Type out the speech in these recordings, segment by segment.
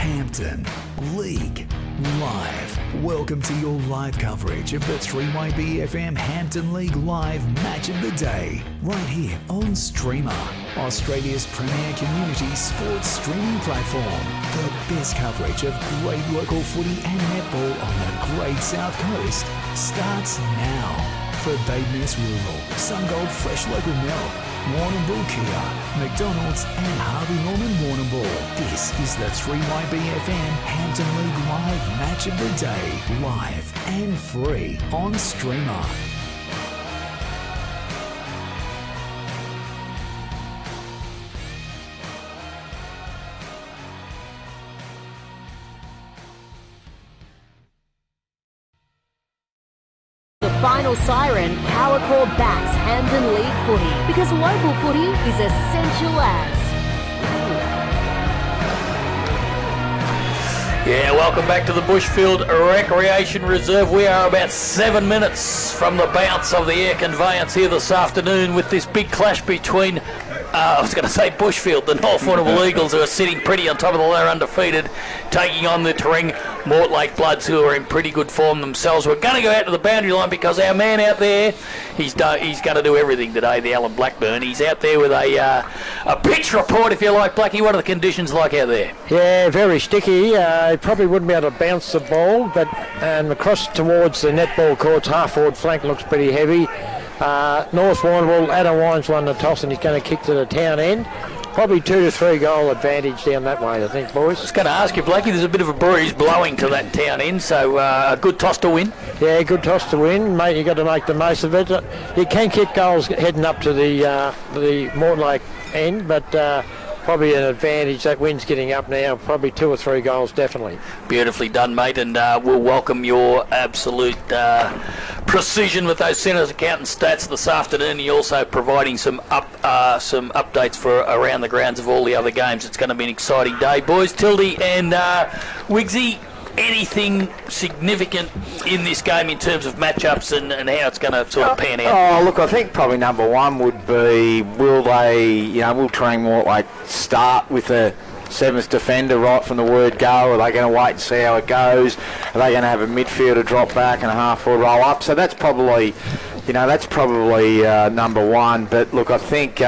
Hampton League Live. Welcome to your live coverage of the 3YB-FM Hampton League Live Match of the Day, right here on Streamer, Australia's premier community sports streaming platform. The best coverage of great local footy and netball on the Great South Coast starts now. For Badeness Rural, Sungold Fresh Local Milk, Warrnambool Kia, McDonald's and Harvey Norman Warrnambool. This is the 3YB-FM Hampton League Live Match of the Day, live and free on Streamer. Final siren, power call backs Hampton League footy because local footy is essential as. Yeah, welcome back to the Bushfield Recreation Reserve. We are about 7 minutes from the bounce of the air conveyance here this afternoon with this big clash between I was going to say Bushfield, the North Warrnambool Eagles, who are sitting pretty on top of the ladder undefeated, taking on the Terang Mortlake Bloods, who are in pretty good form themselves. We're going to go out to the boundary line because our man out there, he's going to do everything today, the Alan Blackburn. He's out there with a pitch report, if you like. Blackie, what are the conditions like out there? Yeah, very sticky. He probably wouldn't be able to bounce the ball, but across towards the netball courts, half-forward flank looks pretty heavy. North Warrnambool, Adam Wines won the toss and he's going to kick to the town end. Probably 2 to 3 goal advantage down that way, I think, boys. I was going to ask you, Blackie, there's a bit of a breeze blowing to that town end, so a good toss to win. Yeah, good toss to win, mate. You've got to make the most of it. You can kick goals heading up to the Mortlake end, but probably an advantage. That wind's getting up now. Probably 2 or 3 goals, definitely. Beautifully done, mate, and we'll welcome your absolute precision with those centres accountant stats this afternoon. You're also providing some updates for around the grounds of all the other games. It's going to be an exciting day, boys. Tildy and Wigsy, anything significant in this game in terms of matchups and how it's going to sort of pan out? Oh, look, I think probably number one would be, will Terang Mortlake start with a 7th defender right from the word go? Are they going to wait and see how it goes? Are they going to have a midfielder drop back and a half-forward roll up? So that's probably, number one. But look, I think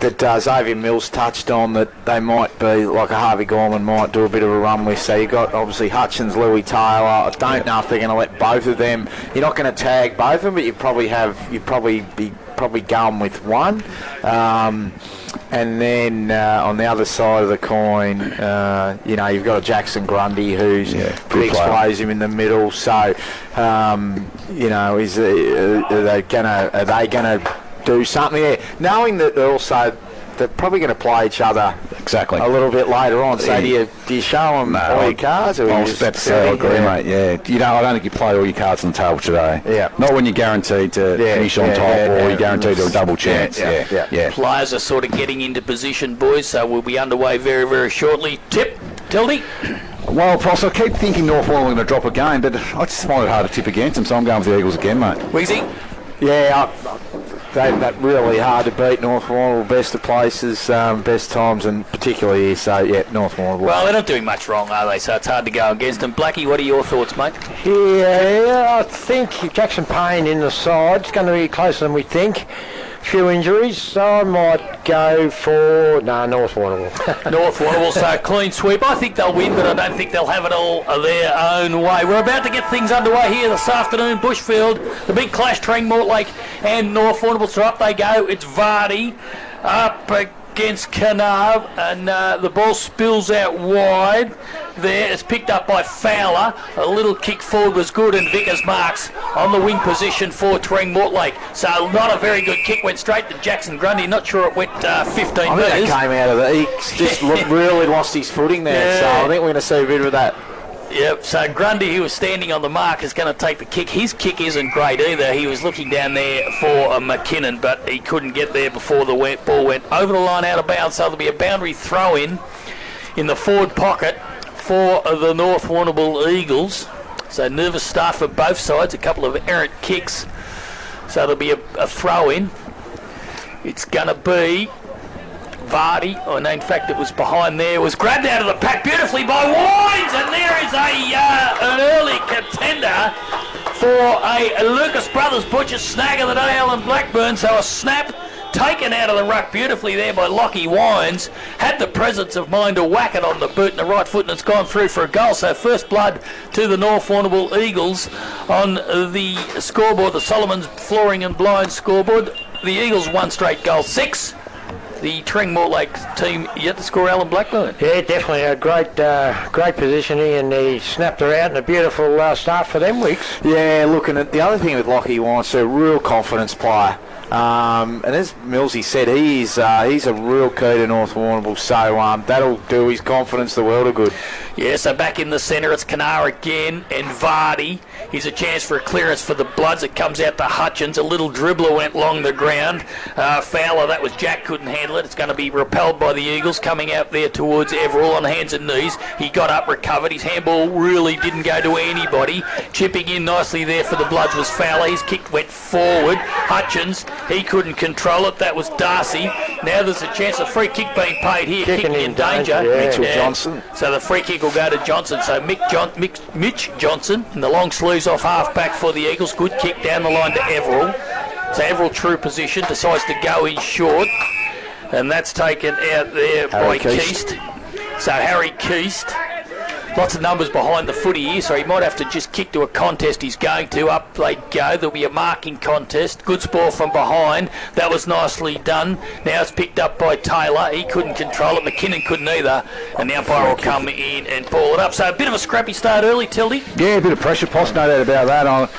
that Xavier Mills touched on that they might be, like a Harvey Gorman might do a bit of a run with. So you've got obviously Hutchins, Louis Taylor. I don't know if they're going to let both of them. You're not going to tag both of them, but you'd probably be going with one. And then on the other side of the coin, you've got a Jackson Grundy who's pretty explosive in the middle. So, are they going to do something there? Knowing that they're probably going to play each other exactly a little bit later on. So do you show them all your cards? Or I was about to say, I agree, mate. Yeah, I don't think you play all your cards on the table today. Yeah. Not when you're guaranteed to finish on top or you're guaranteed to a double chance. Yeah. Players are sort of getting into position, boys, so we'll be underway very, very shortly. Tip, Tildy? Well, Pross, I keep thinking North Warrnambool are going to drop a game, but I just find it hard to tip against them, so I'm going with the Eagles again, mate. Wigsy? Yeah, they're really hard to beat. North Warrnambool, best of places, best times, and particularly here. So, North Warrnambool. Well, they're not doing much wrong, are they? So it's hard to go against them. Blackie, what are your thoughts, mate? Yeah, I think Jackson Payne in the side. It's going to be closer than we think. Few injuries, so I might go for North Warrnambool. North Warrnambool, so clean sweep. I think they'll win, but I don't think they'll have it all their own way. We're about to get things underway here this afternoon. Bushfield, the big clash, Terang Mortlake and North Warrnambool. So up they go. It's Vardy up against Canard, and the ball spills out wide. There, it's picked up by Fowler. A little kick forward was good, and Vickers marks on the wing position for Terang Mortlake. So not a very good kick, went straight to Jackson Grundy. Not sure it went 15 metres. I think that came out of the... He just really lost his footing there, so I think we're going to see a bit of that. Yep, so Grundy, who was standing on the mark, is going to take the kick. His kick isn't great either. He was looking down there for McKinnon, but he couldn't get there before the ball went over the line out of bounds. So there'll be a boundary throw in the forward pocket for the North Warrnambool Eagles. So nervous start for both sides, a couple of errant kicks. So there'll be a throw in. It's going to be Vardy, or no, in fact it was behind there, was grabbed out of the pack beautifully by Wines, and there is an early contender for a Lucas Brothers Butcher snag of the day, Alan Blackburn. So a snap taken out of the ruck beautifully there by Lockie Wines, had the presence of mind to whack it on the boot and the right foot, and it's gone through for a goal. So first blood to the North Warrnambool Eagles on the scoreboard, the Solomons Flooring and Blinds scoreboard. The Eagles 1 straight goal, 6. The Terang Mortlake team yet to score, Alan Blackburn. Yeah, definitely a great positioning, and he snapped her out, and a beautiful start for them, Weeks. Yeah, looking at the other thing with Lockie Wines, a real confidence player. And as Millsy said, he's a real key to North Warrnambool, so that'll do his confidence the world of good. Yeah, so back in the centre, it's Kanar again, and Vardy. Here's a chance for a clearance for the Bloods. It comes out to Hutchins. A little dribbler went along the ground. Fowler, that was Jack, couldn't handle it. It's going to be repelled by the Eagles, coming out there towards Everall on hands and knees. He got up, recovered. His handball really didn't go to anybody. Chipping in nicely there for the Bloods was Fowler. His kick went forward. Hutchins, he couldn't control it. That was Darcy. Now there's a chance of free kick being paid here. Kicking in danger. Yeah. Mitchell Johnson. So the free kick will go to Johnson. So Mitch Johnson in the long sleeves off half back for the Eagles. Good kick down the line to Everall. So Everall, true position, decides to go in short. And that's taken out there by Keast. So Harry Keast. Lots of numbers behind the footy here, so he might have to just kick to a contest he's going to. Up they go. There'll be a marking contest. Good ball from behind. That was nicely done. Now it's picked up by Taylor. He couldn't control it. McKinnon couldn't either. And the umpire will come in and ball it up. So a bit of a scrappy start early, Tildy. Yeah, a bit of pressure, Poss, no doubt about that.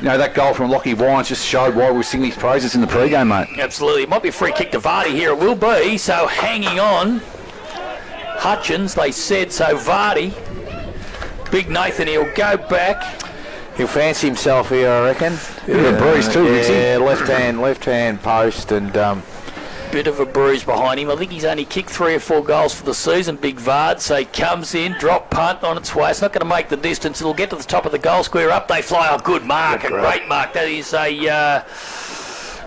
That goal from Lockie Wines just showed why we sing his praises in the pre-game, mate. Absolutely. It might be a free kick to Vardy here. It will be. So hanging on. Hutchins, they said. So Vardy. Big Nathan, he'll go back. He'll fancy himself here, I reckon. Bit of a bruise too, yeah, left hand post, and bit of a bruise behind him. I think he's only kicked 3 or 4 goals for the season, Big Vard. So he comes in, drop punt on its way. It's not going to make the distance. It'll get to the top of the goal square. Up they fly. A good mark, a great mark. That is a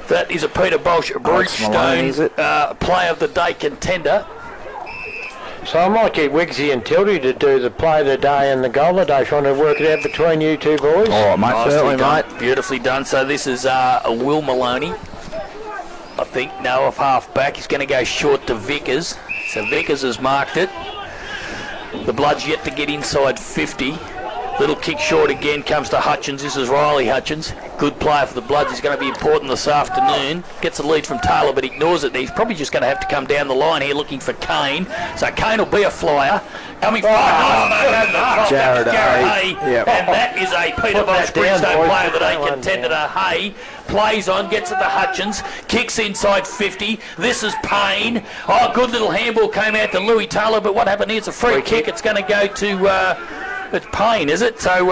Peter Bolsh Bridgestone play of the day contender. So I might get Wigsy and Tildy to do the play of the day and the goal of the day, trying to work it out between you two boys. All right, mate. Certainly, mate. Beautifully done. So this is a Will Maloney, I think, now off half back. He's going to go short to Vickers. So Vickers has marked it. The Bloods yet to get inside 50. Little kick short again comes to Hutchins. This is Riley Hutchins. Good player for the Bloods. He's going to be important this afternoon. Gets a lead from Taylor but ignores it. He's probably just going to have to come down the line here looking for Kane. So Kane will be a flyer. Coming forward. Nice Jared Hay. Yep. And that is a Peter Bolsh Bridgestone player of the day contender to Hay. Plays on, gets it to Hutchins, kicks inside 50. This is Payne. Oh, good little handball came out to Louis Taylor, but what happened here? It's a free kick. It's going to go to... it's Payne, is it? So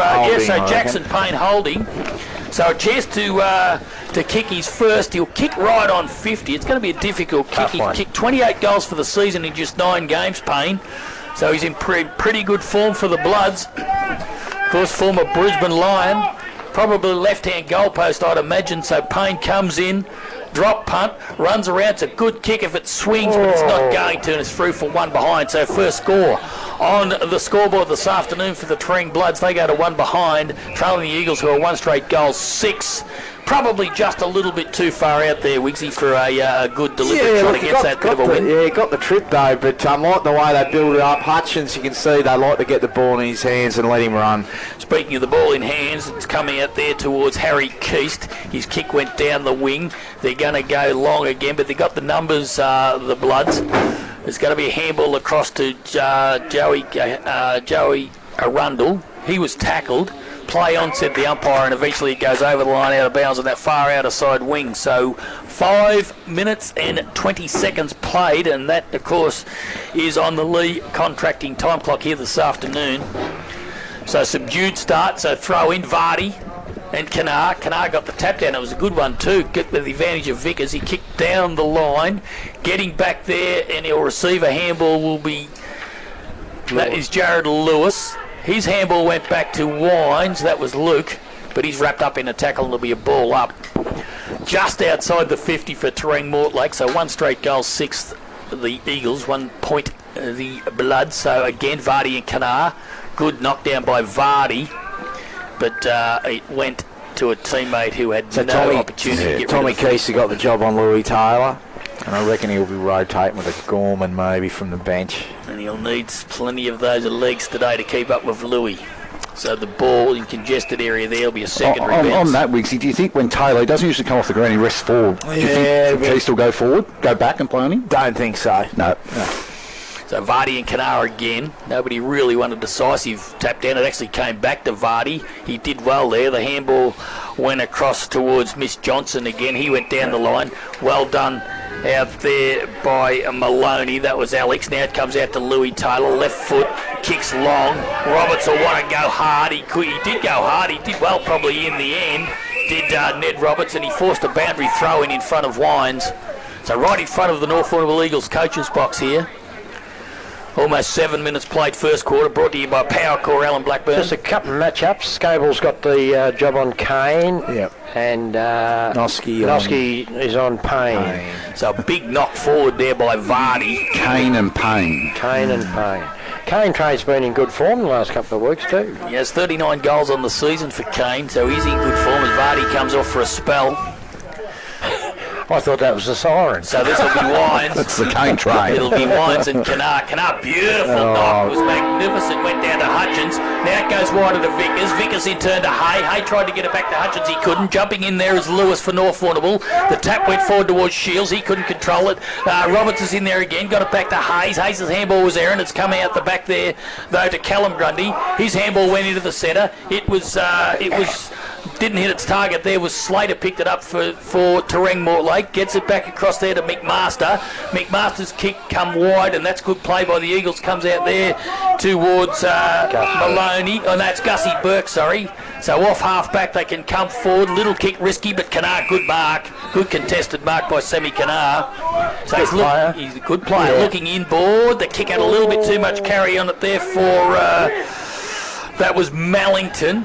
Jackson Payne holding. So a chance to kick his first. He'll kick right on 50. It's going to be a difficult kick. He kicked 28 goals for the season in just 9 games, Payne. So he's in pretty good form for the Bloods. Of course, former Brisbane Lion. Probably left-hand goalpost, I'd imagine. So Payne comes in. Drop punt, runs around. It's a good kick if it swings, but it's not going to, and it's through for 1 behind. So first score on the scoreboard this afternoon for the Terang Bloods. They go to 1 behind, trailing the Eagles, who are 1 straight goal, 6. Probably just a little bit too far out there, Wigsy, for a good delivery trying to get that bit of a win. Yeah, he got the trip though, but I like the way they build it up. Hutchins, you can see they like to get the ball in his hands and let him run. Speaking of the ball in hands, it's coming out there towards Harry Keast. His kick went down the wing. They're going to go long again, but they got the numbers, the Bloods. There's going to be a handball across to Joey Arundel. He was tackled. Play on, said the umpire, and eventually it goes over the line out of bounds on that far outer side wing. So 5 minutes and 20 seconds played, and that, of course, is on the Lee contracting time clock here this afternoon. So subdued start, so throw in Vardy and Kanar. Kanar got the tap down. It was a good one too. Get with the advantage of Vickers. He kicked down the line, getting back there, and he'll receive a handball. Will be that is Jared Lewis. His handball went back to Wines. That was Luke, but he's wrapped up in a tackle and there'll be a ball up. Just outside the 50 for Terang Mortlake, so 1 straight goal, 6th the Eagles, 1 point the Blood. So again, Vardy and Kanar. Good knockdown by Vardy, but it went to a teammate who had no opportunity to get Tommy rid of it. Casey got the job on Louis Taylor, and I reckon he'll be rotating with a Gorman maybe from the bench. And he'll need plenty of those legs today to keep up with Louis. So the ball in congested area there will be a secondary bounce. On that, Wiggsy, do you think when Taylor, he doesn't usually come off the ground, he rests forward, do you think Keith will go forward, go back and play on him? Don't think so. No. So Vardy and Kanar again. Nobody really wanted a decisive tap down. It actually came back to Vardy. He did well there. The handball went across towards Miss Johnson again. He went down the line. Well done out there by Maloney. That was Alex. Now it comes out to Louis Taylor. Left foot, kicks long. Roberts will want to go hard. He did go hard. He did well probably in the end. Did Ned Roberts, and he forced a boundary throw in front of Wines. So right in front of the North Warrnambool Eagles coaches box here. Almost 7 minutes played first quarter, brought to you by Power Core Allen Blackburn. Just a couple of matchups. Scable's got the job on Kane. Yep. And Noski is on Payne. So a big knock forward there by Vardy. Kane and Payne. Kane Trade's been in good form the last couple of weeks too. He has 39 goals on the season for Kane, so he's in good form as Vardy comes off for a spell. I thought that was a siren. So this will be Wines. That's the Kane train. It'll be Wines and Kanar. Kanar, beautiful knock. It was magnificent. Went down to Hutchins. Now it goes wide to Vickers. Vickers in turn to Hay. Hay tried to get it back to Hutchins. He couldn't. Jumping in there is Lewis for North Warrnambool. The tap went forward towards Shields. He couldn't control it. Roberts is in there again. Got it back to Hayes. Hayes' handball was there, and it's come out the back there, though, to Callum Grundy. His handball went into the centre. It was didn't hit its target there. Was Slater picked it up for Terang Mortlake. Gets it back across there to McMaster. McMaster's kick come wide, and that's good play by the Eagles. Comes out there towards Maloney. Oh, no, it's Gussie Burke, sorry. So off half back they can come forward. Little kick risky, but Kanar, good mark. Good contested mark by Semi Kanar. So he's a good player. Yeah. Looking inboard. The kick had a little bit too much carry on it there for that was Mallington.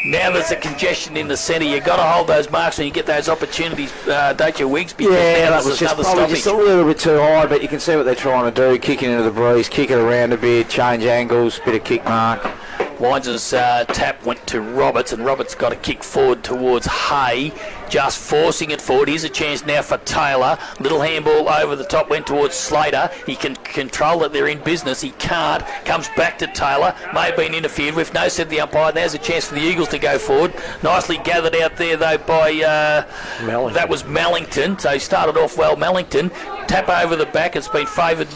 Now there's a congestion in the centre. You've got to hold those marks when you get those opportunities, don't you, Wiggs? Because now that was just probably just a little bit too high, but you can see what they're trying to do. Kicking into the breeze, kick it around a bit, change angles, bit of kick mark. Wines' tap went to Roberts, and Roberts got a kick forward towards Hay, just forcing it forward. Here's a chance now for Taylor. Little handball over the top, went towards Slater. He can control it. They're in business. He can't. Comes back to Taylor. May have been interfered with. No, said the umpire. There's a chance for the Eagles to go forward. Nicely gathered out there, though, by that was Mallington. So he started off well, Mallington. Tap over the back. It's been favoured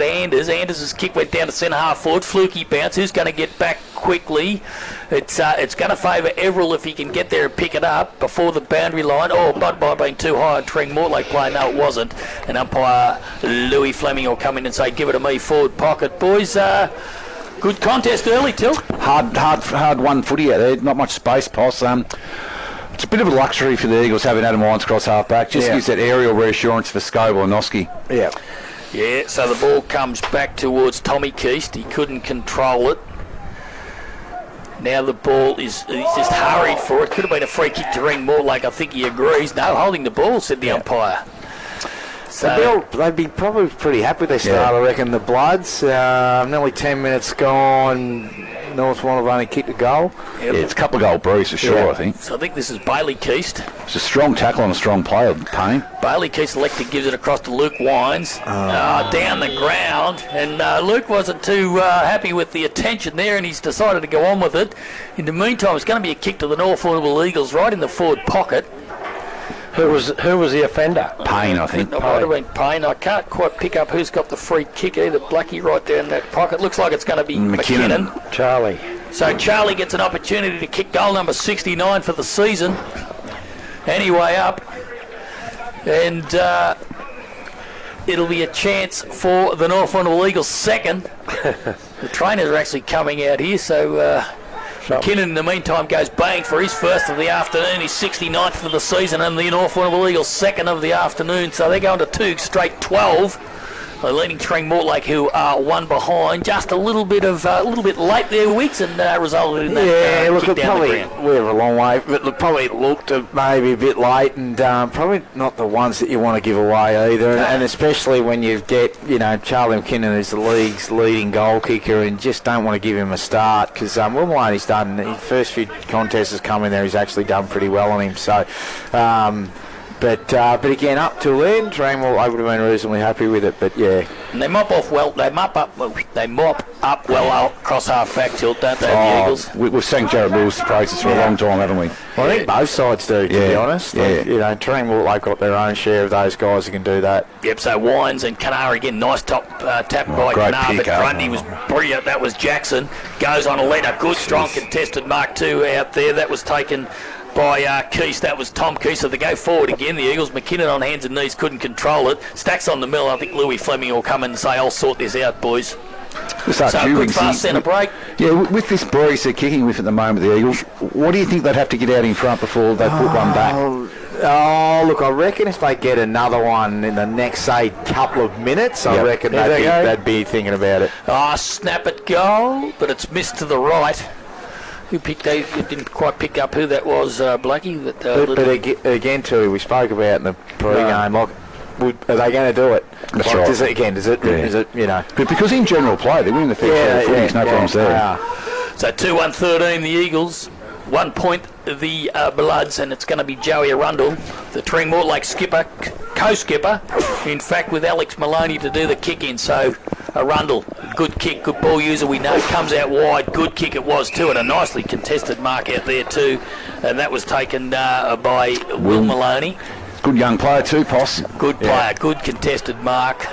Anders. Anders' kick went down to centre half forward. Fluky bounce. Who's going to get back quickly? It's going to favour Everell if he can get there and pick it up before the boundary line. Oh, Bud might have been too high on Terang Mortlake play. No, it wasn't. And umpire Louis Fleming will come in and say, give it to me, forward pocket. Boys, good contest early, Till. Hard one footy out there. Not much space, Poss. It's a bit of a luxury for the Eagles having Adam Wines cross half back. Just gives that aerial reassurance for Scoble and Noski. Yeah, so the ball comes back towards Tommy Keast. He couldn't control it. Now the ball he's just hurried for it. Could have been a free kick to Terang Mortlake. I think he agrees. No, holding the ball, said the umpire. So they'd be probably pretty happy with their start, I reckon, the Bloods. Nearly 10 minutes gone. North Warrnambool only kicked a goal. Yeah, it's a couple of goal breeze for sure, I think. So I think this is Bailey Keast. It's a strong tackle on a strong player, Payne. Bailey Keast elected, gives it across to Luke Wines. Down the ground. And Luke wasn't too happy with the attention there, and he's decided to go on with it. In the meantime, it's going to be a kick to the North Warrnambool Eagles right in the forward pocket. Who was the offender? Payne, I think. It might have been Payne. I can't quite pick up who's got the free kick either. Blackie right there in that pocket. Looks like it's going to be McKinnon. Charlie. So Charlie gets an opportunity to kick goal number 69 for the season. Anyway up. And it'll be a chance for the North Warrnambool Eagles second. The trainers are actually coming out here, so McKinnon in the meantime goes bang for his first of the afternoon. He's 69th for the season, and the North Warrnambool Eagles second of the afternoon. So they're going to 2 straight 12 leading Terang Mortlake, who are one behind, just a little bit late there, Wiggs, and resulted in that kick down the ground. We're a long way, but probably looked maybe a bit late, and probably not the ones that you want to give away either. And especially when you get, Charlie McKinnon is the league's leading goal kicker, and just don't want to give him a start because Will Maloney's done his first few contests has come in there. He's actually done pretty well on him. So. But again, up till then, Terang I would have been reasonably happy with it. But yeah, and they mop up well across half back tilt, don't they? The Eagles. We've sang Jared Lewis to praises for a long time, haven't we? Well, I think both sides do, to be honest. Yeah. Terang they've got their own share of those guys who can do that. Yep. So Wines and Kanara again, nice top tap by Kanara, but Grundy was brilliant. That was Jackson. Goes on a lead, a good strong contested mark 2 out there. That was taken by Keese. That was Tom Keese. So they go forward again, the Eagles. McKinnon on hands and knees, couldn't control it. Stacks on the mill. I think Louis Fleming will come in and say, I'll sort this out, boys. So good fast centre break. Yeah, with this breeze they're kicking with at the moment, the Eagles, what do you think they'd have to get out in front before they put one back? Oh, look, I reckon if they get another one in the next, say, couple of minutes, I reckon they'd be thinking about it. Snap it goal, but it's missed to the right. Who didn't quite pick up who that was, Blackie. But again, too, we spoke about in the pre-game, are they going to do it? That's right. Is it, But because in general play, they're winning the first footies, no problems there. So 2-1-13, the Eagles. 1 point, the Bloods, and it's going to be Joey Arundel, the Terang Mortlake skipper, co-skipper, in fact, with Alex Maloney to do the kick-in. So Arundel, good kick, good ball user, we know, comes out wide, good kick it was too, and a nicely contested mark out there too, and that was taken by Will Maloney. Good young player too, Poss. Good player, good contested mark.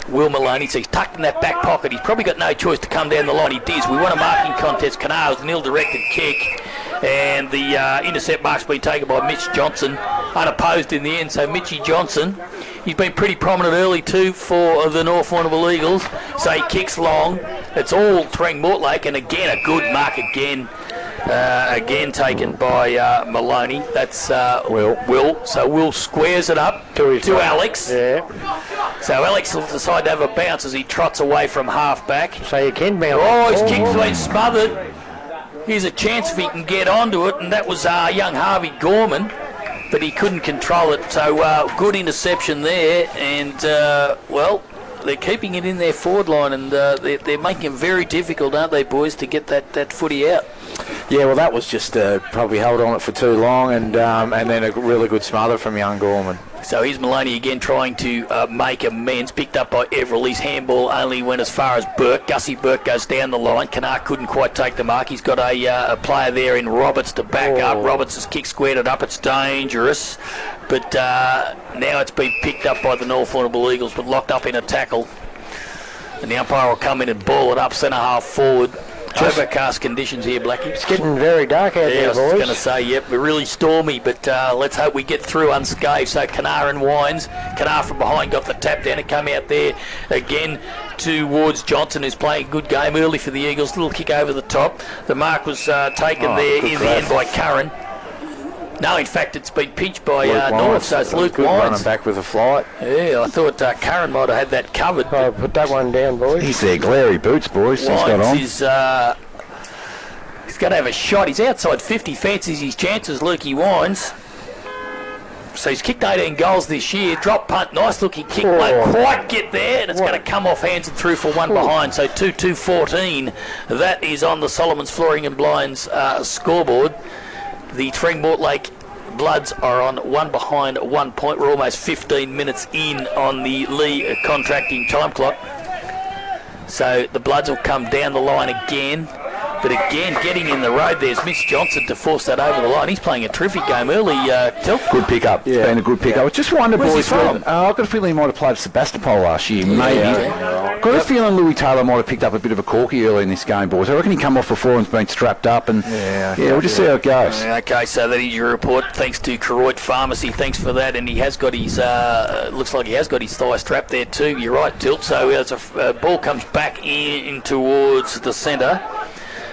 Will Maloney, so he's tucked in that back pocket. He's probably got no choice to come down the line. He does. We won a marking contest. Canar's an ill-directed kick, and the intercept mark's been taken by Mitch Johnson, unopposed in the end. So Mitchy Johnson, he's been pretty prominent early too for the North Warrnambool Eagles. So he kicks long. It's all Terang Mortlake, and again a good mark again. Again taken by Maloney. That's Will. So Will squares it up to Alex. Yeah. So Alex will decide to have a bounce as he trots away from half back. So you can bounce. Oh, his kick's been smothered. Here's a chance if he can get onto it, and that was young Harvey Gorman, but he couldn't control it. So good interception there, and they're keeping it in their forward line, and they're making it very difficult, aren't they, boys, to get that footy out? Yeah, well, that was just probably held on it for too long, and then a really good smother from young Gorman. So here's Maloney again trying to make amends. Picked up by Everell. His handball only went as far as Burke. Gussie Burke goes down the line. Canar couldn't quite take the mark. He's got a player there in Roberts to back up. Roberts' kick squared it up. It's dangerous. But now it's been picked up by the North Warrnambool Eagles, but locked up in a tackle. And the umpire will come in and ball it up centre half forward. Overcast conditions here, Blackie. It's getting very dark out there, boys. I was going to say, yep, we're really stormy, but let's hope we get through unscathed. So Canar and Wines. Canar from behind got the tap down. It came out there again towards Johnson, who's playing a good game early for the Eagles. Little kick over the top. The mark was taken there in the end by Curran. No, in fact, it's been pinched by North, so it's Luke Wines. Running back with a flight. Yeah, I thought Curran might have had that covered. Oh, put that one down, boys. He's there, glary boots, boys. Wines is... he's going to have a shot. He's outside 50, fancies his chances, Lukey Wines. So he's kicked 18 goals this year. Drop punt, nice looking kick. Won't quite get there, and it's going to come off hands and through for one behind. So 2-2-14. That is on the Solomon's Flooring and Blinds scoreboard. The Terang Mortlake Bloods are on one behind 1 point. We're almost 15 minutes in on the Lee contracting time clock. So the Bloods will come down the line again. But again, getting in the road, there's Mitch Johnson to force that over the line. He's playing a terrific game early, Tilt. Good pick-up. Yeah. It's been a good pick-up. I just wonder, Where's boys, he from? I've got a feeling he might have played Sebastopol last year, maybe. Got a feeling Louis Taylor might have picked up a bit of a corky early in this game, boys. I reckon he come off before and's been strapped up, and we'll just see how it goes. Okay, so that is your report. Thanks to Koroit Pharmacy. Thanks for that. And he has got his, looks like he has got his thigh strap there too. You're right, Tilt. So as a ball comes back in towards the centre.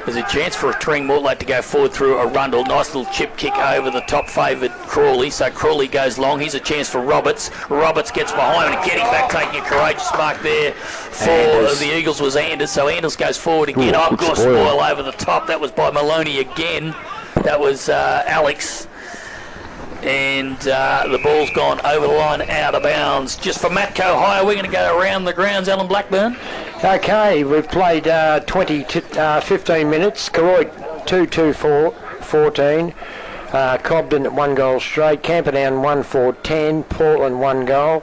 There's a chance for a Terang Mortlake to go forward through Arundel. Nice little chip kick over the top favoured Crawley. So Crawley goes long. Here's a chance for Roberts. Roberts gets behind and getting back, taking a courageous mark there for the Eagles was Anders. So Anders goes forward again. Ooh, Good spoil over the top. That was by Maloney again. That was Alex. And the ball's gone over the line, out of bounds. Just for Matco High, we're going to go around the grounds, Alan Blackburn. Okay, we've played 15 minutes. Koroit 2-2-4-14. Cobden at 1 goal straight. Camperdown 1-4-10. Portland 1 goal.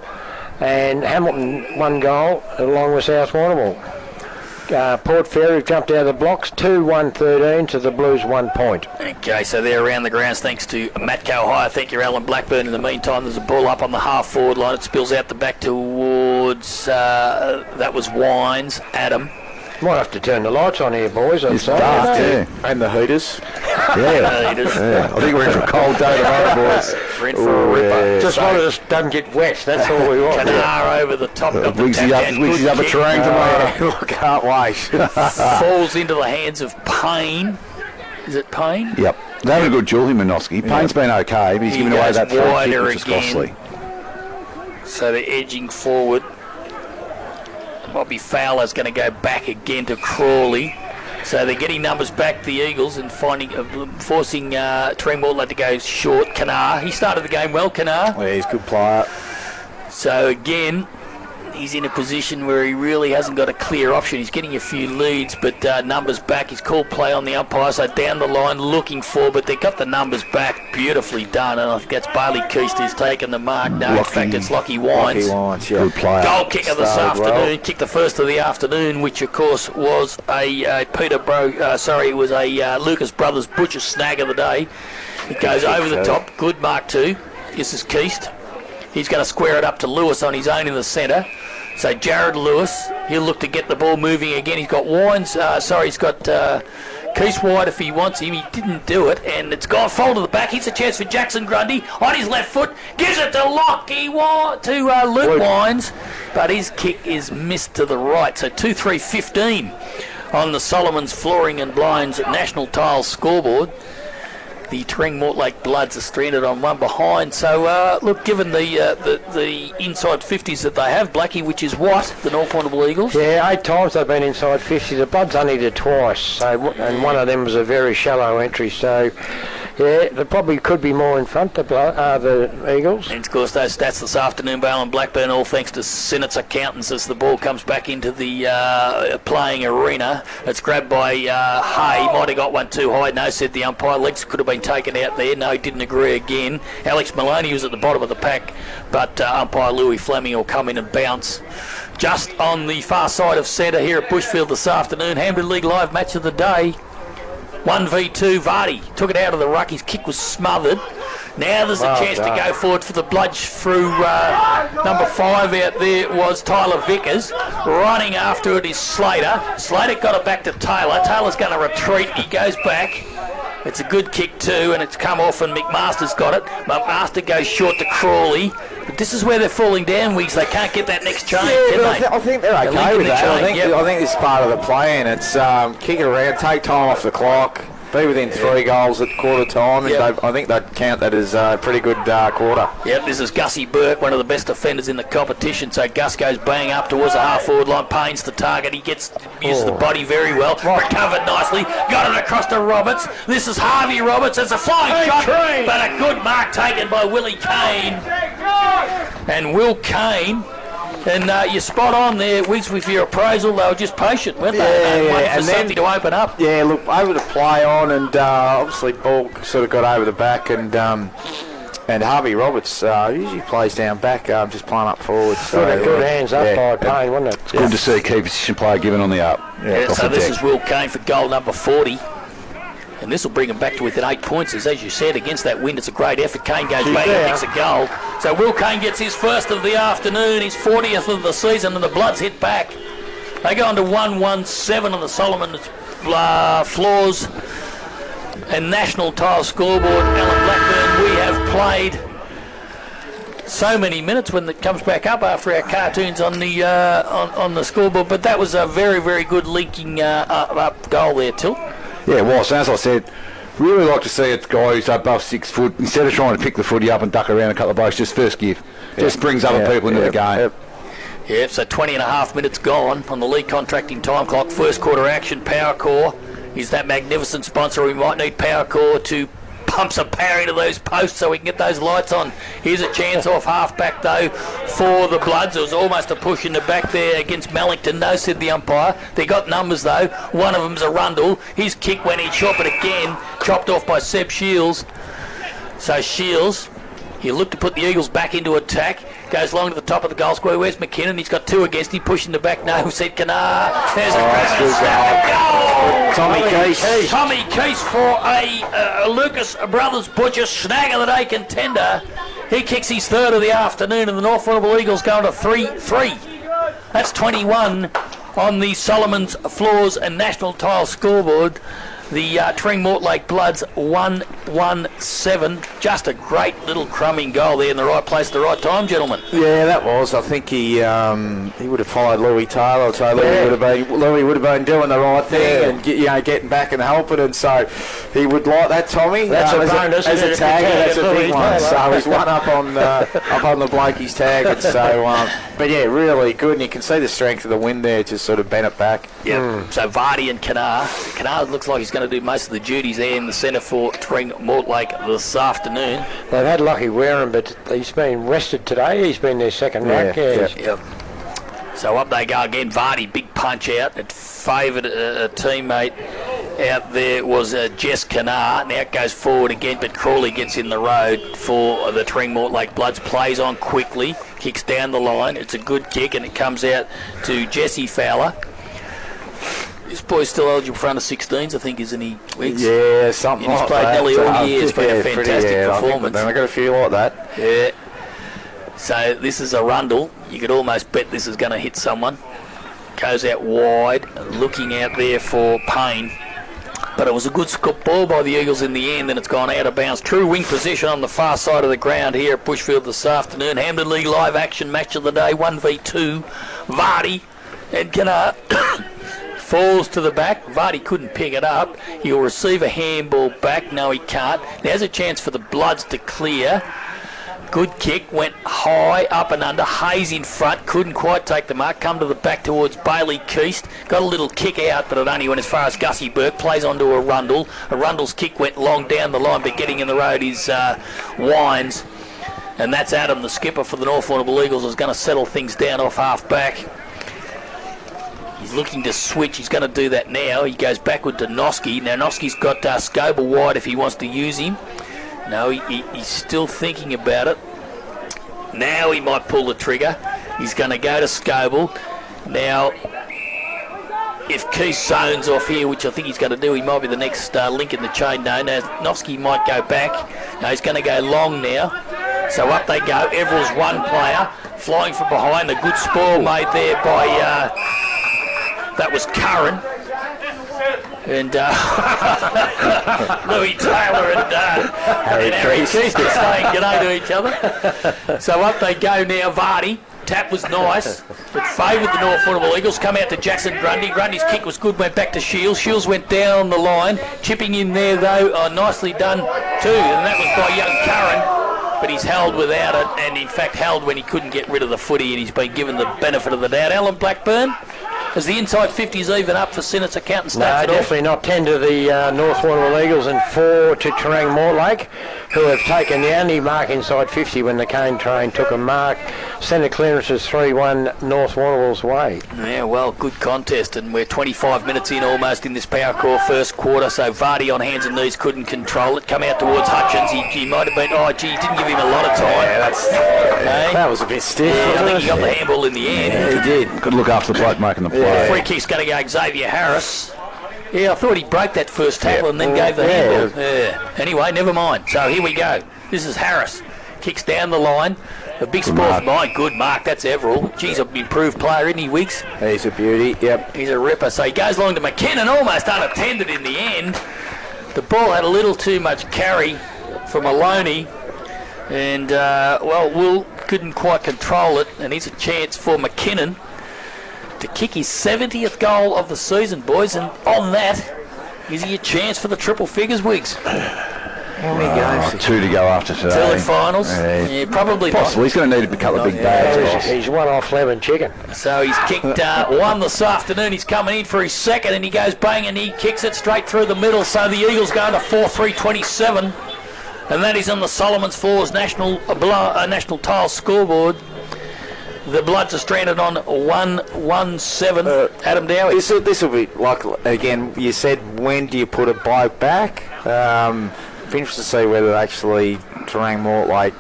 And Hamilton 1 goal, along with South Warrnambool. Port Fairy have jumped out of the blocks, 2-1-13 to the Blues 1 point. Okay, so they're around the grounds thanks to Matco High. Thank you, Alan Blackburn. In the meantime, there's a ball up on the half-forward line. It spills out the back towards, that was Wines, Adam. Might have to turn the lights on here, boys. It's dark, And the hooters. Yeah. Yeah. I think we're in for a cold day tomorrow, boys. We're in for a ripper. Just one of us doesn't get wet, that's all we want. Kanar over the top of the Wigsy up a Terang tomorrow. Can't wait. falls into the hands of Payne. Is it Payne? Yep. They have a good duel, him and Noski. Payne's been okay, but he's He giving away goes that free kick, wider which is again. costly. So they're edging forward. Bobby Fowler's going to go back again to Crawley. So they're getting numbers back, the Eagles, and forcing Terang Mortlake to go short. Kanar, he started the game well, Kanar. Yeah, he's a good player. So again, he's in a position where he really hasn't got a clear option. He's getting a few leads, but numbers back. He's called play on the umpire, so down the line looking for, but they got the numbers back. Beautifully done, and I think that's Bailey Keast who's taken the mark. No, in fact, it's Lockie Wines. Lockie Wines, yeah. Good player. Goal kicker this Started afternoon, well. kicked the first of the afternoon, which of course was a Lucas Brothers Butcher snag of the day. It goes over the top, good mark too. This is Keast. He's going to square it up to Lewis on his own in the centre. So Jared Lewis, he'll look to get the ball moving again. He's got Wines, he's got Keast wide if he wants him. He didn't do it, and it's gone fold to the back. Here's a chance for Jackson Grundy on his left foot. Gives it to Luke Wines, but his kick is missed to the right. So 2-3-15 on the Solomon's Flooring and Blinds National Tiles scoreboard. The Terang Mortlake Bloods are stranded on one behind. So, look, given the inside 50s that they have, Blackie, which is what? The North Warrnambool Eagles? Yeah, 8 times they've been inside 50. The Bloods only did twice, so, and one of them was a very shallow entry. So, yeah, they probably could be more in front, the Eagles. And, of course, those stats this afternoon by Alan Blackburn, all thanks to Sinnott's accountants as the ball comes back into the playing arena. It's grabbed by Hay. Might have got one too high. No, said the umpire. Legs could have been taken out there. No, didn't agree again. Alex Maloney was at the bottom of the pack, but umpire Louis Fleming will come in and bounce. Just on the far side of centre here at Bushfield this afternoon, Hampden League Live match of the day. 1v2, Vardy took it out of the ruck. His kick was smothered. Now there's a chance to go forward for the bludge through number 5 out there was Tyler Vickers. Running after it is Slater. Slater got it back to Taylor. Taylor's going to retreat. He goes back. It's a good kick too, and it's come off, and McMaster's got it. McMaster goes short to Crawley. But this is where they're falling down, Wiggs. They can't get that next chain, can they? I think they're okay with that. I think this is part of the plan. It's kick it around, take time off the clock, be within 3 goals at quarter time, and I think they'd count that as a pretty good quarter. Yep, this is Gussie Burke, one of the best defenders in the competition. So Gus goes bang up towards the half-forward line. Payne's the target. He uses the body very well. Recovered nicely. Got it across to Roberts. This is Harvey Roberts. It's a flying shot, but a good mark taken by Willie Kane. And Will Kane. And you're spot on there, Wiggs, with your appraisal. They were just patient, weren't they? Waiting for something to open up. Yeah, look, over to play on, and obviously ball sort of got over the back, and Harvey Roberts usually plays down back, just playing up forward. So, good hands up by Payne, wasn't it? Good to see a key position player given on the up. So this is Will Kane for goal number 40. And this will bring him back to within 8 points. As you said, against that wind, it's a great effort. Kane goes back and kicks a goal. So Will Kane gets his first of the afternoon, his 40th of the season, and the Bloods hit back. They go on to 1-1-7 on the Solomon Floors and National Tile scoreboard. Alan Blackburn, we have played so many minutes when it comes back up after our cartoons on the scoreboard, but that was a very, very good linking up goal there, Tilt. Yeah, it was. And as I said, really like to see a guy who's above 6 foot, instead of trying to pick the footy up and duck around a couple of blokes, just first give. Just brings other people into the game. Yeah, so 20 and a half minutes gone on the league contracting time clock. First quarter action. Power Core is that magnificent sponsor. We might need Power Core to pump some power into those posts so we can get those lights on. Here's a chance off half-back, though, for the Bloods. It was almost a push in the back there against Mellington. No, said the umpire. They got numbers, though. One of them's a Rundle. His kick went in, shot it again. Chopped off by Seb Shields. So Shields, he'll look to put the Eagles back into attack. Goes long to the top of the goal square. Where's McKinnon? He's got 2 against him. Pushing the back. No, said Kanar. There's a goal. Tommy Keese. Tommy Keese for a Lucas Brothers Butcher snag of the day contender. He kicks his 3rd of the afternoon, and the North Warrnambool Eagles going to 3-3. That's 21 on the Solomon's Floors and National Tile scoreboard. The Terang Mortlake Bloods 1-1-7. Just a great little crumbing goal there in the right place at the right time, gentlemen. Yeah, that was. I think he would have followed Louis Taylor. So Louis would have been doing the right thing and getting back and helping. And so he would like that, Tommy. That's a bonus. As a tagger, that's a big one. So he's one up on the bloke he's tagged. And so, but yeah, really good. And you can see the strength of the wind there, just sort of bent it back. Yeah. So Vardy and Kanar. Kanar looks like he's going to do most of the duties there in the centre for Terang Mortlake this afternoon. They've had Lucky Wareham, but he's been rested today. He's been their second ruck. Yep. So up they go again. Vardy, big punch out. It favoured a teammate out there was Jess Kanar. Now it goes forward again, but Crawley gets in the road for the Terang Mortlake Bloods. Plays on quickly, kicks down the line. It's a good kick, and it comes out to Jesse Fowler. This boy's still eligible for under 16s, I think, isn't he? Weeks? Yeah, something like that. He's played nearly all year. It's been a fantastic performance. Then I got a few like that. Yeah. So this is a Rundle. You could almost bet this is going to hit someone. Goes out wide, looking out there for Payne. But it was a good scoop ball by the Eagles in the end, and it's gone out of bounds. True wing position on the far side of the ground here at Bushfield this afternoon. Hampden League live action match of the day, 1v2. Vardy and Kanar falls to the back. Vardy couldn't pick it up. He'll receive a handball back. No, he can't. There's a chance for the Bloods to clear. Good kick, went high, up and under. Hayes in front, couldn't quite take the mark. Come to the back towards Bailey Keast. Got a little kick out, but it only went as far as Gussie Burke. Plays onto a Rundle. A Rundle's kick went long down the line, but getting in the road is Wines. And that's Adam, the skipper for the North Warrnambool Eagles, is going to settle things down off half-back. He's looking to switch. He's going to do that now. He goes backward to Noski. Now Noski's got Scoble wide if he wants to use him. No, he's still thinking about it. Now he might pull the trigger. He's going to go to Scoble. Now, if Keith zones off here, which I think he's going to do, he might be the next link in the chain. No, now Noski might go back. No, he's going to go long now. So up they go. Everill's one player. Flying from behind. A good spoil made there by... that was Curran. And Louis Taylor and Harry Keith saying g'day to each other. So up they go now. Vardy. Tap was nice. It favoured the North Warrnambool Eagles. Come out to Jackson Grundy. Grundy's kick was good. Went back to Shields. Shields went down the line. Chipping in there though. Nicely done too. And that was by young Curran. But he's held without it. And in fact held when he couldn't get rid of the footy. And he's been given the benefit of the doubt. Alan Blackburn. Is the inside 50s even up for Sinnott's accountant stats at all? Definitely not. 10 to the North Warrnambool Eagles and 4 to Terang Mortlake, who have taken the only mark inside 50 when the cane train took a mark. Centre clearances 3-1 North Warrnambool's way. Yeah, well, good contest, and we're 25 minutes in almost in this Power Core first quarter, so Vardy on hands and knees couldn't control it. Come out towards Hutchins. He might have been, didn't give him a lot of time. Yeah, that was a bit stiff. Yeah, I think he got the handball in the end. Yeah, he did. Could look after the bloke making the play. Free kick's going to go Xavier Harris. Yeah, I thought he broke that first tackle and then gave the handball. Yeah. Anyway, never mind. So here we go. This is Harris. Kicks down the line. A big sport. My good mark. That's Everall. Geez, an improved player, isn't he, Wiggs? He's a beauty. Yep. He's a ripper. So he goes along to McKinnon, almost unattended in the end. The ball had a little too much carry from Maloney. And, Will couldn't quite control it. And here's a chance for McKinnon to kick his 70th goal of the season, boys. And on that, Is he a chance for the triple figures, Wiggs? How many games? 2 to go after today. Telefinals? Yeah, probably possibly. He's going to need a couple of big bags. He's one off lemon chicken. So he's kicked one this afternoon. He's coming in for his second, and he goes bang, and he kicks it straight through the middle. So the Eagles going to 4-3-27, and that is on the Solomons Floors National Tile scoreboard. The Bloods are stranded on 1-1-7. Adam Dowie. This will be like, again, you said, when do you put a bike back? Be interested to see whether actually Terang Mortlake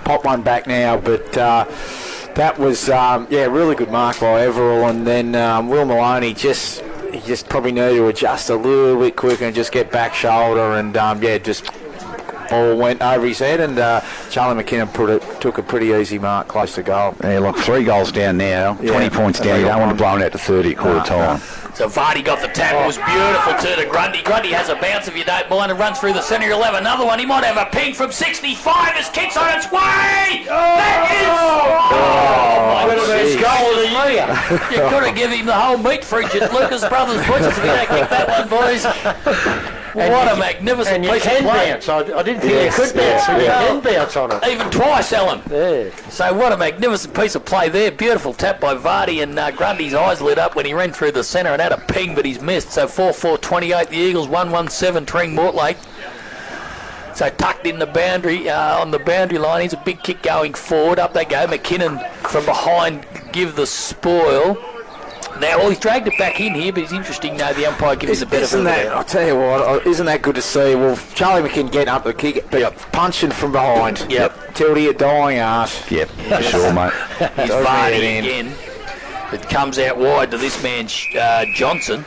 pop one back now, but that was really good mark by Everall, and then Will Maloney just probably needed to adjust a little bit quicker and just get back shoulder, and just ball went over his head, and Charlie McKinnon took a pretty easy mark close to goal. Yeah, look, 3 goals down now, 20 points down. You don't want to blow it out to 30 at quarter time. So Vardy got the tackle. It was beautiful too to Grundy. Grundy has a bounce if you don't mind, and runs through the centre. You'll have another one. He might have a ping from 65 as kicks on its way. That is goal of the year. You could have given him the whole meat fridge at Lucas Brothers Butchers if you don't kick that one, boys. What a magnificent piece of play. Bounce. I didn't think you could bounce, but you can bounce on it. Even twice, Alan. Yeah. So what a magnificent piece of play there. Beautiful tap by Vardy, and Grundy's eyes lit up when he ran through the centre and had a ping, but he's missed. So 4-4-28, the Eagles 1-1-7, Terang Mortlake. So tucked in the boundary, on the boundary line. He's a big kick going forward. Up they go. McKinnon from behind give the spoil. Now, he's dragged it back in here, but it's interesting now the umpire gives a better Isn't that, I'll tell you what, isn't that good to see? Well, Charlie McKinnon getting up the kick, but punching from behind. Yep. Tildy a dying arse. Yep, for sure, mate. He's Vardy again. It comes out wide to this man, Johnson.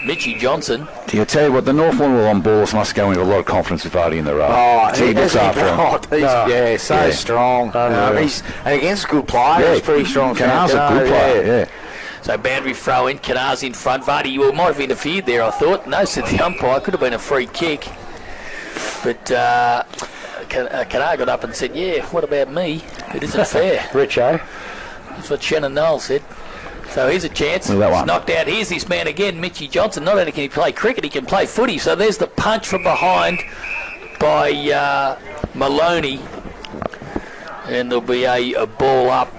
Mitchie Johnson. Do you tell you what, the North Warrnambool must go in with a lot of confidence with Vardy in the row. Oh, he looks after him. Strong. And against good players, he's pretty strong. Canar's a good player, yeah. So boundary throw in, Canar's in front. Vardy might have interfered there, I thought. No, said the umpire. Could have been a free kick. But Canar got up and said, yeah, what about me? It isn't fair. Richo. That's what Shannon Knoll said. So here's a chance. He's knocked out. Here's this man again, Mitchie Johnson. Not only can he play cricket, he can play footy. So there's the punch from behind by Maloney. And there'll be a ball up.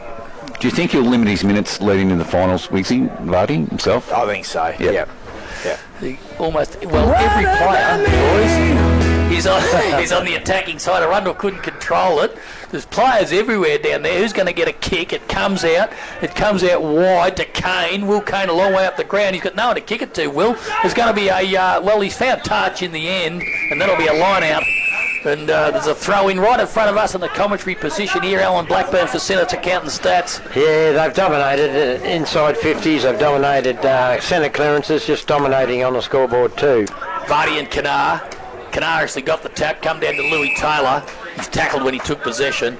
Do you think he'll limit his minutes leading to the finals, Wiggsy, Vardy himself? I think so, yeah. Every player, boys, he's on the attacking side. Arundel couldn't control it. There's players everywhere down there. Who's going to get a kick? It comes out wide to Kane. Will Kane a long way up the ground. He's got no one to kick it to, Will. There's going to be he's found touch in the end, and that'll be a line out. And there's a throw-in right in front of us in the commentary position here. Alan Blackburn for Senator counting stats. Yeah, they've dominated inside 50s. They've dominated centre clearances, just dominating on the scoreboard too. Vardy and Canar. Canar actually got the tap, come down to Louis Taylor. He's tackled when he took possession.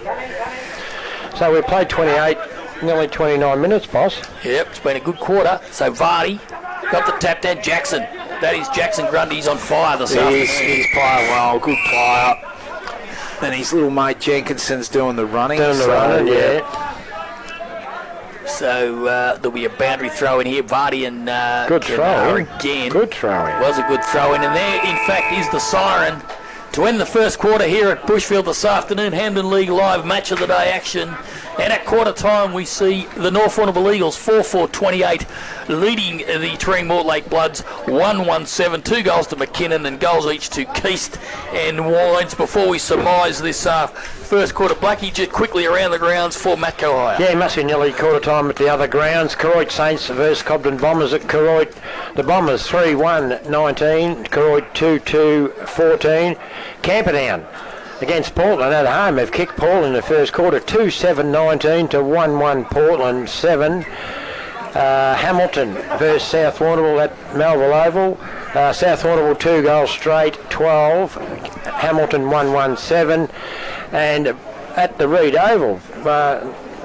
So we played 28, nearly 29 minutes, boss. Yep, it's been a good quarter. So Vardy got the tap down. Jackson. That is Jackson Grundy. He's on fire this afternoon. He's playing well, good player. And his little mate Jenkinson's doing the running. Yeah. So there'll be a boundary throw in here. Vardy and good throw again. Good throw. It was a good throw in, and there, in fact, is the siren to end the first quarter here at Bushfield this afternoon. Hampden League Live match of the day action. And at quarter time, we see the North Warrnambool Eagles 4-4-28 leading the Terang Mortlake Bloods 1-1-7. 2 goals to McKinnon and goals each to Keast and Wines. Before we surmise this first quarter, Blackie, just quickly around the grounds for Matt Cohire. Yeah, it must be nearly quarter time at the other grounds. Koroit Saints versus Cobden Bombers at Koroit. The Bombers 3-1-19, Koroit 2-2-14. Camperdown against Portland at home. They've kicked Paul in the first quarter 2-7-19 to 1-1 Portland 7. Hamilton versus South Warrnambool at Melville Oval. South Warrnambool 2 goals straight 12. Hamilton 1-1-7. And at the Reed Oval,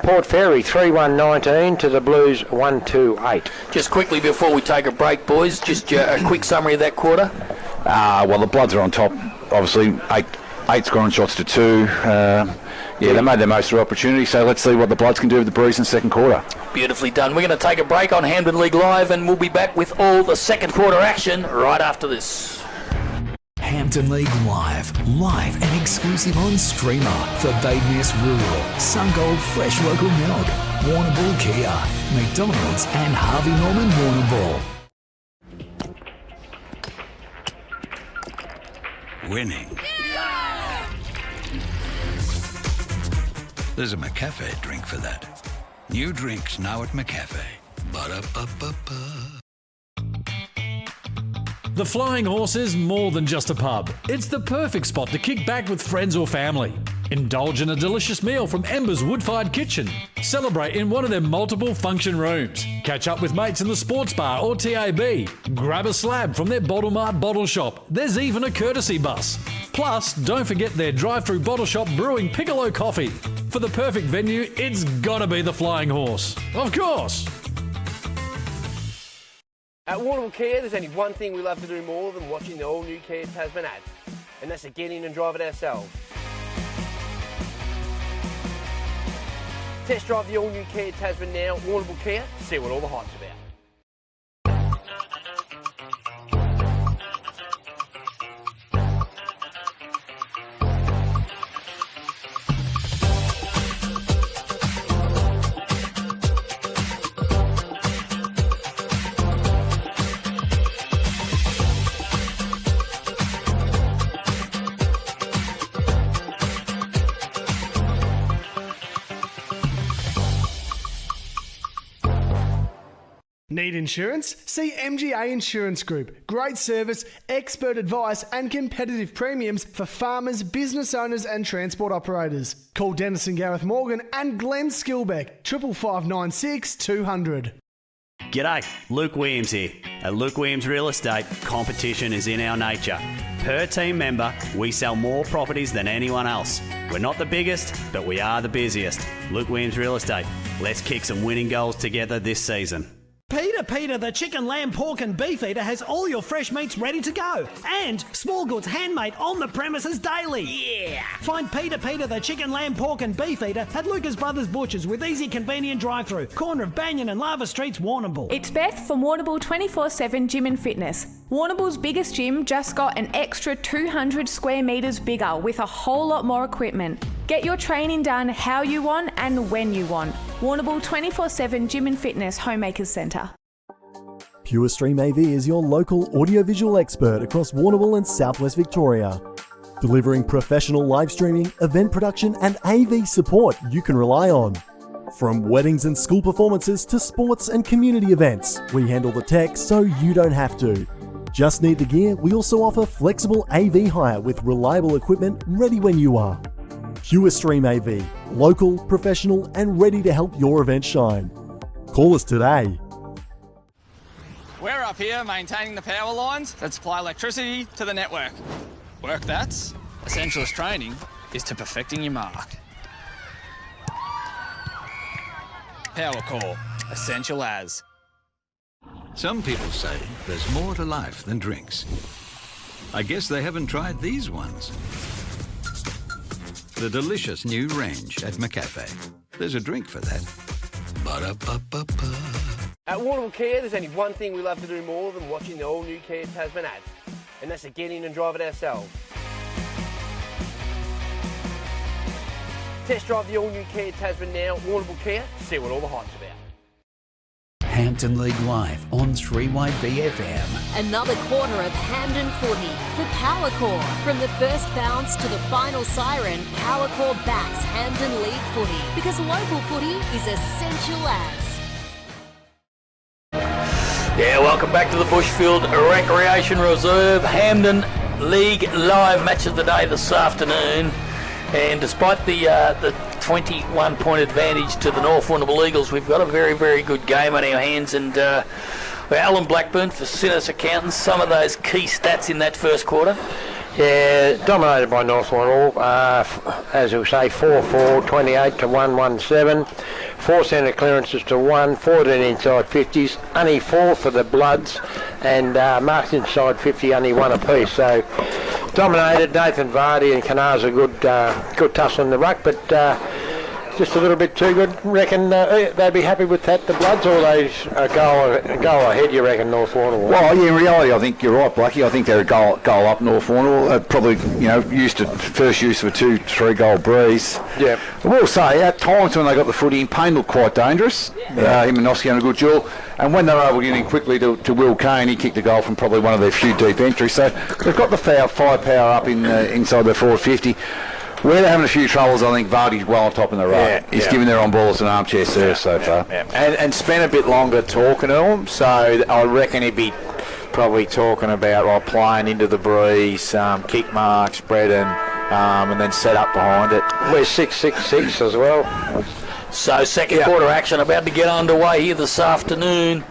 Port Fairy 3-1-19 to the Blues 1-2-8. Just quickly before we take a break, boys, just a quick summary of that quarter. Well, the Bloods are on top, obviously, 8 scoring shots to 2. They made their most of the opportunity, so let's see what the Bloods can do with the Breeze in the second quarter. Beautifully done. We're going to take a break on Hampden League Live, and we'll be back with all the second quarter action right after this. Hampden League Live and exclusive on Streamer for Badeness Rural, Sungold Fresh Local Milk, Warrnambool Kia, McDonald's and Harvey Norman Warrnambool. Winning. There's a McCafe drink for that. New drinks now at McCafe. Ba-da-ba-ba-ba. The Flying Horse is more than just a pub. It's the perfect spot to kick back with friends or family. Indulge in a delicious meal from Ember's wood-fired kitchen. Celebrate in one of their multiple function rooms. Catch up with mates in the sports bar or TAB. Grab a slab from their Bottle Mart bottle shop. There's even a courtesy bus. Plus, don't forget their drive-through bottle shop brewing Piccolo coffee. For the perfect venue, it's gotta be the Flying Horse. Of course! At Warrnambool Kia, there's only one thing we love to do more than watching the all-new Kia Tasman ads, and that's to get in and drive it ourselves. Test drive the all-new Kia Tasman now at Warrnambool Kia, see what all the hype's about. Need insurance? See MGA Insurance Group. Great service, expert advice and competitive premiums for farmers, business owners and transport operators. Call Dennis and Gareth Morgan and Glenn Skilbeck, 55596 200. G'day, Luke Williams here. At Luke Williams Real Estate, competition is in our nature. Per team member, we sell more properties than anyone else. We're not the biggest, but we are the busiest. Luke Williams Real Estate. Let's kick some winning goals together this season. Peter, the chicken, lamb, pork and beef eater has all your fresh meats ready to go. And small goods handmade on the premises daily. Yeah! Find Peter, the chicken, lamb, pork and beef eater at Lucas Brothers Butchers with easy, convenient drive-through. Corner of Banyan and Lava Streets, Warrnambool. It's Beth from Warrnambool 24/7 Gym and Fitness. Warrnambool's biggest gym just got an extra 200 square metres bigger with a whole lot more equipment. Get your training done how you want and when you want. Warrnambool 24/7 Gym and Fitness Homemakers Centre. Pure Stream AV is your local audiovisual expert across Warrnambool and Southwest Victoria. Delivering professional live streaming, event production and AV support you can rely on. From weddings and school performances to sports and community events, we handle the tech so you don't have to. Just need the gear, we also offer flexible AV hire with reliable equipment ready when you are. Pure Stream AV, local, professional and ready to help your event shine. Call us today. We're up here maintaining the power lines that supply electricity to the network. Work that's essential as training is to perfecting your mark. Power core, essential as. Some people say there's more to life than drinks. I guess they haven't tried these ones. The delicious new range at McCafe. There's a drink for that. Ba-da-ba-ba-ba. At Warrnambool Kia, there's only one thing we love to do more than watching the all-new Kia Tasman ads, and that's to get in and drive it ourselves. Test drive the all-new Kia Tasman now at Warrnambool Kia, see what all the hype's about. Hampden League Live on 3YB FM. Another quarter of Hampden footy for Power Core. From the first bounce to the final siren, Power Core backs Hampden League footy because local footy is essential as. Yeah, welcome back to the Bushfield Recreation Reserve Hampden League Live match of the day this afternoon. And despite the 21-point advantage to the North Warrnambool Eagles, we've got a very, very good game on our hands. And Alan Blackburn for Sinus Accountants, some of those key stats in that first quarter. Yeah, dominated by North Warrnambool, as you'll say, 4-4, 28 to 1-1-7, 4 centre clearances to 1, 14 inside 50s, only 4 for the Bloods, and marks inside 50, only 1 apiece. So dominated. Nathan Vardy and Canar's a good tussle in the ruck, but just a little bit too good. Reckon they'd be happy with that, the Bloods, or they go ahead, you reckon, North Warrnambool? Well, yeah, in reality, I think you're right, Blackie. I think they're a goal up North Warrnambool. Probably, first use of a 2-3 goal breeze. Yeah. I will say, at times when they got the footy in, Payne looked quite dangerous. Him and Nosky had a good duel. And when they were able to get in quickly to Will Kane, he kicked a goal from probably one of their few deep entries. So they've got the firepower up inside their forward 50. Where they're having a few troubles, I think Vardy's well on top in the ruck. He's giving their on-ballers an armchair service so far. Yeah. And spent a bit longer talking to them, so I reckon he'd be probably talking about playing into the breeze, kick mark, spread and then set up behind it. We're 6-6-6 as well. So second quarter action about to get underway here this afternoon.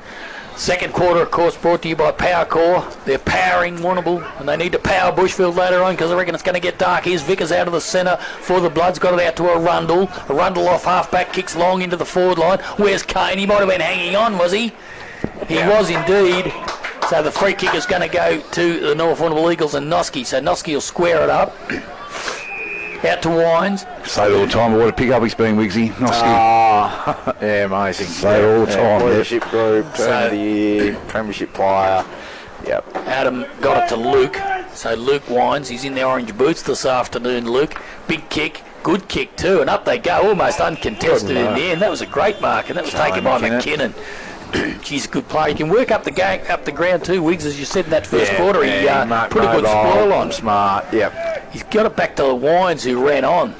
Second quarter, of course, brought to you by Powercore. They're powering Warrnambool, and they need to power Bushfield later on because I reckon it's going to get dark. Here's Vickers out of the centre for the Bloods. Got it out to Arundel. Arundel off half-back, kicks long into the forward line. Where's Kane? He might have been hanging on, was he? He was indeed. So the free kick is going to go to the North Warrnambool Eagles and Nosky. So Nosky will square it up. Out to Wines. Say it all the time, what a pick up he's been, Wigsy. Nosky. Yeah, amazing. Say it all the time. Leadership group, Team of the Year, Premiership player. Yep. Adam got it to Luke. So Luke Wines, he's in the orange boots this afternoon, Luke. Big kick, good kick too, and up they go, almost uncontested in the end. That was a great mark, and that was taken by McKinnon. She's a good player. He can work up the ground too, Wiggs, as you said in that first quarter. He put a good spoil on. Smart, yep. He's got it back to Wines, who ran on.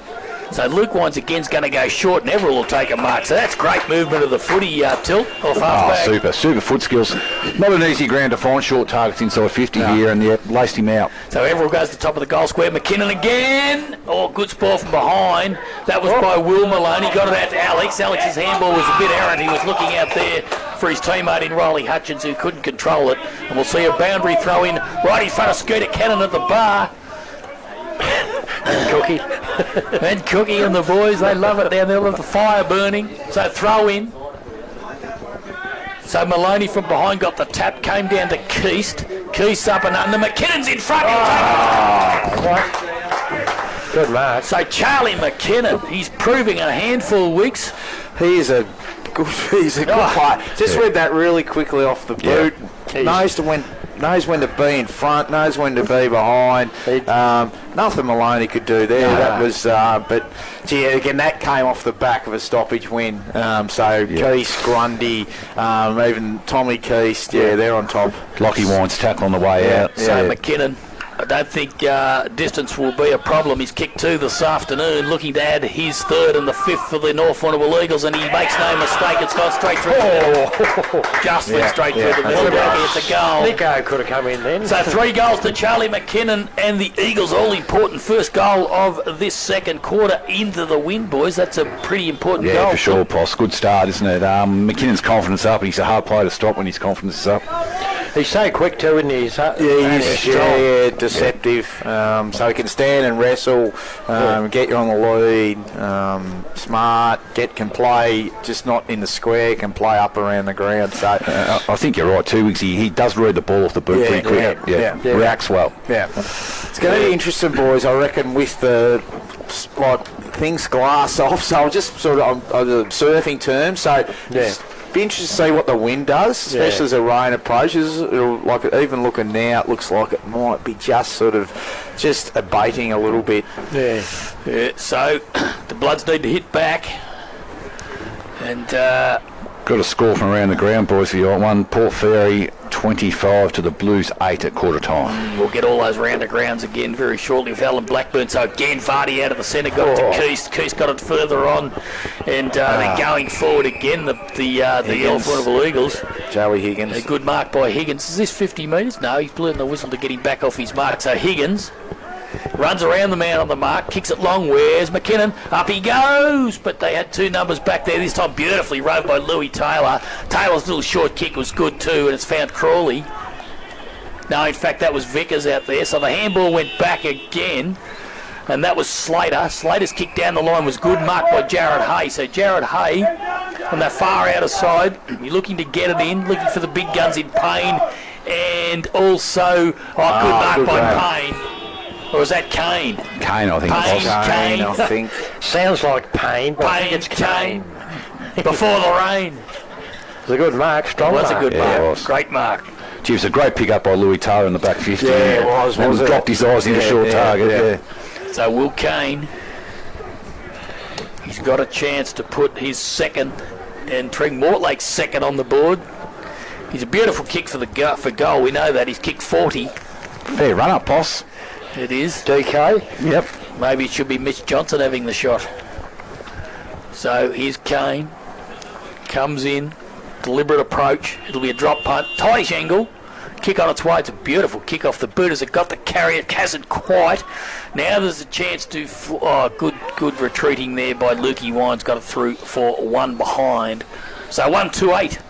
So Luke Wines again's going to go short, and Everett will take a mark. So that's great movement of the footy, Tilt, off half-back. Super foot skills. Not an easy ground to find short targets inside 50 here, and laced him out. So Everett goes to the top of the goal square. McKinnon again. Oh, good spoil from behind. That was by Will Maloney. Got it out to Alex. Alex's handball was a bit errant. He was looking out there for his teammate in Riley Hutchins, who couldn't control it. And we'll see a boundary throw in right in front of Scooter Cannon at the bar. Cookie. And Cookie and the boys, they love it down there with the fire burning. So throw in. So Maloney from behind got the tap, came down to Keast. Keast up and under. McKinnon's in front. Good mark. So Charlie McKinnon, he's proving a handful, Wicks. He's a good player. Just read that really quickly off the boot. Knows when to be in front, knows when to be behind. Nothing Maloney could do there. That was, again, that came off the back of a stoppage win. Keast, Grundy, even Tommy Keast, they're on top. Lockie Wines tackle on the way out. So McKinnon, I don't think distance will be a problem. He's kicked 2 this afternoon, looking to add his 3rd and the 5th for the North Warrnambool Eagles, and he makes no mistake. It's gone straight through the middle. Just went straight through the middle. It's a goal. Nico could have come in then. So 3 goals to Charlie McKinnon and the Eagles. All important first goal of this second quarter into the win, boys. That's a pretty important goal. Yeah, for sure, Poss. Good start, isn't it? McKinnon's confidence up, and he's a hard player to stop when his confidence is up. He's so quick too, isn't he? He's deceptive. So he can stand and wrestle, get you on the lead. Smart, can play, just not in the square, can play up around the ground. So I think you're right too, Wiggsy. He does read the ball off the boot pretty quick. Reacts well. Yeah. It's going to be interesting, boys. I reckon with the things glass off. So I'll just sort of surfing terms. So. Be interested to see what the wind does, especially as the rain approaches. Even looking now, it looks like it might be just abating a little bit. So the Bloods need to hit back, and got a score from around the ground, boys. For you one, Port Fairy 25 to the Blues 8 at quarter time. We'll get all those round the grounds again very shortly with Alan Blackburn. So again, Vardy out of the centre, got it to Keast. Keast got it further on, and they're going forward again. The North Warrnambool Eagles. Joey Higgins. A good mark by Higgins. Is this 50 metres? No, he's blowing the whistle to get him back off his mark. So Higgins runs around the man on the mark, kicks it long. Where's McKinnon? Up he goes! But they had 2 numbers back there. This time beautifully rowed by Louis Taylor. Taylor's little short kick was good too, and it's found Crawley. No, in fact, that was Vickers out there. So the handball went back again, and that was Slater. Slater's kick down the line was good, marked by Jared Hay. So Jared Hay on that far outer side, you're looking to get it in, looking for the big guns in Payne, and also good mark by Payne. Or is that Kane? Kane, I think. Kane, I think. Sounds like pain, but I think it's Kane. Kane. Before the rain. It's a good mark, strong It was mark. a good Yeah, it mark. was. Great mark. Gee, it was a great pick up by Louis Taylor in the back 50. Yeah, it was, And wasn't it? dropped his eyes into short target. Yeah. So Will Kane, he's got a chance to put his second and Terang Mortlake's second on the board. He's a beautiful kick for goal. We know that. He's kicked 40. Fair run up, boss. It is. DK? Yep. Maybe it should be Mitch Johnson having the shot. So here's Kane. Comes in. Deliberate approach. It'll be a drop punt. Tightish angle. Kick on its way. It's a beautiful kick off the boot as it got the carry. It hasn't quite. Now there's a chance to... good retreating there by Lukey Wines. Got it through for one behind. So 1-2-8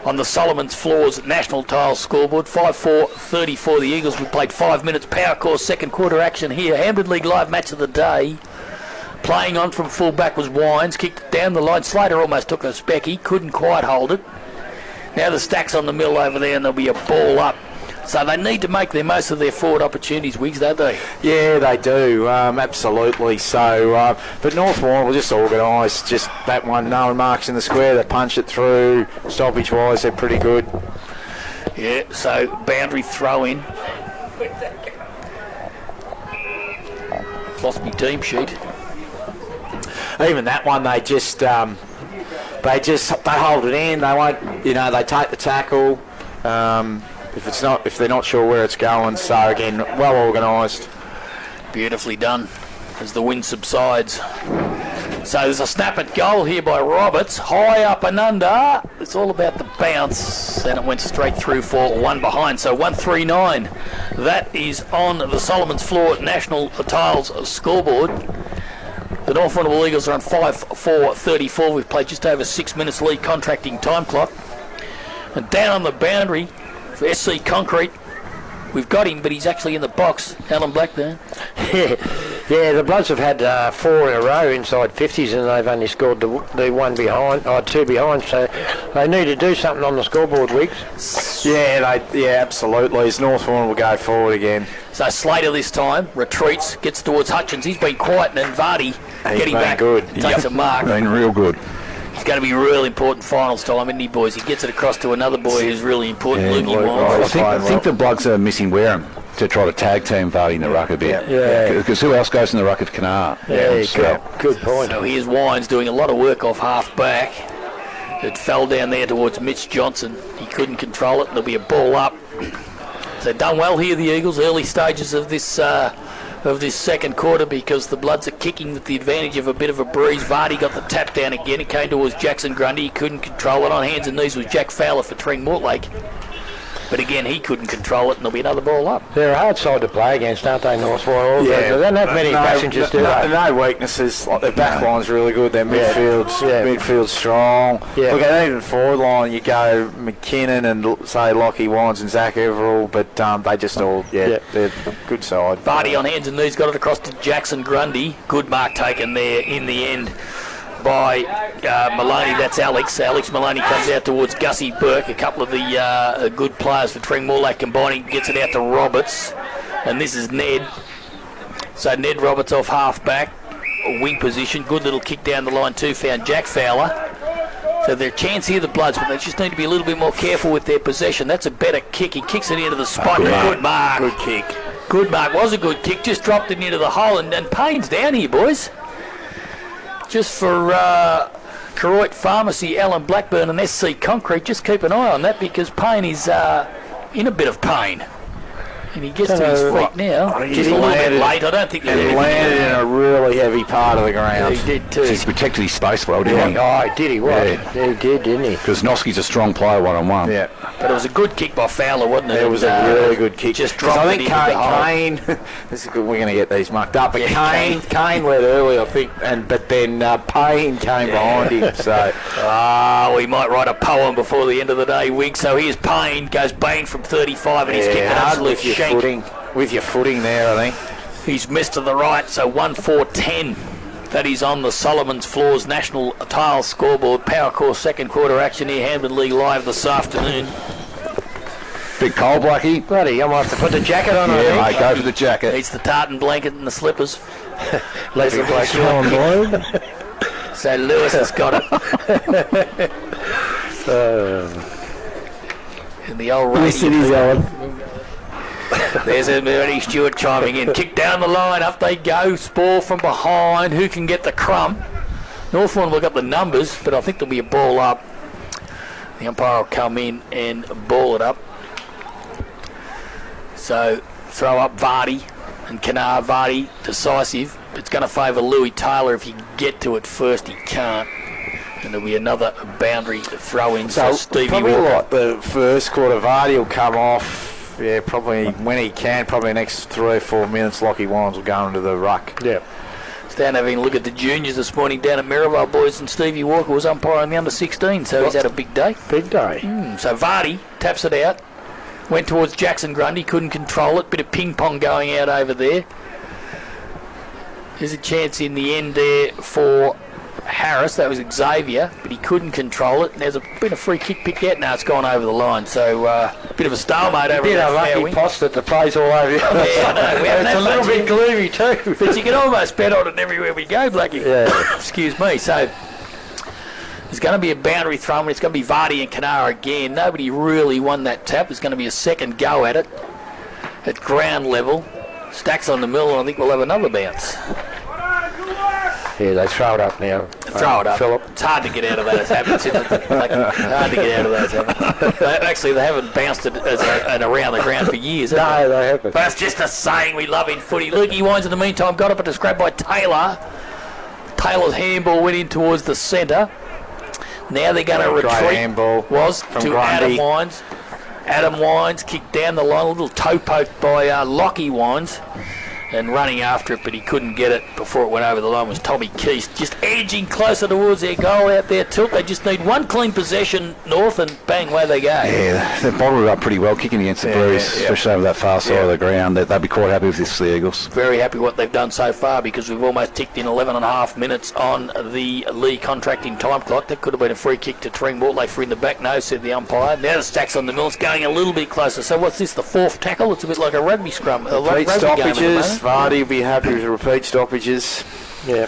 on the Solomon's Floors National Tiles scoreboard. 5-4-34 the Eagles. We played 5 minutes power course second quarter action here. Hampden League live match of the day. Playing on from full back was Wines. Kicked it down the line. Slater almost took a speck. He couldn't quite hold it. Now the stack's on the mill over there and there'll be a ball up. So they need to make the most of their forward opportunities, Wiggs, don't they? Yeah, they do, absolutely. So, but North Warrnambool just organised, just that one, no marks in the square, they punch it through, stoppage-wise, they're pretty good. Yeah, so boundary throw in. Lost my team sheet. Even that one, they hold it in, they won't, they take the tackle. If they're not sure where it's going, so again, well organised. Beautifully done as the wind subsides. So there's a snap at goal here by Roberts, high up and under. It's all about the bounce, and it went straight through for one behind. So 139. That is on the Solomon's Floor National Tiles scoreboard. The North Warrnambool Eagles are on 5-4-34. We've played just over 6 minutes lead contracting time clock. And down on the boundary for SC Concrete, we've got him, but he's actually in the box. Alan Blackburn. Yeah, the Bloods have had 4 in a row inside 50s and they've only scored the one behind, or 2 behind, so they need to do something on the scoreboard, Wiggs. Yeah, absolutely. As North Warrnambool will go forward again. So Slater this time retreats, gets towards Hutchins. He's been quiet, and Vardy getting back, good. takes a mark. Been real good. It's going to be real important finals time, isn't he, boys? He gets it across to another boy who's really important, Lukey Wines. I think the Bloods are missing Wareham to try to tag team Vardy in the ruck a bit. Yeah. Because who else goes in the ruck if Canard? Good point. So here's Wines doing a lot of work off half back. It fell down there towards Mitch Johnson. He couldn't control it, and there'll be a ball up. So done well here, the Eagles, early stages of this second quarter, because the Bloods are kicking with the advantage of a bit of a breeze. Vardy got the tap down again. It came towards Jackson Grundy. He couldn't control it. On hands and knees was Jack Fowler for Terang Mortlake. But again, he couldn't control it, and there'll be another ball up. They're a hard side to play against, aren't they, North Warrnambool? Yeah, they don't have many passengers, do they? No weaknesses. Like their back line's really good. Their midfield's strong. Yeah. Look at even forward line. You go McKinnon and say Lockie Wines and Zach Everall, but they just all they're good side. Vardy on hands and knees got it across to Jackson Grundy. Good mark taken there in the end by Maloney. That's Alex. Alex Maloney comes out towards Gussie Burke. A couple of the good players for Terang Mortlake combining, gets it out to Roberts. And this is Ned. So Ned Roberts off half back, wing position. Good little kick down the line too. Found Jack Fowler. So their chance here, the Bloods, but they just need to be a little bit more careful with their possession. That's a better kick. He kicks it into the spot. Good mark. Good kick. Good mark. Was a good kick. Just dropped it into the hole. And Payne's down here, boys. Just for Koroit Pharmacy, Alan Blackburn and SC Concrete, just keep an eye on that, because Payne is in a bit of pain. And he gets to his feet now. Just a little bit late. I don't think he landed in a really heavy part of the ground. Yeah, he did too. He's protected his space well, didn't he? Oh, did he? What? Yeah, he did, didn't he? Because Noski's a strong player one-on-one. Yeah. But it was a good kick by Fowler, wasn't it? It was a really good kick. Just dropped I it think into the hole. Kane this is good. We're going to get these mucked up. But Kane led early, I think, but then Payne came behind him. So we might write a poem before the end of the day, Wig. So here's Payne, goes bang from 35, and he's kicked an absolute shank. With your footing there, I think. He's missed to the right, so 1-4-10. That is on the Solomon's Floors National Tiles scoreboard. Power course second quarter action here, Hampden League live this afternoon. Big cold, Blackie. Bloody, I might have to put the jacket on. Yeah, mate, go for the jacket. Needs the tartan blanket and the slippers. Let's look like Sean Boyd. So Lewis has got it. In the old race. There's Ernie Stewart chiming in. Kick down the line, up they go. Spore from behind. Who can get the crumb? Northland will look up the numbers, but I think there'll be a ball up. The umpire will come in and ball it up. So throw up Vardy and Kanar. Vardy decisive. It's going to favour Louis Taylor. If he can get to it first, he can't. And there'll be another boundary throw in. So Stevie probably Walker. like the first quarter, Vardy will come off. Yeah, probably when he can. Probably the next 3 or 4 minutes, Lockie Wines will go into the ruck. Yeah. Down having a look at the juniors this morning down at Merivale, boys, and Stevie Walker was umpiring the under-16, so he's had a big day. Big day. So Vardy taps it out, went towards Jackson Grundy, couldn't control it, bit of ping-pong going out over there. There's a chance in the end there for Harris, that was Xavier, but he couldn't control it. There's been a free kick picked out, now it's gone over the line, so bit of a stalemate over there. Bit unlucky post that the play's all over the other side. It's a little bit gloomy too. But you can almost bet on it everywhere we go, Blackie. Yeah. Excuse me. So there's going to be a boundary thrown. It's going to be Vardy and Kanara again. Nobody really won that tap. There's going to be a second go at it at ground level. Stacks on the mill, and I think we'll have another bounce. Yeah, they throw it up now. Throw it up. Phillip. It's hard to get out of those habits, isn't it? Hard to get out of those habits. Actually, they haven't bounced it and around the ground for years, have they haven't. But it's just a saying we love in footy. Lukey Wines, in the meantime, got it, but it's grabbed by Taylor. Taylor's handball went in towards the centre. Now they're going to retreat. Handball was from to Grundy. Adam Wines. Adam Wines kicked down the line, a little toe poke by Lockie Wines. And running after it, but he couldn't get it before it went over the line, was Tommy Keast. Just edging closer towards their goal out there, Tilt. They just need one clean possession north, and bang, away they go. Yeah, they've bottled it up pretty well, kicking against the Blues, especially over that far side of the ground. They'd be quite happy with this, the Eagles. Very happy what they've done so far, because we've almost ticked in 11 and a half minutes on the Lee contracting time clock. That could have been a free kick to Terang. Mortlake for in the back, no, said the umpire. Now the Stacks on the mill. It's going a little bit closer. So what's this, the fourth tackle? It's a bit like a rugby scrum. Repeat stoppages. Vardy will be happy with repeat stoppages. Yeah,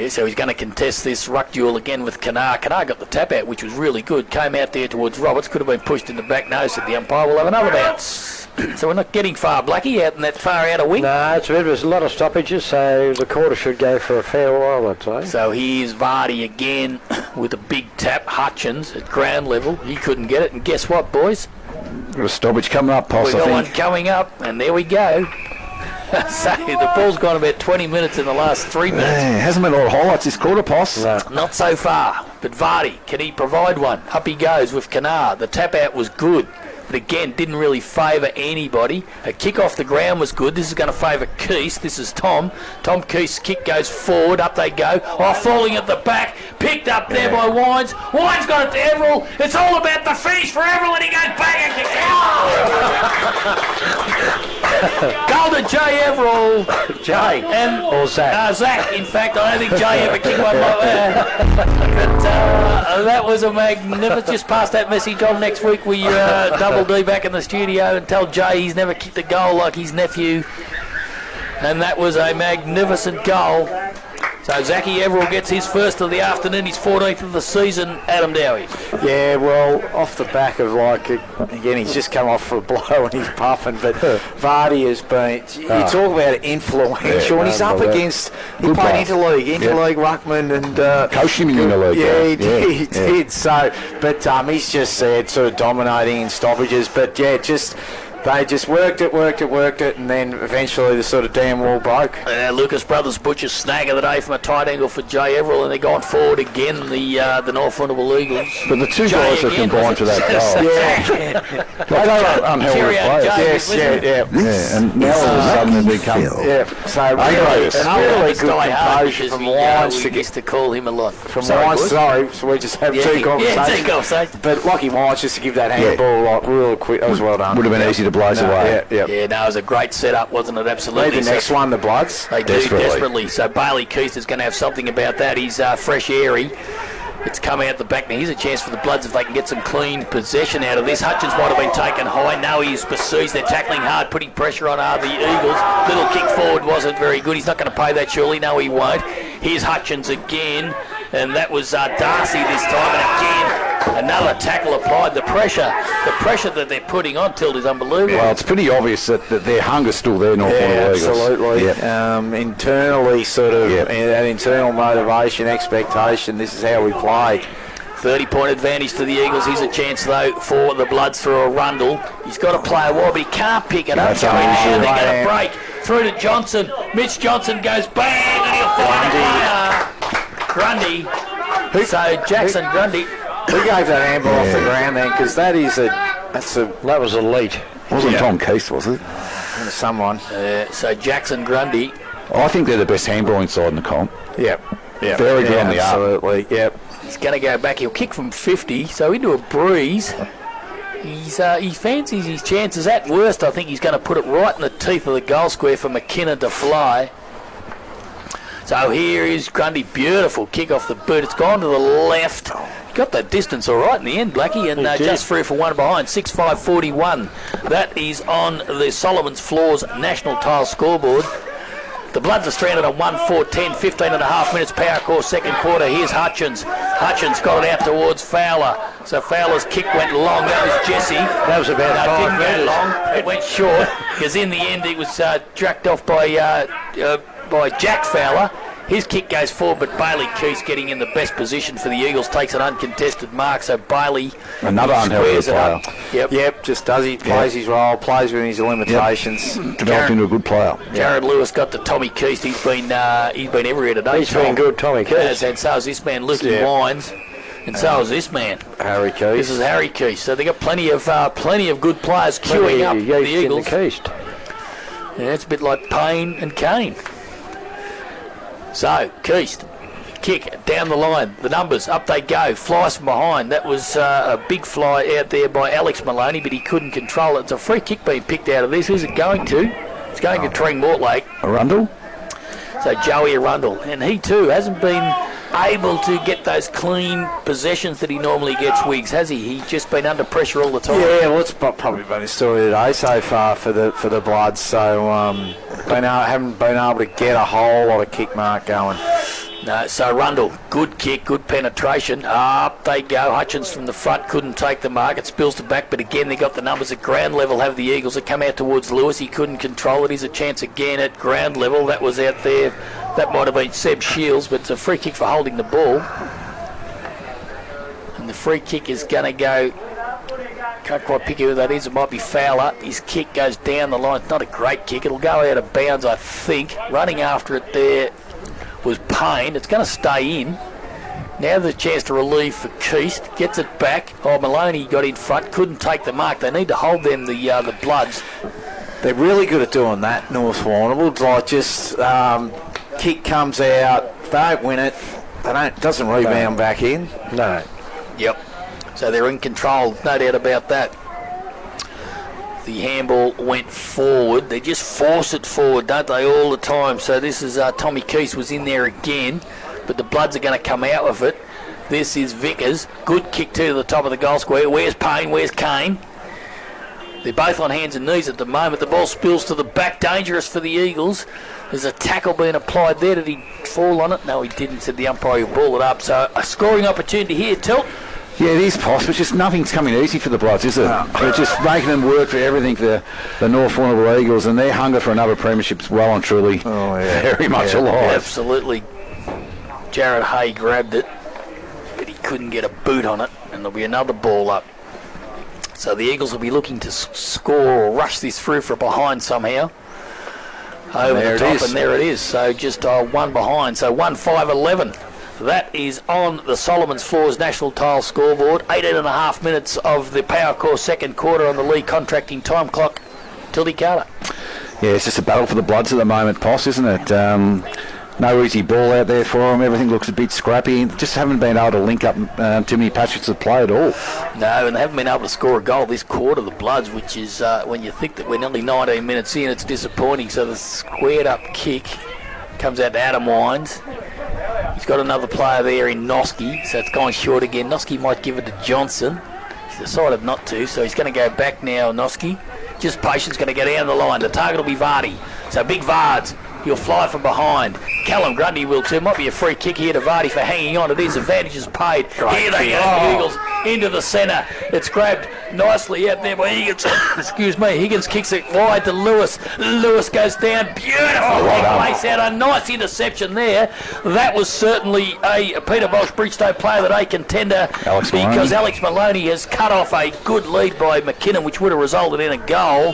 so he's going to contest this ruck duel again with Kanar. Kanar got the tap out, which was really good. Came out there towards Roberts. Could have been pushed in the back nose, said the umpire. We'll have another bounce. So we're not getting far, Blackie, out in that far outer wing. No, there's a lot of stoppages, so the quarter should go for a fair while, I'd say. So here's Vardy again with a big tap. Hutchins at ground level. He couldn't get it. And guess what, boys? Got a stoppage coming up, Poss, We've got one coming up, and there we go. So the ball's gone about 20 minutes in the last 3 minutes. Hasn't been a lot of highlights this quarter, Poss. No. Not so far. But Vardy, can he provide one? Up he goes with Kanar. The tap out was good, but again, didn't really favour anybody. A kick off the ground was good. This is going to favour Keast. This is Tom. Tom Keast's kick goes forward. Up they go. Oh, falling at the back. Picked up there by Wines. Wines got it to Everell. It's all about the finish for Everell, and he goes bang and kicks out. Goal to Jay Everell. Jay. Or Zach. Zach, in fact. I don't think Jay ever kicked one like that. But that was a magnificent... Just pass that message on next week. We double D back in the studio and tell Jay he's never kicked a goal like his nephew. And that was a magnificent goal. So Zachy Everell gets his first of the afternoon, his 14th of the season. Adam Dowie. Yeah, well, off the back of again, he's just come off for a blow and he's puffing, but Vardy has been, you talk about influential, and he's up against, he played interleague ruckman, and coached him in interleague. Yeah, he did. So, but he's just sort of dominating in stoppages, but yeah, they just worked it, and then eventually the sort of damn wall broke. Lucas Brothers Butcher's snag of the day from a tight angle for Jay Everell, and they're going forward again, the North Warrnambool Eagles. But the two guys have combined to that goal. They were unhealthy players. Yeah. And now all of a sudden they've become... So really good composure from Wines to get to call him a lot. From Wines, so we just have two conversations. But Lockie Wines, just to give that handball real quick, that was well done. Would have been easy to blaze away. Yeah, no, it was a great setup, wasn't it? Absolutely. The next one, the Bloods. They do desperately. So Bailey Keast is going to have something about that. He's fresh, airy. It's come out the back. Now here's a chance for the Bloods if they can get some clean possession out of this. Hutchins might have been taken high. No, he's besieged. They're tackling hard, putting pressure on the Eagles. Little kick forward wasn't very good. He's not going to pay that surely. No, he won't. Here's Hutchins again, and that was Darcy this time. And again, another tackle applied. The pressure that they're putting on Tilt is unbelievable. Well, it's pretty obvious that their hunger's still there, North Warrnambool Eagles. Absolutely. Yep. Internally, sort of, an internal motivation, expectation. This is how we play. 30-point advantage to the Eagles. Here's a chance, though, for the Bloods through Arundel. He's got to play a while, but he can't pick it up. They're going to break through to Johnson. Mitch Johnson goes bang, and he'll find Grundy. So Jackson Grundy. Who gave that handball off the ground then? Because that was elite. Wasn't Tom Keith, was it? Someone. So Jackson Grundy. I think they're the best handball inside in the comp. Yep. Very good on the arm. Absolutely. Yep. He's going to go back. He'll kick from 50, so into a breeze. He fancies his chances. At worst, I think he's going to put it right in the teeth of the goal square for McKinnon to fly. So here is Grundy. Beautiful kick off the boot. It's gone to the left. Got that distance all right in the end, Blackie, and just through for one behind. 6-5-41. That is on the Solomon's Floors National Tile scoreboard. The Bloods are stranded on 1-4-10, 15 and a half minutes, power core, second quarter. Here's Hutchins. Hutchins got it out towards Fowler. So Fowler's kick went long. That was Jesse. That was about 5 metres. It didn't go long. It went short, because in the end it was tracked off by Jack Fowler. His kick goes forward, but Bailey Keith's getting in the best position for the Eagles, takes an uncontested mark, so Bailey squares it up. Yep, just does he plays his role, plays within his limitations. Developed into a good player. Jared Lewis got to Tommy Keith. He's been everywhere today. He's been good, Tommy Keith. And so is this man, Luke Wines. And so is this man, Harry Keith. This is Harry Keith. So they got plenty of good players queuing up the Eagles. It's a bit like Payne and Kane. So, Keast, kick down the line. The numbers, up they go. Flies from behind. That was a big fly out there by Alex Maloney, but he couldn't control it. It's a free kick being picked out of this. Who's it going to? It's going to Terang Mortlake. Arundel? So, Joey Arundel. And he, too, hasn't been able to get those clean possessions that he normally gets, Wiggs, has he? He's just been under pressure all the time. Yeah, well, it's probably been his story today so far for the Bloods. So, haven't been able to get a whole lot of kick mark going. No, so Arundel, good kick, good penetration. Up they go. Hutchins from the front couldn't take the mark. It spills to back, but again they got the numbers at ground level. Have the Eagles that come out towards Lewis. He couldn't control it. Here's a chance again at ground level. That was out there. That might have been Seb Shields, but it's a free kick for holding the ball. And the free kick is going to go. Can't quite pick who that is. It might be Fowler. His kick goes down the line. It's not a great kick. It'll go out of bounds, I think. Running after it there was Payne. It's going to stay in. Now the chance to relieve for Keast. Gets it back. Oh, Maloney got in front. Couldn't take the mark. They need to hold them, the Bloods. They're really good at doing that, North Warrnambool. Like just kick comes out. They don't win it. Doesn't rebound back in. No. Yep. So they're in control, no doubt about that. The handball went forward. They just force it forward, don't they, all the time? So this is Tommy Keast was in there again, but the Bloods are going to come out with it. This is Vickers. Good kick to the top of the goal square. Where's Payne? Where's Kane? They're both on hands and knees at the moment. The ball spills to the back. Dangerous for the Eagles. There's a tackle being applied there. Did he fall on it? No, he didn't. Said the umpire will ball it up. So a scoring opportunity here, Tilt. Yeah, it is possible. It's just nothing's coming easy for the Bloods, is it? They're just making them work for everything for the North Warrnambool Eagles, and their hunger for another premiership is well and truly very much alive. Absolutely. Jared Hay grabbed it, but he couldn't get a boot on it, and there'll be another ball up. So the Eagles will be looking to score or rush this through from behind somehow. Over the top, and there it is. So just one behind. So 1-5-11. That is on the Solomon's Floors National Tile scoreboard. 18 and a half minutes of the power core second quarter on the league contracting time clock. Tildy Carter. Yeah, it's just a battle for the Bloods at the moment, Poss, isn't it? No easy ball out there for them. Everything looks a bit scrappy. Just haven't been able to link up too many patches of play at all. No, and they haven't been able to score a goal this quarter, the Bloods, which is, when you think that we're nearly 19 minutes in, it's disappointing. So the squared up kick comes out to Adam Wines. He's got another player there in Noski, so it's gone short again. Noski might give it to Johnson. He's decided not to, so he's going to go back now, Noski. Just patience, going to go down the line. The target will be Vardy. So big Vards. He'll fly from behind. Callum Grundy will too. Might be a free kick here to Vardy for hanging on. It is. Advantage is paid. Here they go. The Eagles into the centre. It's grabbed nicely out there by Higgins. Excuse me. Higgins kicks it wide to Lewis. Lewis goes down. Beautiful place out. A nice interception there. That was certainly a Peter Bosch Bridgestone player that a contender because Alex Maloney has cut off a good lead by McKinnon, which would have resulted in a goal.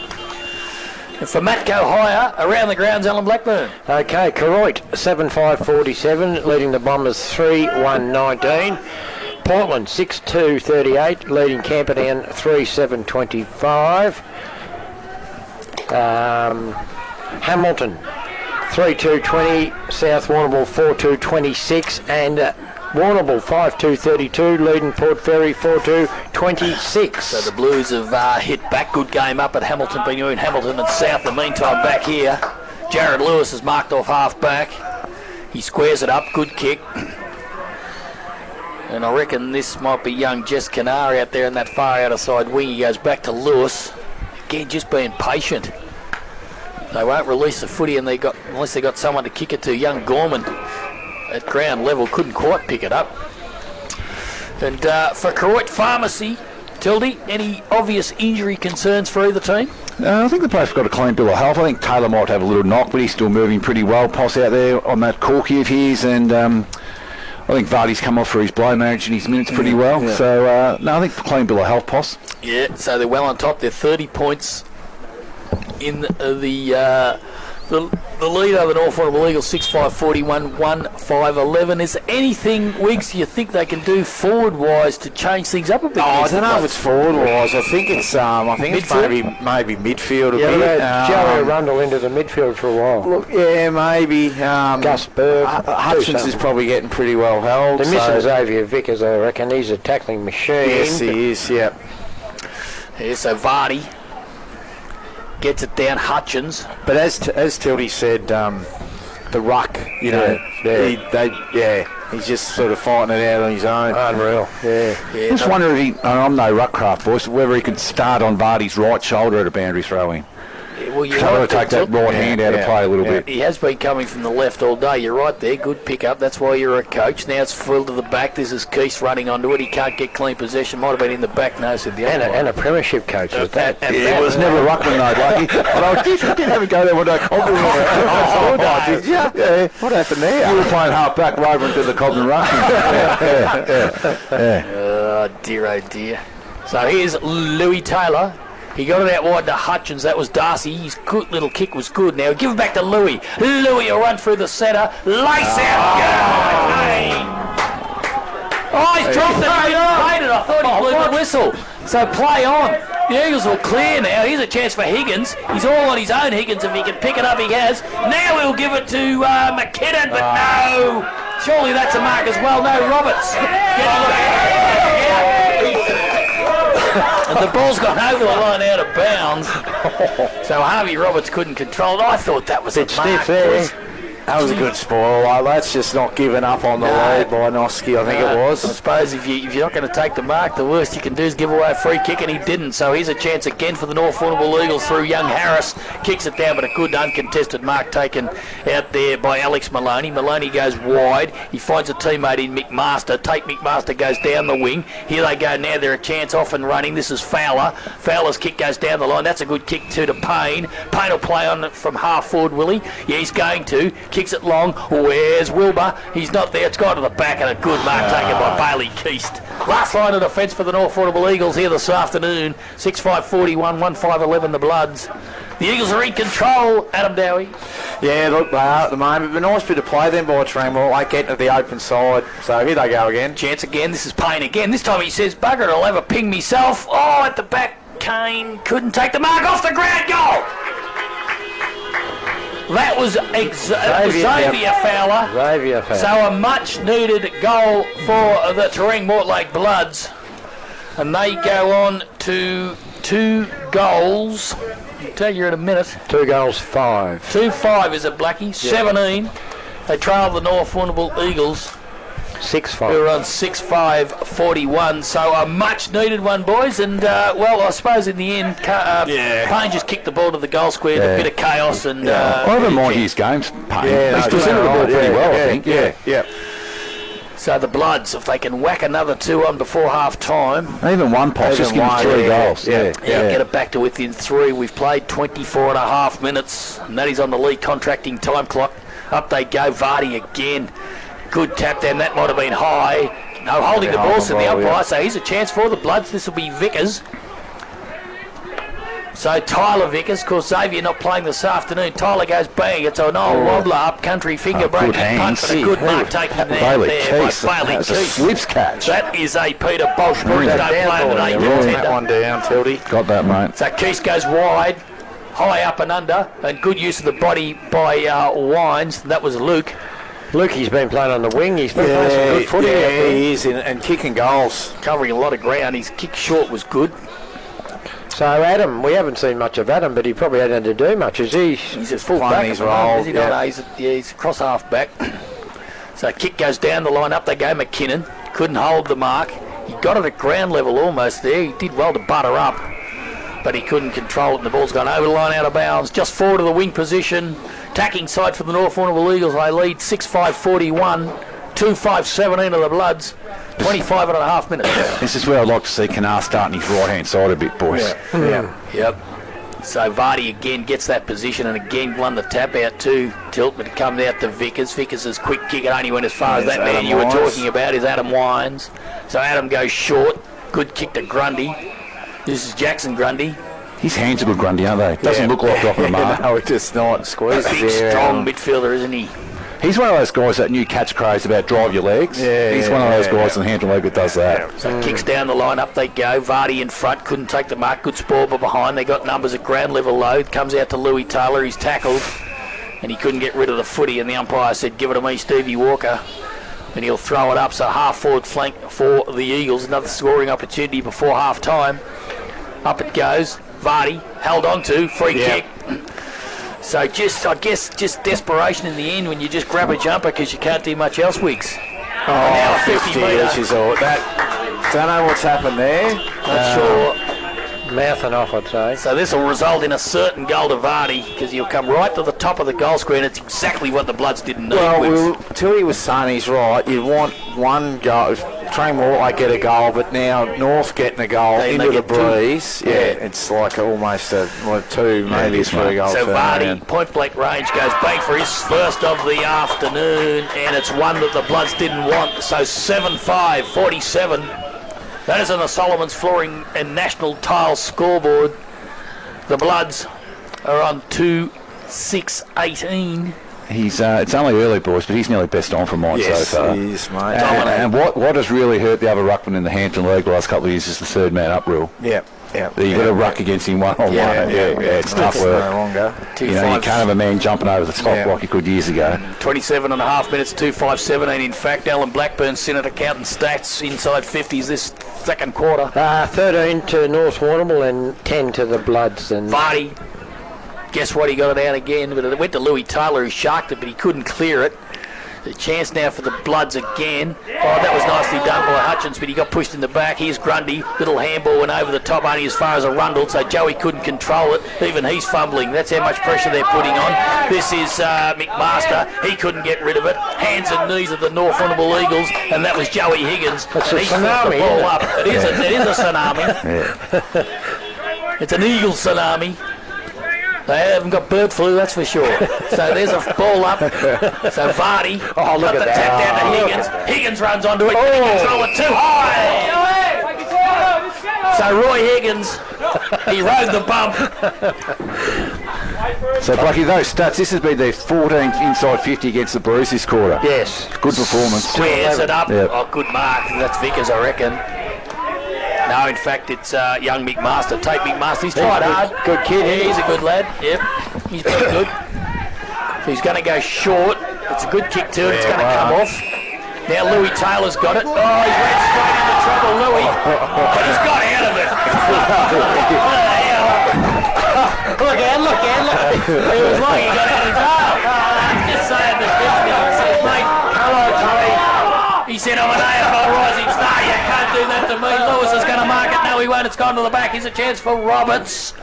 And for Matt Higher, around the grounds, Alan Blackburn. Okay, Koroit 7-5-47, leading the Bombers 3-1-19. Portland 6-2-38, leading Camperdown 3-7-25. Hamilton 3-2-20, South Warrnambool 4-2-26, and Warrnambool 5-2-32, leading Port Fairy 4-2-26. So the Blues have hit back. Good game up at Hamilton between Hamilton and South. The meantime, back here, Jared Lewis has marked off half back. He squares it up. Good kick. And I reckon this might be young Jess Canary out there in that far outer side wing. He goes back to Lewis. Again, just being patient. They won't release the footy unless they got someone to kick it to. Young Gorman at ground level couldn't quite pick it up. And for Koroit Pharmacy, Tildy, any obvious injury concerns for either team? I think the player's got a clean bill of health. I think Taylor might have a little knock, but he's still moving pretty well. Poss out there on that corky of his, and I think Vardy's come off for his blow marriage in his minutes pretty well. Yeah. So, no, I think the clean bill of health, Poss. Yeah, so they're well on top. They're 30 points in the lead over the North Warrnambool Eagles, 6-5-41, 1-5-11. Is there anything, Wiggs, you think they can do forward-wise to change things up a bit? I don't know if it's forward-wise. I think it's maybe midfield a bit. Joey Arundel into the midfield for a while. Look, yeah, maybe. Gus Berg. Hutchins is probably getting pretty well held. They're missing Xavier Vickers, I reckon. He's a tackling machine. Yes, he is, yeah. Yeah, so Vardy gets it down, Hutchins. But as Tildy said, the ruck, he's just sort of fighting it out on his own. Unreal. Yeah. Just wonder if I'm no ruckcraft boys, whether he could start on Vardy's right shoulder at a boundary throw-in. Well, you're trying right to take that right hand out of play a little bit. He has been coming from the left all day. You're right there. Good pick-up. That's why you're a coach. Now it's filled to the back. This is Keith running onto it. He can't get clean possession. Might have been in the back. No, said the other one. And a premiership coach was that. It was never a ruckman though, Lucky. But I didn't have a go there when I Cobden. Did you? Yeah. What happened there? You were playing half back right into the Cobden rucking. Oh dear, oh dear. So here's Louis Taylor. He got it out wide to Hutchins. That was Darcy. His good little kick was good. Now give it back to Louis. Louis will run through the centre. Lace out. Oh, he's dropped it. He played it. I thought he blew the whistle. So play on. The Eagles will clear now. Here's a chance for Higgins. He's all on his own, Higgins. If he can pick it up, he has. Now he'll give it to McKinnon, but no. Surely that's a mark as well. No, Roberts. And the ball's gone over the line out of bounds. So Harvey Roberts couldn't control it. I thought that was a mark. That was a good spoil. That's just not giving up on the lead by Noski, I think it was. I suppose if you're not going to take the mark, the worst you can do is give away a free kick, and he didn't. So here's a chance again for the North Warrnambool Eagles through young Harris. Kicks it down, but a good uncontested mark taken out there by Alex Maloney. Maloney goes wide. He finds a teammate in McMaster. McMaster goes down the wing. Here they go now. They're a chance off and running. This is Fowler. Fowler's kick goes down the line. That's a good kick to Payne. Payne will play on it from half forward, will he? Yeah, he's going to. Kicks it long. Where's Wilbur? He's not there. It's gone to the back, and a good mark taken by Bailey Keast. Last line of defence for the North Warrnambool Eagles here this afternoon. 6-5-41, 1-5-11 the Bloods. The Eagles are in control, Adam Dowie. Yeah, look, they are at the moment. But a nice bit of play then by Terang. Mortlake getting to the open side. So here they go again. Chance again. This is Payne again. This time he says, bugger it, I'll have a ping myself. Oh, at the back, Kane couldn't take the mark. Off the ground, goal! That was Xavier Fowler. Xavier Fowler. So a much-needed goal for the Terang Mortlake Bloods. And they go on to 2 goals. I'll tell you in a minute. 2 goals, 5. 2-5 is it, Blackie? 17. They trail the North Warrnambool Eagles 6-5. We were on 6-5-41, so a much needed one, boys. And well, I suppose in the end, Payne just kicked the ball to the goal square, a bit of chaos, and I don't mind his games, Payne. He's presented the ball pretty well, I think. Yeah. So the Bloods, if they can whack another 2 on before half time, even one pass, just give them 3 goals. Get it back to within 3. We've played 24 and a half minutes, and that is on the league contracting time clock. Up they go, Vardy again. Good tap then, that might have been high. No, holding the ball to the umpire, so here's a chance for the Bloods. This will be Vickers. So Tyler Vickers, of course Xavier not playing this afternoon. Tyler goes bang, it's an old wobbler, up country finger breaking punt, but a good mark taken there by Bailey Keith. That's a slips catch. That is a Peter Bosch. Bruce don't play today. Rolling that one down, Tildy. Got that, mate. So Keith goes wide, high up and under, and good use of the body by Wines. That was Luke. He's been playing on the wing. He's been playing some good footy. Yeah, he is, and kicking goals. Covering a lot of ground. His kick short was good. So Adam, we haven't seen much of Adam, but he probably hadn't had to do much, is he? He's a full back his role. He's cross half back. So kick goes down the line, up they go McKinnon. Couldn't hold the mark. He got it at ground level almost there. He did well to butter up, but he couldn't control it, and the ball's gone over the line out of bounds. Just forward to the wing position. Attacking side for the North Warrnambool Eagles. They lead 6-5-41. 2-5-17 of the Bloods. 25 and a half minutes. This is where I'd like to see Kanar starting his right-hand side a bit, boys. Yep. So Vardy again gets that position and again won the tap out to Tilt, but it comes out to Vickers. Vickers' quick kick, it only went as far as that man you were talking about is Adam Wines. So Adam goes short. Good kick to Grundy. This is Jackson Grundy. His hands are good, Grundy, aren't they? Doesn't look like dropping a mark. No, it's just not. Squeezes Big, strong midfielder, isn't he? He's one of those guys that new catch craze about drive your legs. He's one of those guys in Hampton League that does that. So kicks down the line, up they go. Vardy in front, couldn't take the mark. Good spoil, but behind they got numbers at ground level low. Comes out to Louis Taylor, he's tackled, and he couldn't get rid of the footy. And the umpire said, "Give it to me, Stevie Walker," and he'll throw it up. So half forward flank for the Eagles. Another scoring opportunity before half time. Up it goes. Vardy held on to free kick. So I guess desperation in the end when you just grab a jumper because you can't do much else, Wiggs. Now 50 metres. Don't know what's happened there. Not sure. Mouthing off, I'd say. So this will result in a certain goal to Vardy because he'll come right to the top of the goal square, and it's exactly what the Bloods didn't need. Well, Tilly was saying he's right. You want one goal. Train Mortlake get a goal, but now North getting a goal into the breeze. It's like almost two, maybe 3 goals. So Vardy, point blank range, goes bang for his first of the afternoon, and it's one that the Bloods didn't want. So 7-5-47. That is on the Solomon's Flooring and National Tile scoreboard. The Bloods are on 2-6-18. He's it's only early, boys, but he's nearly best on for mine so far. He is, mate. And what has really hurt the other ruckman in the Hampton League the last couple of years is the third man up rule. Yeah. You've got to ruck against him one-on-one. It's tough work. No longer. You can't have a man jumping over the top like he could years ago. 27 and a half minutes, 2-5-17. In fact, Alan Blackburn, Senator counting stats inside 50s this second quarter. 13 to North Warrnambool and 10 to the Bloods. And Vardy, guess what? He got it out again, but it went to Louis Taylor, who sharked it, but he couldn't clear it. The chance now for the Bloods again. Oh, that was nicely done by Hutchins, but he got pushed in the back. Here's Grundy. Little handball went over the top, only as far as a rundle, so Joey couldn't control it. Even he's fumbling. That's how much pressure they're putting on. This is McMaster. He couldn't get rid of it. Hands and knees of the North Warrnambool Eagles, and that was Joey Higgins. It's a he tsunami, the ball up. It is a tsunami. It's an eagle tsunami. They haven't got bird flu, that's for sure. So there's a ball up. So Vardy got the tap down to Higgins. Higgins runs onto it. He can throw it too high. So Roy Higgins, he rode the bump. So, Bucky, those stats, this has been their 14th inside 50 against the Bruce this quarter. Yes. Good performance. Squares it up. Yep. Oh, good mark. That's Vickers, I reckon. No, in fact, it's young McMaster. Take McMaster. He's tried hard. Good kid. Yeah, he's a good lad. Yep. He's pretty good. So he's going to go short. It's a good kick too. It's going to come off. Now Louis Taylor's got it. Oh, he's ran straight into trouble, Louis. But he's got out of it. Look out. It was like he got out of trouble. I'm just saying this. He said, mate, hello, Tony. He said, AFL Rising Star. You can't do that to me. Lewis is going to mark it. No, he won't. It's gone to the back. Here's a chance for Roberts.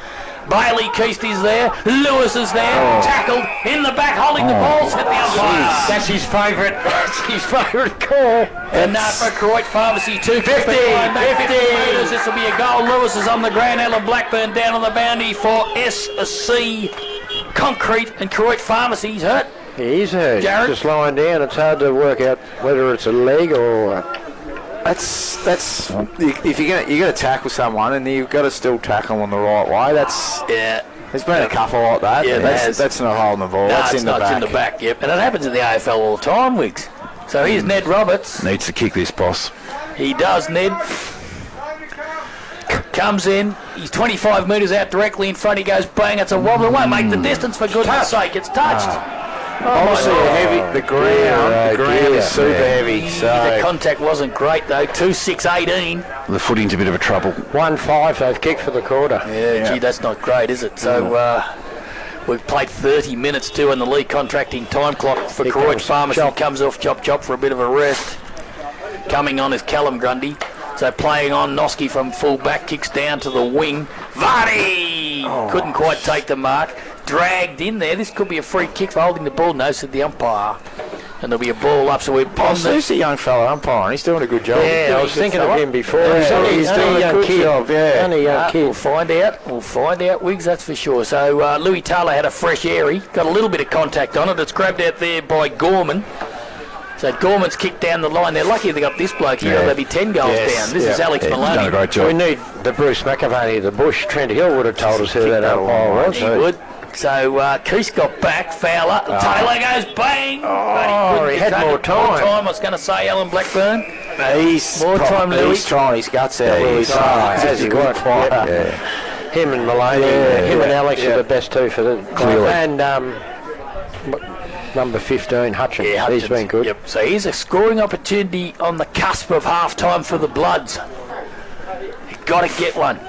Bailey Keast is there. Lewis is there. Tackled in the back, holding the ball. Hit the umpire. That's his favourite. That's his favourite call. And for Croydon Pharmacy, 250 metres. This will be a goal. Lewis is on the ground. Alan Blackburn down on the boundary for SC Concrete, and Croydon Pharmacy's hurt. He's hurt. Jared? Just lying down. It's hard to work out whether it's a leg or. That's if you're gonna tackle someone and you've got to still tackle them the right way. There's been a couple like that. Yeah, that's not holding the ball. No, that's in the back. It's in the back. Yep, and it happens in the AFL all the time, Wiggs. So here's Ned Roberts. Needs to kick this, boss. He does, Ned. Comes in. He's 25 metres out directly in front. He goes bang. It's a wobbler. Won't make the distance for goodness sake. It's touched. Obviously, the ground is super heavy. So the contact wasn't great though. 2-6-18. The footing's a bit of a trouble. 1-5. They've kicked for the quarter. Yeah, gee, that's not great, is it? So we've played 30 minutes too in the league contracting time clock for Croydon Pharmacy. Comes off chop for a bit of a rest. Coming on is Callum Grundy. So playing on Noski from full back, kicks down to the wing. Vardy couldn't quite take the mark. Dragged in there. This could be a free kick for holding the ball. No, said the umpire. And there'll be a ball up. So we're on there's a young fella umpire. He's doing a good job. Yeah, I was thinking of him before. He's doing a good job. Yeah. Only a young kid. We'll find out, Wiggs, that's for sure. So Louis Taylor had a fresh airy. Got a little bit of contact on it. It's grabbed out there by Gorman. So Gorman's kicked down the line. They're lucky they got this bloke here. They'll be 10 goals down. This is Alex Maloney. Done a great job. We need the Bruce McAvaney, the Bush. Trent Hill would have told us who that umpire was. He would. So Keith got back. Fowler. Taylor goes bang. He had more time. I was going to say Alan Blackburn. He's trying his guts out. Has he got him and Maloney, him and Alex are the best two for the clearly. And number 15, Hutchins. Yeah, he's been good. Yep. So here's a scoring opportunity on the cusp of half-time for the Bloods. You've got to get one.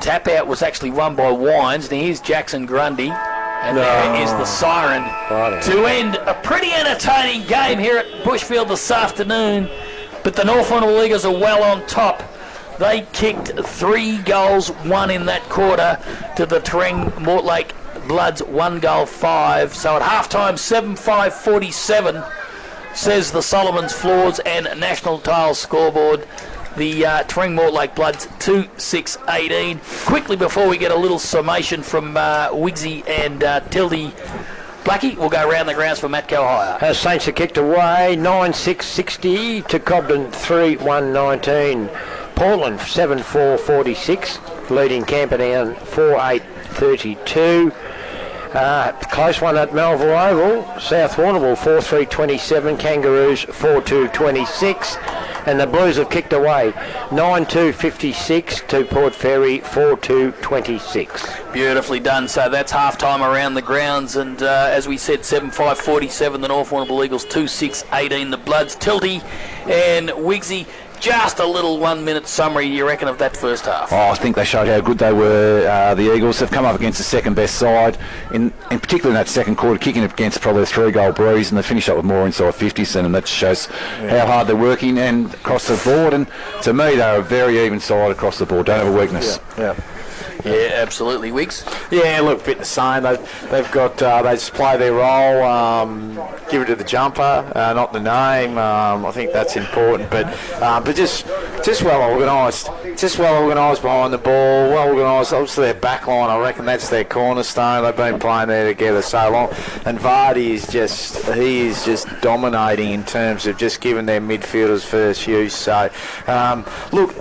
Tap out was actually won by Wines. Now here's Jackson Grundy. And there is the siren to end a pretty entertaining game here at Bushfield this afternoon. But the North Warrnambool Eagles are well on top. They kicked 3 goals, 1 in that quarter to the Terang Mortlake Bloods 1 goal 5. So at halftime 7-5-47 says the Solomons Floors and National Tiles scoreboard. The Terang Mortlake Bloods 2-6-18. Quickly before we get a little summation from Wiggsy and Tildy Blackie, we'll go around the grounds for Matt Calhire. Saints are kicked away 9-6-60 to Cobden 3-1-19. Portland 7-4-46, leading Camperdown 4-8-32. Close one at Melville Oval. South Warrnambool 4-3-27, Kangaroos 4-2-26. And the Blues have kicked away 9-2-56 to Port Fairy 4-2-26. Beautifully done. So that's half-time around the grounds. And as we said, 7-5-47, the North Warrnambool Eagles 2-6-18, the Bloods. Tildy and Wiggsy, just a little 1 minute summary, you reckon, of that first half? I think they showed how good they were. The Eagles have come up against the second best side, in particular in that second quarter, kicking against probably a 3-goal breeze, and they finished up with more inside 50s, and that shows how hard they're working and across the board. And to me, they're a very even side across the board. Don't have a weakness. Yeah, absolutely. Wiggs? Yeah, look, a bit the same. They've got, they just play their role, give it to the jumper, not the name. I think that's important, but just well organised. Just well organised behind the ball, well organised. Obviously their back line, I reckon that's their cornerstone. They've been playing there together so long. And Vardy is just dominating in terms of just giving their midfielders first use. So, look,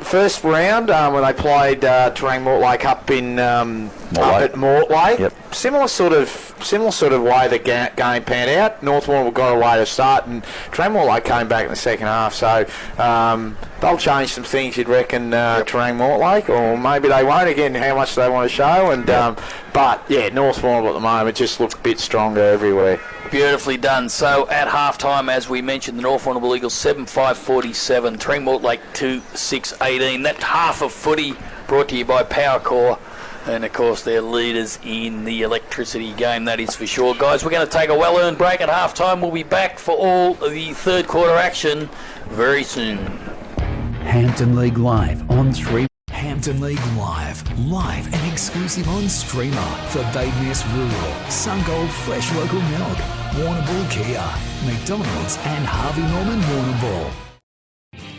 first round when they played Terang Mortlake up at Mortlake, similar sort of way the game panned out. North Warrnambool got away to start, and Terang Mortlake came back in the second half. So they'll change some things, you'd reckon, Terang Mortlake, or maybe they won't. Again, how much they want to show. And but yeah, North Warrnambool at the moment just looks a bit stronger everywhere. Beautifully done. So at half-time, as we mentioned, the North Warrnambool Eagles 7-5-47, Terang Mortlake 2-6-18. That half of footy brought to you by Powercore And of course they're leaders in the electricity game, that is for sure. Guys, we're going to take a well-earned break at half-time. We'll be back for all of the third quarter action very soon. Hampton League Live on stream. Hampton League Live and exclusive on streamer for Badeness Rural, Sungold Fresh Local Milk, Warrnambool Kia, McDonald's and Harvey Norman Warrnambool.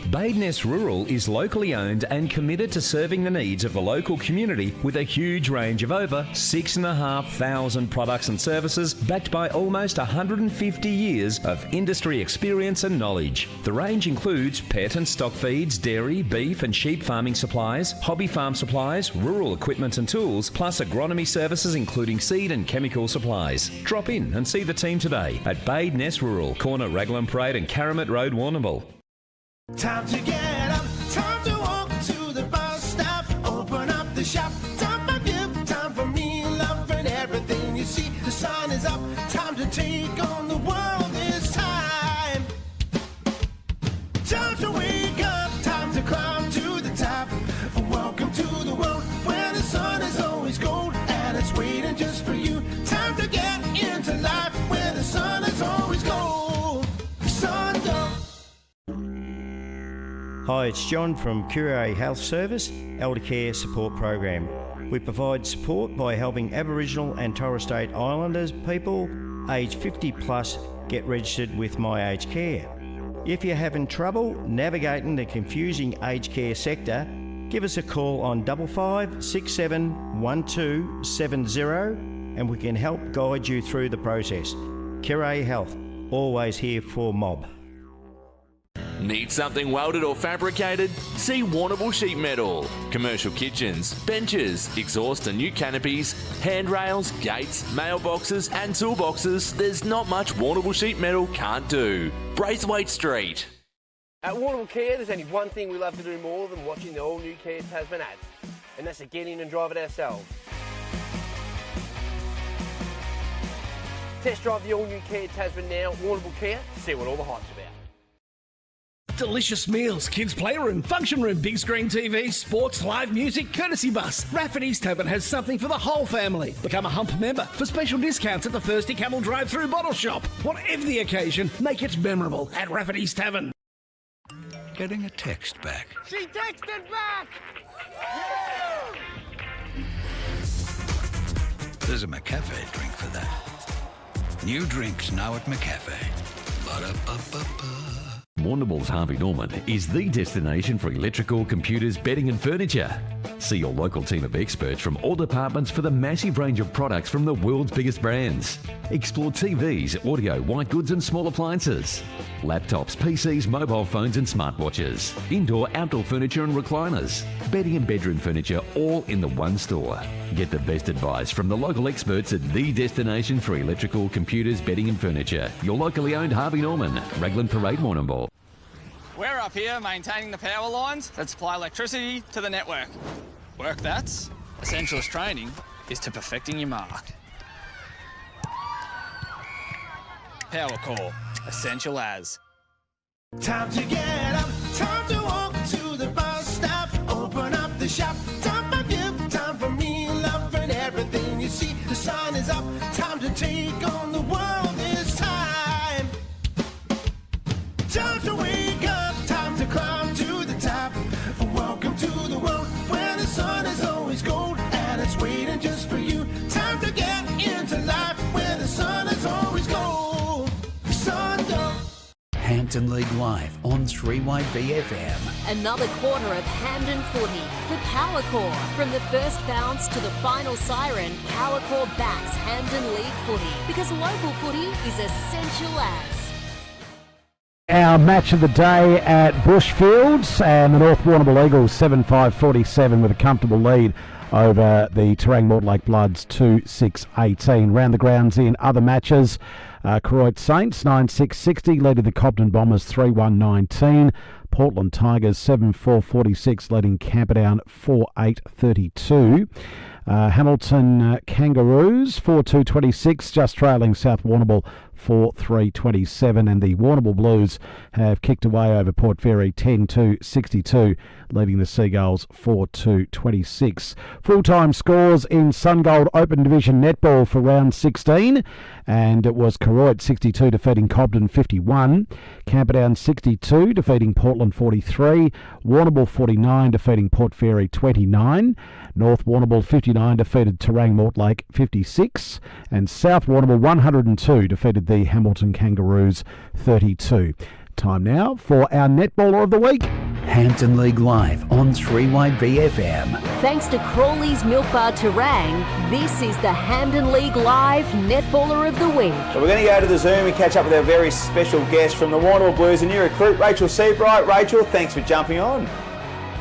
Badeness Rural is locally owned and committed to serving the needs of the local community with a huge range of over 6,500 products and services backed by almost 150 years of industry experience and knowledge. The range includes pet and stock feeds, dairy, beef and sheep farming supplies, hobby farm supplies, rural equipment and tools, plus agronomy services including seed and chemical supplies. Drop in and see the team today at Badeness Rural, corner Raglan Parade and Caramit Road, Warrnambool. Time to get up, time to walk to the bus stop, open up the shop, time for gift, time for me, love and everything you see. The sun is up, time to take on the world this time. Time to wake up, time to climb to the top. Welcome to the world where the sun is always gold and it's waiting just for you. Time to get into life where the sun is always gold. Sungold. Hi, it's John from Curray Health Service, Elder Care Support Program. We provide support by helping Aboriginal and Torres Strait Islanders people aged 50 plus get registered with My Aged Care. If you're having trouble navigating the confusing aged care sector, give us a call on 55 67 1270 and we can help guide you through the process. Curray Health, always here for mob. Need something welded or fabricated? See Warrnambool Sheet Metal. Commercial kitchens, benches, exhaust and new canopies, handrails, gates, mailboxes and toolboxes. There's not much Warrnambool Sheet Metal can't do. Braithwaite Street. At Warrnambool Kia, there's only one thing we love to do more than watching the all-new Kia Tasman ads, and that's to get in and drive it ourselves. Test drive the all-new Kia Tasman now at Warrnambool Kia to see what all the hype's about. Delicious meals, kids' playroom, function room, big screen TV, sports, live music, courtesy bus. Rafferty's Tavern has something for the whole family. Become a Hump member for special discounts at the Thirsty Camel drive-through bottle shop. Whatever the occasion, make it memorable at Rafferty's Tavern. Getting a text back. She texted back! There's a McCafe drink for that. New drinks now at McCafe. Ba-da-ba-ba-ba. Warrnambool's Harvey Norman is the destination for electrical, computers, bedding and furniture. See your local team of experts from all departments for the massive range of products from the world's biggest brands. Explore TVs, audio, white goods and small appliances. Laptops, PCs, mobile phones and smartwatches. Indoor, outdoor furniture and recliners. Bedding and bedroom furniture all in the one store. Get the best advice from the local experts at the destination for electrical, computers, bedding and furniture. Your locally owned Harvey Norman, Raglan Parade, Warrnambool. We're up here maintaining the power lines that supply electricity to the network. Work that's essentialist training is to perfecting your mark. Power core, essential as. Time to get up, time to walk to the bus stop, open up the shop, time for gift, time for me, love and everything you see. The sun is up, time to take on the world this time. Time to wake up, time to climb to the top. Welcome to the world where the sun is always gold and it's waiting just for you. Time to get into life where the sun is always gold. Sungold. Hampton League Live on 3YB-FM. Another quarter of Hamden footy for Power Core. From the first bounce to the final siren, Power Core backs Hamden League footy because local footy is essential as. Our match of the day at Bushfields, and the North Warrnambool Eagles 7-5-47 with a comfortable lead over the Terang Mortlake Bloods 2-6-18. Round the grounds in other matches, Koroit Saints 9-6-60 leading the Cobden Bombers 3-1-19. Portland Tigers 7-4-46 leading Camperdown 4-8-32. Hamilton Kangaroos 4-2-26 just trailing South Warrnambool 4-3-27, and the Warrnambool Blues have kicked away over Port Fairy 10-62, leading the Seagulls 4-26. Full-time scores in Sungold Open Division Netball for round 16, and it was Koroit 62 defeating Cobden 51, Camperdown 62 defeating Portland 43, Warrnambool 49 defeating Port Fairy 29, North Warrnambool 59 defeated Terang Mortlake 56, and South Warrnambool 102 defeated the Hamilton Kangaroos 32. Time now for our Netballer of the Week. Hampton League Live on 3YB FM. Thanks to Crawley's Milk Bar Terang, this is the Hampton League Live Netballer of the Week. So we're going to go to the Zoom and catch up with our very special guest from the Warrnambool Blues, a new recruit, Rachel Seabright. Rachel, thanks for jumping on.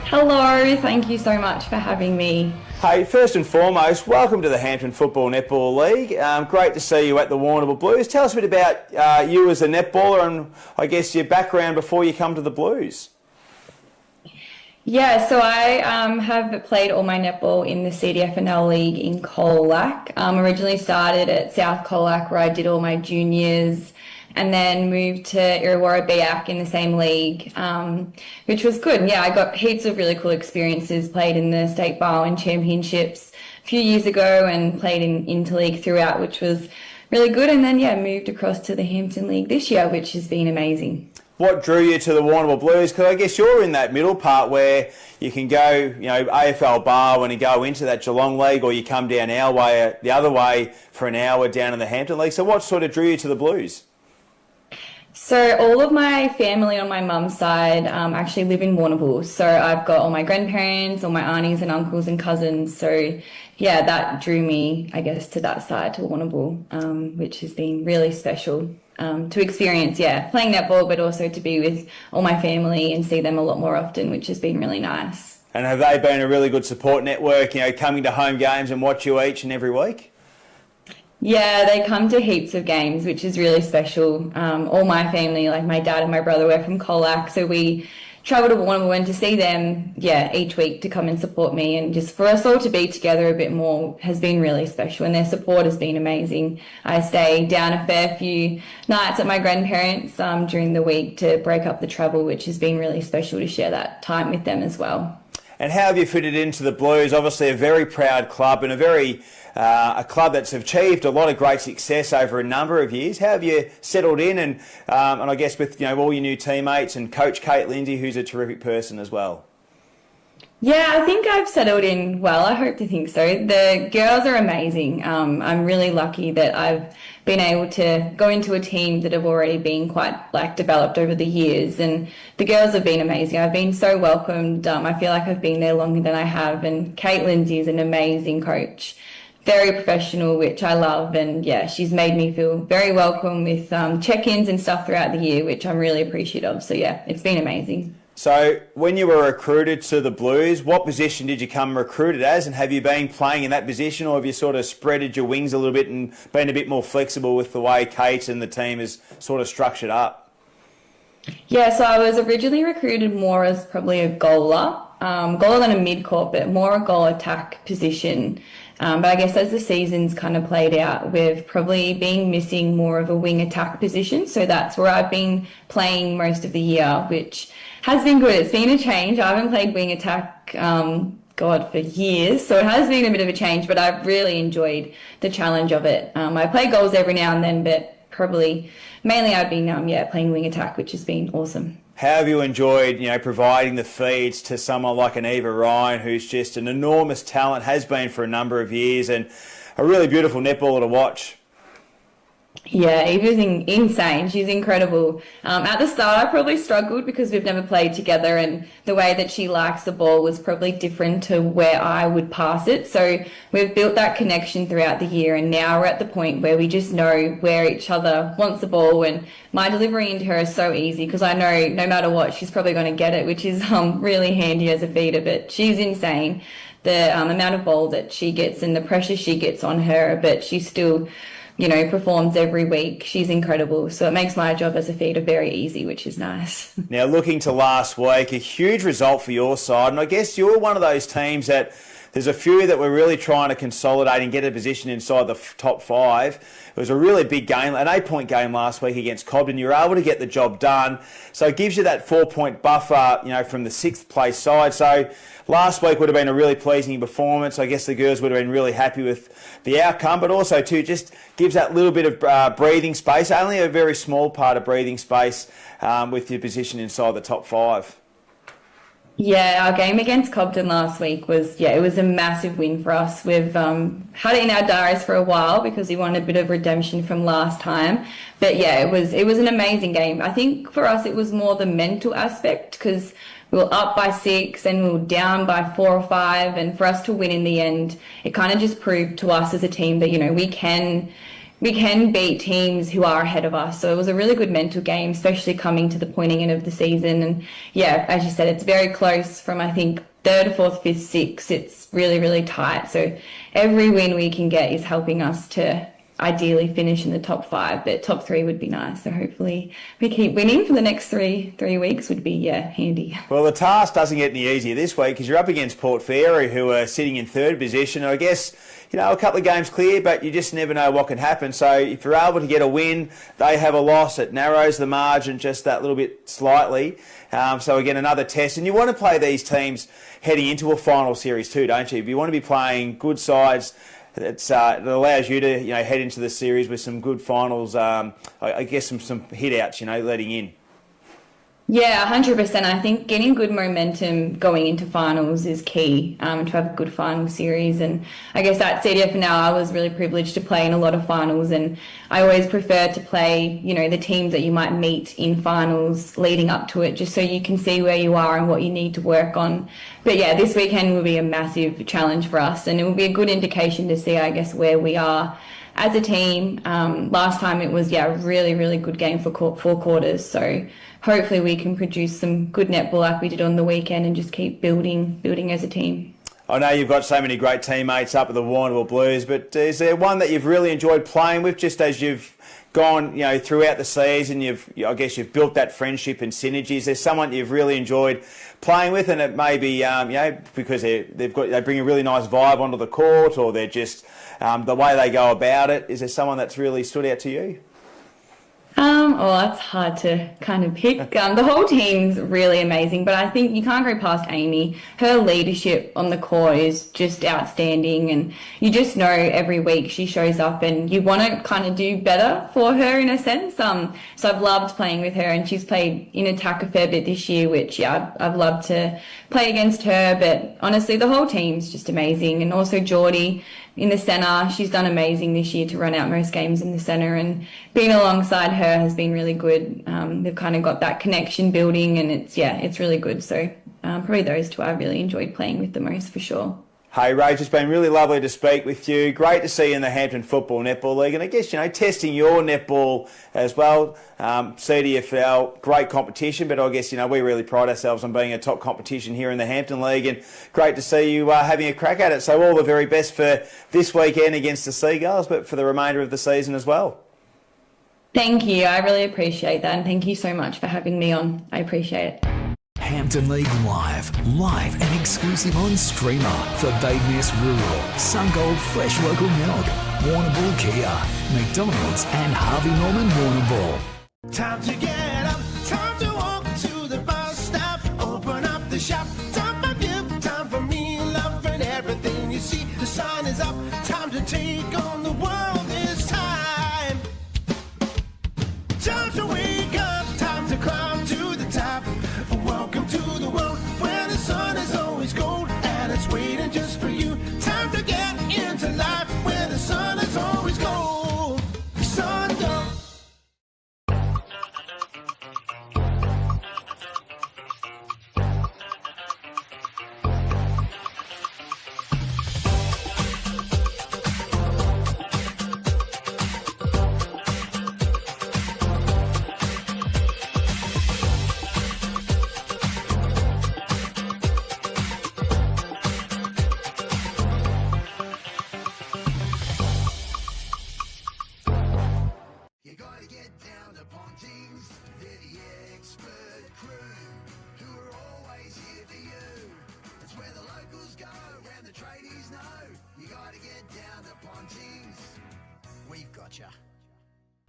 Hello, thank you so much for having me. Hey, first and foremost, welcome to the Hampton Football Netball League. Great to see you at the Warrnambool Blues. Tell us a bit about you as a netballer and I guess your background before you come to the Blues. Yeah, so I have played all my netball in the CDFNL League in Colac. Originally started at South Colac where I did all my juniors, and then moved to Illawarra Biak in the same league, which was good. Yeah, I got heaps of really cool experiences, played in the State Barwon Championships a few years ago and played in Interleague throughout, which was really good. And then, yeah, moved across to the Hampton League this year, which has been amazing. What drew you to the Warrnambool Blues? Because I guess you're in that middle part where you can go, AFL Barwon and go into that Geelong League, or you come down our way, the other way for an hour down in the Hampton League. So what sort of drew you to the Blues? So all of my family on my mum's side actually live in Warrnambool. So I've got all my grandparents, all my aunties and uncles and cousins. So yeah, that drew me, I guess, to that side, to Warrnambool, which has been really special to experience, playing netball, but also to be with all my family and see them a lot more often, which has been really nice. And have they been a really good support network, coming to home games and watch you each and every week? Yeah, they come to heaps of games, which is really special. All my family, like my dad and my brother, were from Colac, so we travel to Warrnambool and to see them, each week to come and support me, and just for us all to be together a bit more has been really special, and their support has been amazing. I stay down a fair few nights at my grandparents' during the week to break up the travel, which has been really special to share that time with them as well. And how have you fitted into the Blues? Obviously a very proud club and a club that's achieved a lot of great success over a number of years. How have you settled in and I guess with all your new teammates and Coach Kate Lindsay, who's a terrific person as well? Yeah, I think I've settled in well. I hope to think so. The girls are amazing. I'm really lucky that I've been able to go into a team that have already been quite developed over the years, and the girls have been amazing. I've been so welcomed. I feel like I've been there longer than I have, and Kate Lindsay is an amazing coach. Very professional, which I love, and she's made me feel very welcome with check-ins and stuff throughout the year, which I'm really appreciative of. So it's been amazing. So when you were recruited to the Blues, what position did you come recruited as, and have you been playing in that position, or have you sort of spreaded your wings a little bit and been a bit more flexible with the way Kate and the team is sort of structured up? Yeah, so I was originally recruited more as probably a goaler than a mid-court, but more a goal attack position. But I guess as the season's kind of played out, we've probably been missing more of a wing attack position. So that's where I've been playing most of the year, which has been good. It's been a change. I haven't played wing attack, for years. So it has been a bit of a change, but I've really enjoyed the challenge of it. I play goals every now and then, but mainly I've been, playing wing attack, which has been awesome. How have you enjoyed, providing the feeds to someone like an Eva Ryan, who's just an enormous talent, has been for a number of years, and a really beautiful netballer to watch? Yeah, Eva's insane. She's incredible. At the start, I probably struggled because we've never played together, and the way that she likes the ball was probably different to where I would pass it. So we've built that connection throughout the year, and now we're at the point where we just know where each other wants the ball, and my delivery into her is so easy because I know no matter what, she's probably going to get it, which is really handy as a feeder, but she's insane. The amount of ball that she gets and the pressure she gets on her, but she still performs every week. She's incredible. So it makes my job as a feeder very easy, which is nice. Now, looking to last week, a huge result for your side. And I guess you're one of those teams that there's a few that we're really trying to consolidate and get a position inside the top 5. It was a really big game, an 8-point game last week against Cobden. You were able to get the job done. So it gives you that 4-point buffer, from the 6th place side. So last week would have been a really pleasing performance. I guess the girls would have been really happy with the outcome, but also too just gives that little bit of breathing space, only a very small part of breathing space with your position inside the top 5. Yeah, our game against Cobden last week was, it was a massive win for us. We've had it in our diaries for a while because we wanted a bit of redemption from last time. But yeah, it was an amazing game. I think for us it was more the mental aspect because we were up by 6 and we were down by 4 or 5. And for us to win in the end, it kind of just proved to us as a team that, we can beat teams who are ahead of us. So it was a really good mental game, especially coming to the pointing end of the season. And yeah, as you said, it's very close from, I think, 3rd, 4th, 5th, 6th. It's really, really tight. So every win we can get is helping us to ideally finish in the top 5, but top 3 would be nice. So hopefully we keep winning for the next three weeks would be, handy. Well, the task doesn't get any easier this week because you're up against Port Fairy, who are sitting in 3rd position. I guess, a couple of games clear, but you just never know what can happen. So if you're able to get a win, they have a loss. It narrows the margin just that little bit slightly. So again, another test. And you want to play these teams heading into a final series too, don't you? You want to be playing good sides. It allows you to head into the series with some good finals. I guess some hit outs, letting in. Yeah, 100%. I think getting good momentum going into finals is key to have a good final series. And I guess at CDF now, I was really privileged to play in a lot of finals. And I always prefer to play, the teams that you might meet in finals leading up to it, just so you can see where you are and what you need to work on. But yeah, this weekend will be a massive challenge for us. And it will be a good indication to see, I guess, where we are as a team. Last time it was, a really, really good game for 4 quarters. So hopefully we can produce some good netball like we did on the weekend and just keep building as a team. I know you've got so many great teammates up at the Warrnambool Blues, but is there one that you've really enjoyed playing with just as you've gone, throughout the season? I guess you've built that friendship and synergy. Is there someone you've really enjoyed playing with, and it may be, because they bring a really nice vibe onto the court, or they're just the way they go about it? Is there someone that's really stood out to you? That's hard to kind of pick. The whole team's really amazing, but I think you can't go past Amy. Her leadership on the court is just outstanding, and you just know every week she shows up and you want to kind of do better for her in a sense. So I've loved playing with her, and she's played in attack a fair bit this year, which I've loved to play against her. But honestly, the whole team's just amazing. And also Geordie in the centre, she's done amazing this year to run out most games in the centre, and being alongside her has been really good. They've kind of got that connection building, and it's really good. So probably those two I really enjoyed playing with the most for sure. Hey, Rach, it's been really lovely to speak with you. Great to see you in the Hampton Football Netball League. And I guess, testing your netball as well. CDFL, great competition, but I guess, we really pride ourselves on being a top competition here in the Hampton League. And great to see you having a crack at it. So all the very best for this weekend against the Seagulls, but for the remainder of the season as well. Thank you. I really appreciate that. And thank you so much for having me on. I appreciate it. Hampton League live and exclusive on Streamer for Badeness Rural, Sungold Fresh Local Milk, Warrnambool Kia, McDonald's and Harvey Norman Warrnambool. Time to get up, time to walk to the bus stop, open up the shop, time for you, time for me, loving everything you see. The sun is up, time to take on the world this time. Time to wake up, time to climb to the top. Welcome to the world where the sun is always gold and it's waiting just for you. Time to get into life where the sun is always gold. Sungold.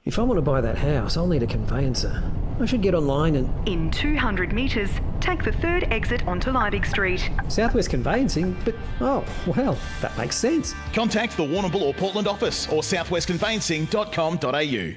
If I want to buy that house, I'll need a conveyancer. I should get online and... In 200 metres, take the third exit onto Liebig Street. Southwest Conveyancing? But, oh, well, that makes sense. Contact the Warrnambool or Portland office or southwestconveyancing.com.au.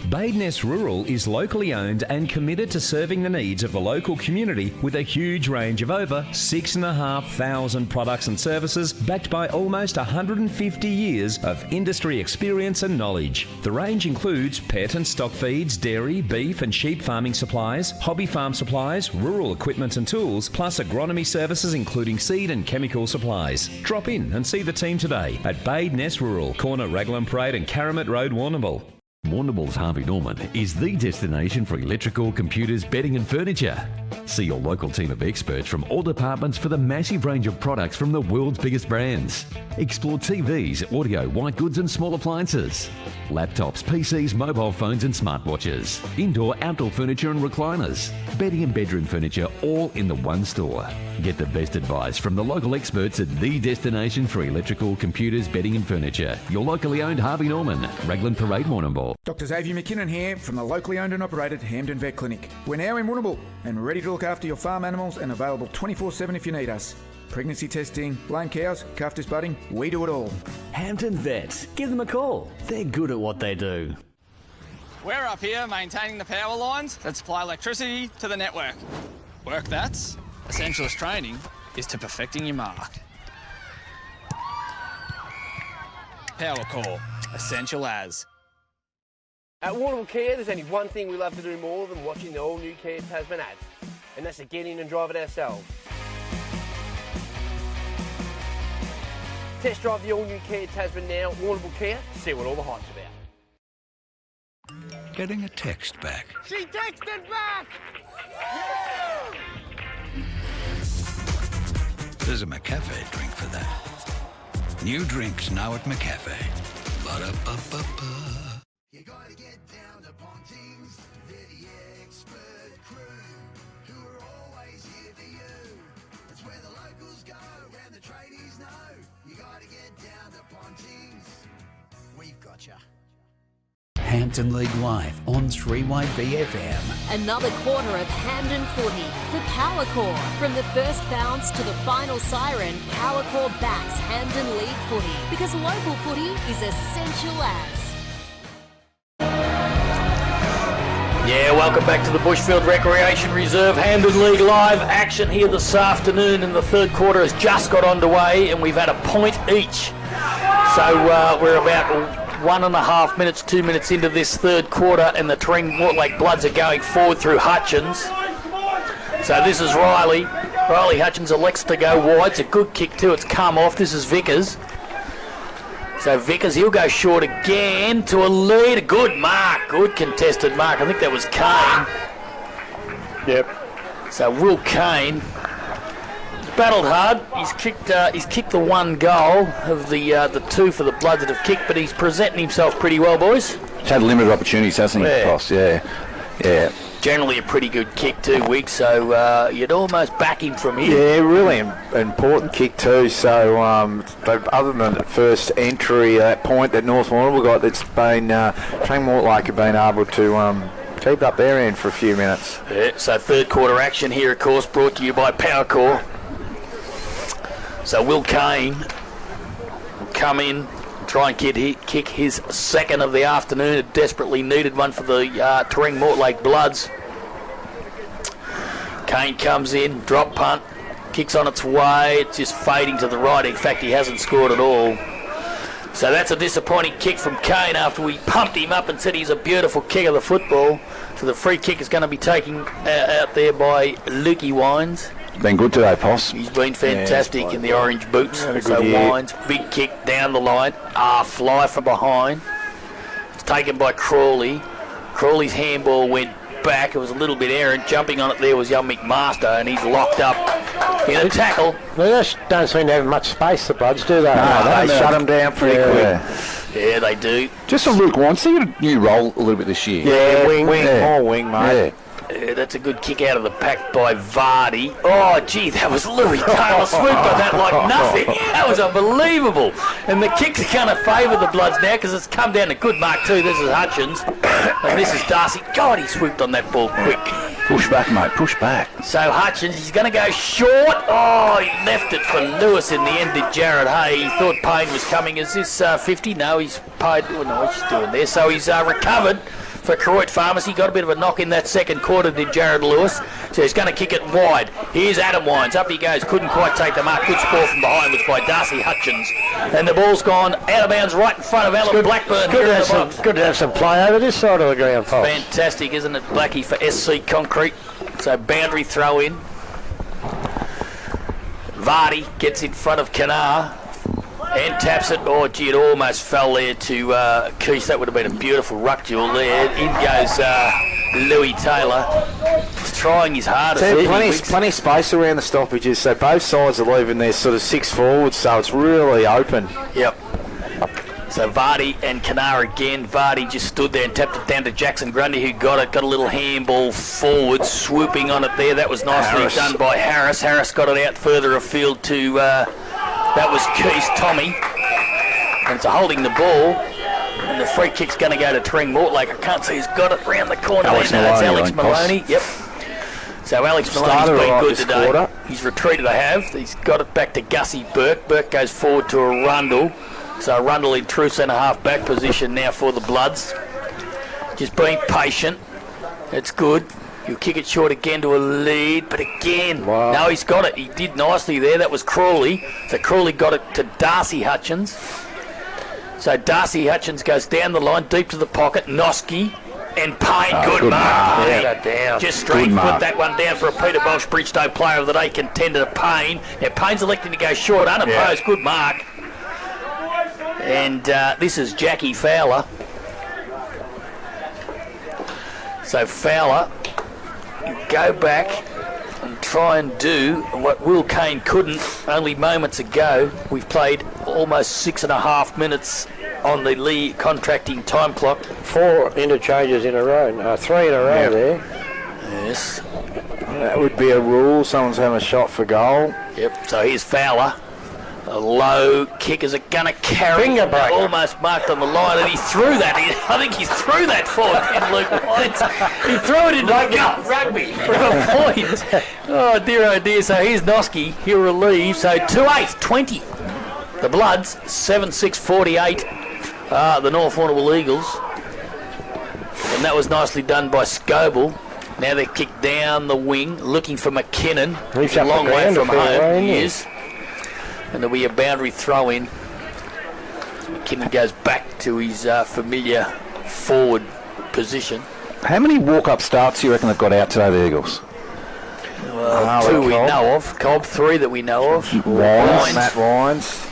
Badeness Rural is locally owned and committed to serving the needs of the local community with a huge range of over 6,500 products and services backed by almost 150 years of industry experience and knowledge. The range includes pet and stock feeds, dairy, beef and sheep farming supplies, hobby farm supplies, rural equipment and tools, plus agronomy services including seed and chemical supplies. Drop in and see the team today at Badeness Rural, corner Raglan Parade and Caramit Road, Warrnambool. Warrnambool's Harvey Norman is the destination for electrical, computers, bedding and furniture. See your local team of experts from all departments for the massive range of products from the world's biggest brands. Explore TVs, audio, white goods and small appliances. Laptops, PCs, mobile phones and smartwatches. Indoor, outdoor furniture and recliners. Bedding and bedroom furniture all in the one store. Get the best advice from the local experts at the destination for electrical, computers, bedding and furniture. Your locally owned Harvey Norman, Raglan Parade, Warrnambool. Dr. Xavier McKinnon here from the locally owned and operated Hampden Vet Clinic. We're now in Warrnambool and ready to look after your farm animals and available 24/7 if you need us. Pregnancy testing, lame cows, calf disbudding, we do it all. Hampden Vet. Give them a call. They're good at what they do. We're up here maintaining the power lines that supply electricity to the network. Work that's essentialist training is to perfecting your mark. Power Core, essential as. At Warrnambool Kia, there's only one thing we love to do more than watching the all-new Kia Tasman ads, and that's to get in and drive it ourselves. Test drive the all-new Kia Tasman now at Warrnambool Kia, see what all the hype's about. Getting a text back. She texted back! There's a McCafe drink for that. New drinks now at McCafe. Ba-da-ba-ba-ba. You gotta get down to Ponting's, they're the expert crew, who are always here for you. It's where the locals go and the tradies know. You gotta get down to Ponting's, we've got ya. Hampton League Live on 3YB FM. Another quarter of Hampden footy. The Power Core. From the first bounce to the final siren, Power Core backs Hampden League footy because local footy is essential as. Yeah, welcome back to the Bushfield Recreation Reserve. Hampden League Live action here this afternoon, and the third quarter has just got underway and we've had a point each. So we're about 1.5 minutes, 2 minutes into this third quarter, and the Terang Mortlake Bloods are going forward through Hutchins. So this is Riley. Riley Hutchins elects to go wide. It's a good kick too. It's come off. This is Vickers. So Vickers, he'll go short again to a lead. A good mark. Good contested mark. I think that was Kane. Yep. So Will Kane battled hard. He's kicked the one goal of the two for the Bloods that have kicked, but he's presenting himself pretty well, boys. He's had limited opportunities, hasn't he, Ross? Yeah. Generally a pretty good kick too, Wiggs, so you'd almost back him from here. Yeah, really important kick too. So other than the first entry, that point that North Warrnambool got, it's been Terang Mortlake have been able to keep up their end for a few minutes. Yeah, so third quarter action here, of course, brought to you by Power Core. So Will Kane will come in, try and kick his second of the afternoon, a desperately needed one for the Terang Mortlake Bloods. Kane comes in, drop punt, kicks on its way, it's just fading to the right. In fact, he hasn't scored at all. So that's a disappointing kick from Kane after we pumped him up and said he's a beautiful kick of the football. So the free kick is going to be taken out there by Lukey Wines. Been good today, Poss. He's been fantastic in the orange boots. So Wines, big kick down the line. Fly from behind. It's taken by Crawley. Crawley's handball went back. It was a little bit errant. Jumping on it there was young McMaster, and he's locked up in a tackle. They just don't seem to have much space, the Bloods, do they? No, they shut him down pretty quick. Yeah, they do. Just on Luke Wines, he got a new role a little bit this year. Yeah, wing, more wing, mate. Yeah, that's a good kick out of the pack by Vardy. Oh, gee, that was Louis Taylor swooped on that like nothing. That was unbelievable. And the kicks are going to favour the Bloods now because it's come down to good mark too. This is Hutchins. And this is Darcy. God, he swooped on that ball quick. Push back, mate, push back. So Hutchins, he's going to go short. Oh, he left it for Lewis in the end, did Jared Hay. He thought Payne was coming. Is this 50? No, he's paid. Oh, no, what's he doing there? So he's recovered for Croydon Pharmacy. Got a bit of a knock in that second quarter, did Jared Lewis. So he's going to kick it wide. Here's Adam Wines. Up he goes. Couldn't quite take the mark. Good score from behind was by Darcy Hutchins. And the ball's gone out of bounds right in front of Alan Blackburn. Good to have some play over this side of the ground, folks. Fantastic, isn't it, Blackie, for SC Concrete? So boundary throw in. Vardy gets in front of Kanar and taps it. Oh, gee, it almost fell there to Keith. That would have been a beautiful ruck duel there. In goes Louis Taylor. He's trying his hardest. Plenty of space around the stoppages, so both sides are leaving their sort of 6 forwards, so it's really open. Yep. So Vardy and Kanar again. Vardy just stood there and tapped it down to Jackson Grundy, who got it. Got a little handball forward, swooping on it there. That was nicely done by Harris. Harris got it out further afield to, that was Keith's Tommy. And it's holding the ball. And the free kick's going to go to Terang Mortlake. I can't see who's got it round the corner. Alex there. No, it's Alex Maloney. Maloney. Yep. So Alex Maloney's been good today. Quarter. He's retreated, I have. He's got it back to Gussie Burke. Burke goes forward to Arundel. So Arundel in true centre-half back position now for the Bloods. Just being patient. It's good. He'll kick it short again to a lead, but again, no, he's got it. He did nicely there. That was Crawley. So Crawley got it to Darcy Hutchins. So Darcy Hutchins goes down the line, deep to the pocket. Noski and Payne. Good mark. Down. Just straight put that one down for a Peter Bosch Bridgestone Player of the Day contender, Payne. Now Payne's electing to go short, unopposed. Good mark. And this is Jackie Fowler. So Fowler, you go back and try and do what Will Kane couldn't only moments ago. We've played almost 6.5 minutes on the Lee contracting time clock. 4 interchanges in a row. 3 in a row there. Yes. That would be a rule. Someone's having a shot for goal. Yep, so here's Fowler. A low kick, is it going to carry? Finger breaker. Almost marked on the line, and he threw that. I think he threw that forward in Luke Wines. He threw it into the gut rugby for a point. Oh dear. So here's Noski. He'll relieve. So 2-8, 20. The Bloods, 7-6, 48. The North Warrnambool Eagles. And that was nicely done by Scoble. Now they kick down the wing, looking for McKinnon. He's a long way from home. He is. And there'll be a boundary throw in. McKinnon goes back to his familiar forward position. How many walk-up starts do you reckon they've got out today, the Eagles? Well, 2 we know of. Cobb, 3 that we know of. Wines. Matt Wines.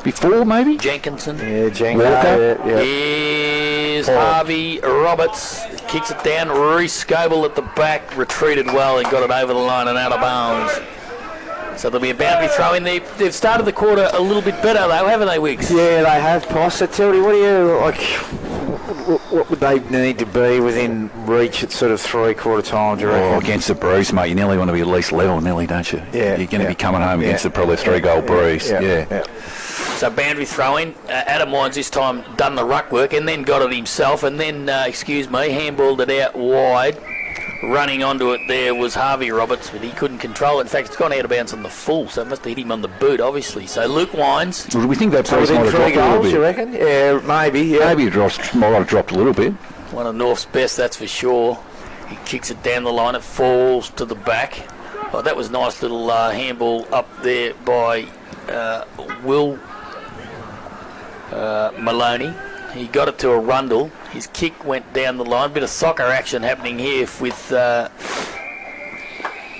Before, maybe? Jenkinson. Yeah, Jenkinson. Here's Harvey Roberts. Kicks it down. Reece Scoble at the back. Retreated well and got it over the line and out of bounds. So there'll be a boundary throw in. They've started the quarter a little bit better though, haven't they, Wiggs? Yeah, they have. So Tildy, what do you like? What would they need to be within reach at sort of 3/4 time? Do you reckon? Against the breeze, mate, you nearly want to be at least level, nearly, don't you? Yeah. You're going to be coming home against a probably 3-goal breeze. Yeah. So boundary throw in. Adam Wines this time done the ruck work and then got it himself and then, handballed it out wide. Running onto it there was Harvey Roberts, but he couldn't control it. In fact, it's gone out of bounds on the full, so it must have hit him on the boot, obviously. So Luke Wines. Well, do we think that breeze might have dropped a little bit? You reckon? Yeah, maybe. Yeah. Maybe it might have dropped a little bit. One of North's best, that's for sure. He kicks it down the line. It falls to the back. Oh, that was nice little handball up there by Will Maloney. He got it to Arundel. His kick went down the line. Bit of soccer action happening here with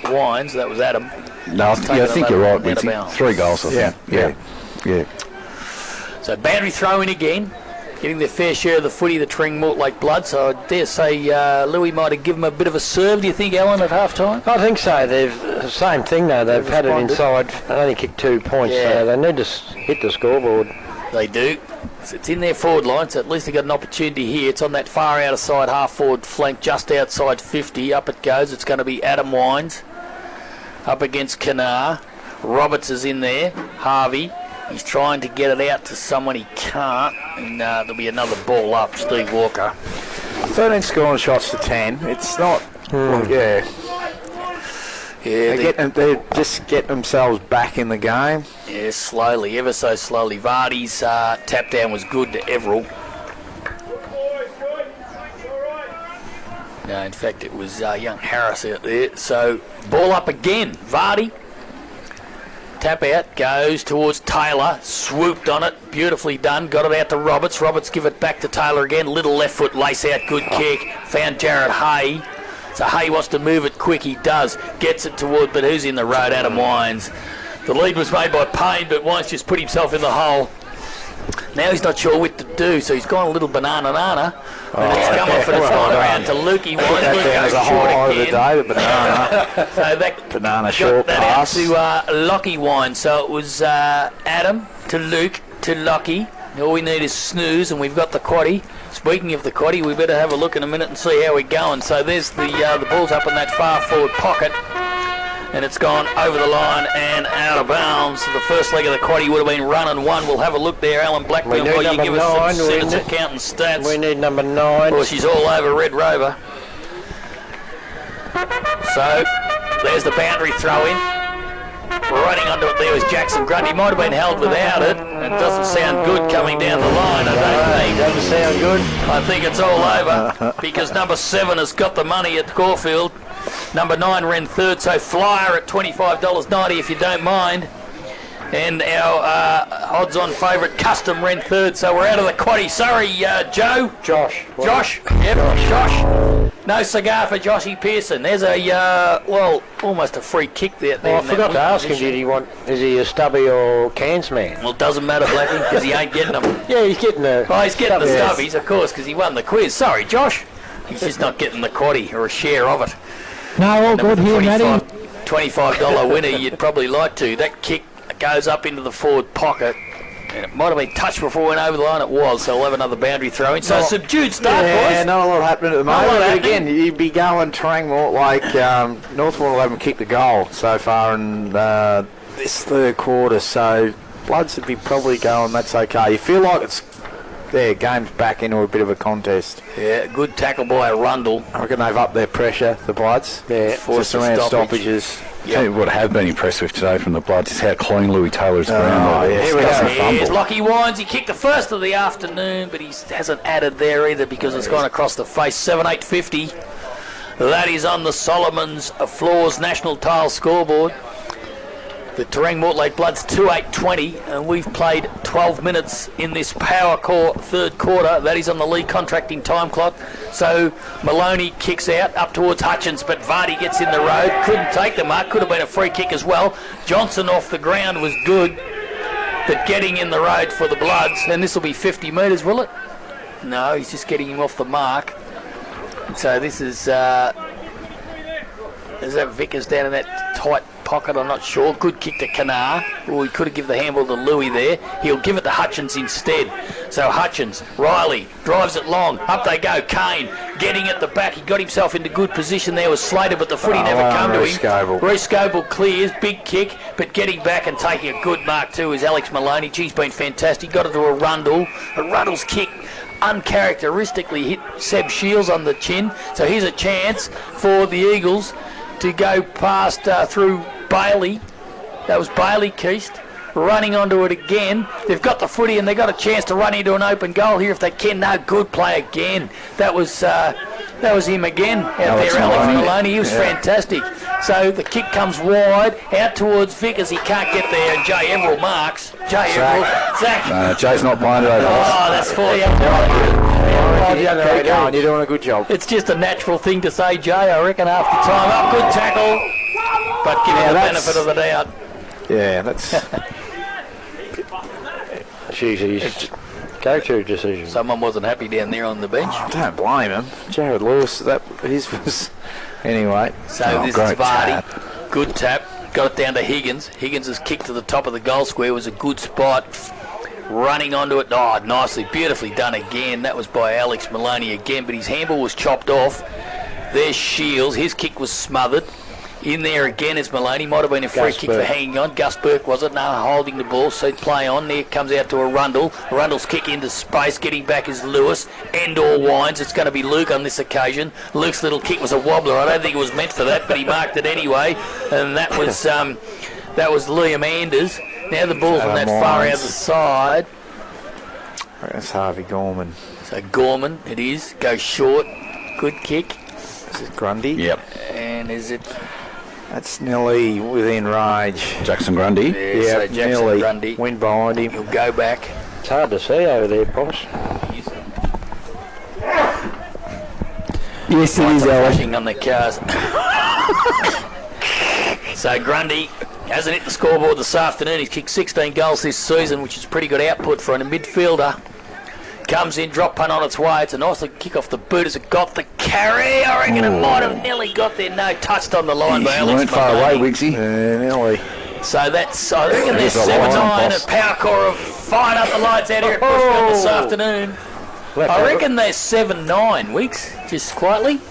Wines. That was Adam. No, I think you're right, Wincy. 3 goals, I think. Yeah. So boundary throw in again. Getting their fair share of the footy, the Terang Mortlake Blood. So I dare say Louis might have given them a bit of a serve, do you think, Alan, at half-time? I think so. They've the same thing, though. They've had it inside. They only kicked 2 points, so they need to hit the scoreboard. They do. So it's in their forward line, so at least they got an opportunity here. It's on that far outer side half-forward flank, just outside 50. Up it goes. It's going to be Adam Wines up against Kanar. Roberts is in there. Harvey. He's trying to get it out to someone he can't. And there'll be another ball up. Steve Walker. 13 scoring shots to 10. It's not... Yeah. Yeah, they just get themselves back in the game. Yeah, slowly, ever so slowly. Vardy's tap down was good to Everell. No, in fact, it was young Harris out there. So, ball up again. Vardy. Tap out, goes towards Taylor. Swooped on it, beautifully done. Got it out to Roberts. Roberts give it back to Taylor again. Little left foot lace out, good kick. Found Jared Hay. So Hay wants to move it quick, he does. Gets it toward, but who's in the road? Adam Wines. The lead was made by Payne, but Wines just put himself in the hole. Now he's not sure what to do, so he's gone a little banana-nana. And it's come off and it's gone around to Lukey Wines. That was a highlight of the day, the banana. So that banana short pass. That out to Lockie Wines. So it was Adam to Luke to Lockie. All we need is snooze, and we've got the quaddie. Speaking of the quaddie, we better have a look in a minute and see how we're going. So there's the ball's up in that far forward pocket, and it's gone over the line and out of bounds. The first leg of the quaddie would have been run and one. We'll have a look there. Alan Blackburn, while you give us some sentence accounting stats. We need number 9. Well, she's all over Red Rover. So there's the boundary throw in. Running onto it there was Jackson Grunt. He might have been held without it. It doesn't sound good coming down the line, I don't think. Doesn't sound good. I think it's all over because number 7 has got the money at Caulfield. Number 9 ran third, so Flyer at $25.90 if you don't mind. And our odds-on favourite Custom ran third, so we're out of the quaddie. Sorry, Joe. Josh. Yep, Josh. No cigar for Joshy Pearson. There's a, almost a free kick there. Well, I forgot to ask him, is he a stubby or cans man? Well, it doesn't matter, Blackie, because he ain't getting them. Yeah, he's getting the... Oh, he's getting the stubbies, of course, because he won the quiz. Sorry, Josh. He's just not getting the quaddie or a share of it. No, all good here, Matty. $25 winner you'd probably like to. That kick goes up into the forward pocket. And it might have been touched before it went over the line. It was, so we'll have another boundary throw in. So subdued start, boys. Yeah, not a lot happening at the moment. Again, you'd be going Terang, Mortlake, Northwood will have them kick the goal so far in this third quarter. So Bloods would be probably going, that's okay. You feel like it's game's back into a bit of a contest. Yeah, good tackle by Arundel. I reckon they've upped their pressure, the Bloods. Yeah, just around stoppages. Yep. What I have been impressed with today from the Bloods is how clean Louis Taylor's ground. Here we go. Here's Lockie Wines. He kicked the first of the afternoon, but he hasn't added there either because it's gone across the face. 7-8-50. That is on the Solomon's Floors National Tile scoreboard. The Terang Mortlake Bloods 2-8-20, and we've played 12 minutes in this power core third quarter. That is on the league contracting time clock. So Maloney kicks out up towards Hutchins, but Vardy gets in the road. Couldn't take the mark. Could have been a free kick as well. Johnson off the ground was good, but getting in the road for the Bloods. And this will be 50 metres, will it? No, he's just getting him off the mark. So this is that Vickers down in that tight pocket, I'm not sure. Good kick to Kanar. Oh, he could have given the handball to Louis there. He'll give it to Hutchins instead. So Hutchins, Riley, drives it long. Up they go. Kane getting at the back. He got himself into good position there with Slater, but the footy never come to him. Reece Goble clears. Big kick, but getting back and taking a good mark too is Alex Maloney. He's been fantastic. Got it to Arundel. Arundel's kick uncharacteristically hit Seb Shields on the chin. So here's a chance for the Eagles to go past through Bailey. That was Bailey Keast running onto it again. They've got the footy and they've got a chance to run into an open goal here if they can. No, good play again. That was him again out there, Alex Maloney. He was fantastic. So the kick comes wide out towards Vickers. He can't get there, and Jay Everell marks. Zach. Jay's not blind over. Oh, that's 40. Keep going, you're doing a good job. It's just a natural thing to say, Jay, I reckon, after time up. Good tackle, but give him the benefit of the doubt. Yeah, that's... Jeez, character decision. Someone wasn't happy down there on the bench. I don't blame him. Jared Lewis, his was... Anyway. So this is Vardy. Good tap. Got it down to Higgins. Higgins' kick to the top of the goal square was a good spot. running onto it. Oh, nicely, beautifully done again. That was by Alex Maloney again, but his handball was chopped off. There's Shields. His kick was smothered. In there again is Maloney. Might have been a free kick for hanging on. Gus Burke was it? No, holding the ball. So play on. There it comes out to Arundel. Arundel's kick into space. Getting back is Lewis. Endor winds. It's going to be Luke on this occasion. Luke's little kick was a wobbler. I don't think it was meant for that, but he marked it anyway. And that was Liam Anders. Now the ball's on that far out the side. That's Harvey Gorman. So Gorman, it is. Goes short. Good kick. Is it Grundy? Yep. And is it... That's nearly within range. Jackson Grundy. Yeah, so Jackson nearly. Grundy. Wind behind him. He'll go back. It's hard to see over there, boss. Yes, it is, flashing on the cars. So Grundy hasn't hit the scoreboard this afternoon. He's kicked 16 goals this season, which is pretty good output for a midfielder. Comes in, drop punt on its way. It's a nice little kick off the boot as it got the carry. I reckon it might have nearly got there. No, touched on the line by Alex. Weren't far away, Wigsy. Nearly. So that's, I reckon there's 7-9 at Power Core of firing up the lights out here at Bushfield this afternoon. I reckon there's 7-9, Wiggs, just quietly.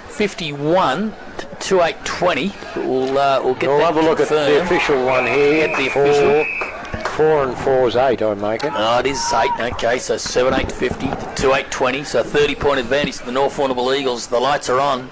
51 to 2820. We'll get that. We'll have a look at confirmed. the official one here. Get the official. 4 and 4 is 8, I make it. Oh, it is 8. Okay, so 7-8-50 to 2-8-20. So 30-point advantage to the North Warrnambool Eagles. The lights are on.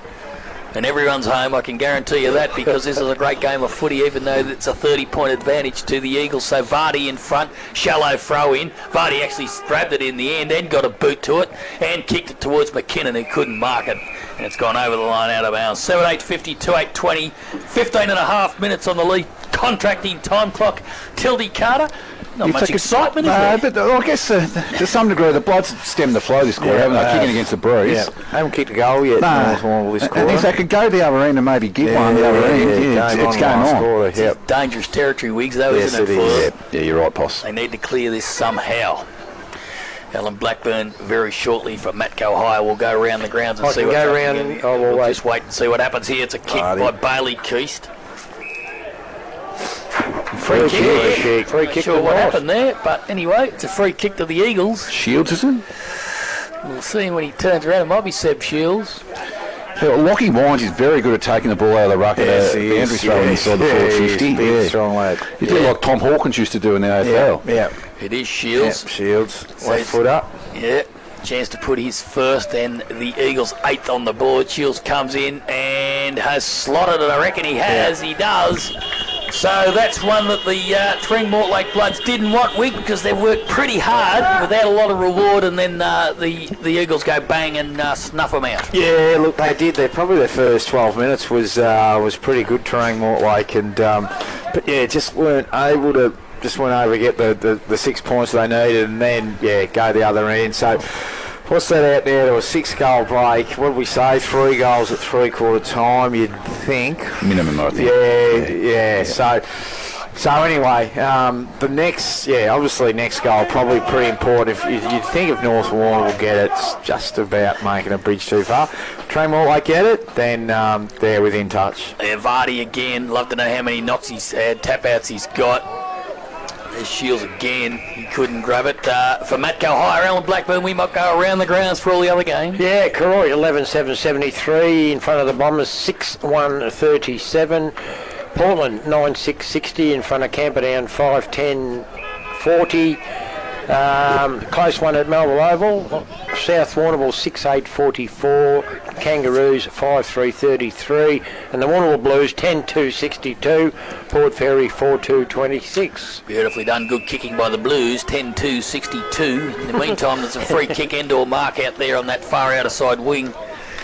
And everyone's home, I can guarantee you that, because this is a great game of footy, even though it's a 30-point advantage to the Eagles. So Vardy in front, shallow throw in. Vardy actually grabbed it in the end and got a boot to it and kicked it towards McKinnon, who couldn't mark it. And it's gone over the line out of bounds. 7-8-50, 2-8-20, 15 and a half minutes on the lead contracting time clock. Tildy Carter. Not much excitement, is there? But I guess to some degree the Bloods stemmed the flow this quarter, haven't they? Kicking against the Breeze. Yeah. Haven't kicked a goal yet. No. This quarter. And if they could go the other end and maybe give one the other end, it's game on. It's dangerous territory, Wiggs, though, isn't it? Yeah, you're right, Poss. They need to clear this somehow. Alan Blackburn very shortly from Matco High will go around the grounds and see what's happening. We'll just wait and see what happens here. It's a kick by Bailey Keast. Free kick. Free kick. Not sure what happened there, but anyway, it's a free kick to the Eagles. Shields, isn't it? We'll see when he turns around. It might be Seb Shields. Lockie Wines is very good at taking the ball out of the ruck at the entry throw inside the 450. Strong lad. He did like Tom Hawkins used to do in the AFL. Yeah. It is Shields. Shields. Left foot up. Yeah. Chance to put his first and the Eagles' 8th on the board. Shields comes in and has slotted it. I reckon he has. He does. So that's one that the Terang Mortlake Bloods didn't want, Wig, because they worked pretty hard without a lot of reward, and then the Eagles go bang and snuff them out. Yeah, look, they did. Probably their first 12 minutes was pretty good, Terang Mortlake, and but yeah, just weren't able to get the 6 points they needed, and then go the other end. So what's that out there? There was 6-goal break. What did we say? 3 goals at 3/4 time, you'd think. Minimum, I think. Yeah. So anyway, the next, obviously next goal probably pretty important. If you'd think if North Warrnambool will get it, it's just about making a bridge too far. Terang Mortlake get it, then they're within touch. Vardy again. Love to know how many knocks he's had, tap outs he's got. There's Shields again. He couldn't grab it. For Matco High, Alan Blackburn, we might go around the grounds for all the other games. Yeah, Karoy 11-7-73 in front of the Bombers 6-1-37. Portland 9-6-60 in front of Camperdown 5-10-40. Close one at Melville Oval. South Warrnambool 6-8-44. Kangaroos 5-3-33. And the Warrnambool Blues 10-2-62. Port Fairy 4-2-26. Beautifully done. Good kicking by the Blues. 10-2-62. In the meantime, there's a free kick Endor mark out there on that far outer side wing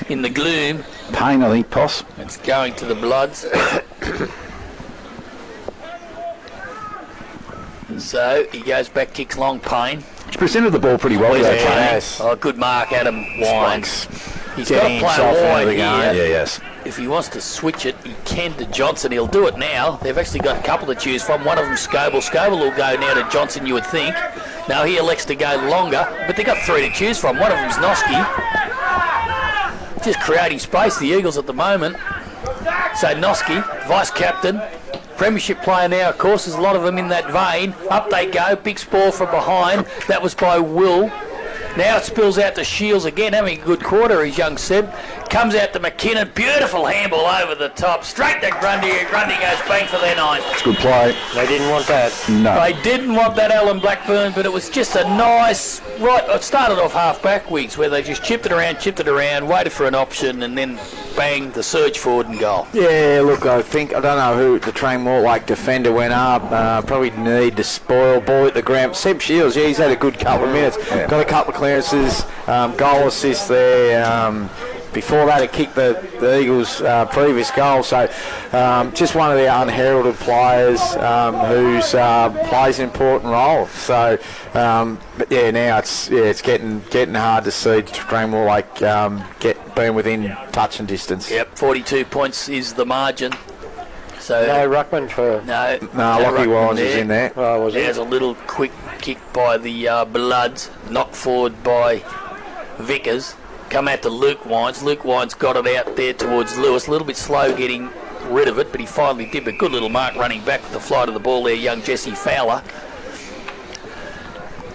in the gloom. Payne, I think, Poss. It's going to the Bloods. So he goes back, kicks long, Payne. He's presented the ball pretty well. Good mark, Adam Wines. He's got to play wide here. Yeah, yes. If he wants to switch it, he can to Johnson. He'll do it now. They've actually got a couple to choose from. One of them, Scoble. Scoble will go now to Johnson, you would think. Now he elects to go longer, but they've got 3 to choose from. One of them's Noski. Just creating space, the Eagles at the moment. So Noski, vice-captain, Premiership player now, of course. There's a lot of them in that vein. Up they go. Big spoil from behind. That was by Will. Now it spills out to Shields again, having a good quarter, his young Seb. Comes out to McKinnon. Beautiful handball over the top. Straight to Grundy. Grundy goes bang for their 9. It's a good play. They didn't want that. No. They didn't want that, Alan Blackburn, but it was just a nice... Right, it started off half-back wigs where they just chipped it around, waited for an option, and then bang, the surge forward and goal. Yeah, look, I don't know who the Terang Mortlake defender went up. Probably need to spoil ball at the ground. Seb Shields, yeah, he's had a good couple of minutes. Yeah. Got a couple of clearances, goal assist there. Before that, he kicked the Eagles' previous goal. So just one of the unheralded players who's plays an important role. So, but yeah, now it's getting hard to see Terang Mortlake being within touch and distance. Yep, 42 points is the margin. So No ruckman for... No, Lockie Wines is in there. Oh, was There's it? a little quick kick by the Bloods, knocked forward by Vickers. Come out to Luke Wines. Luke Wines got it out there towards Lewis. A little bit slow getting rid of it, but he finally did. But good little mark running back with the flight of the ball there, young Jesse Fowler.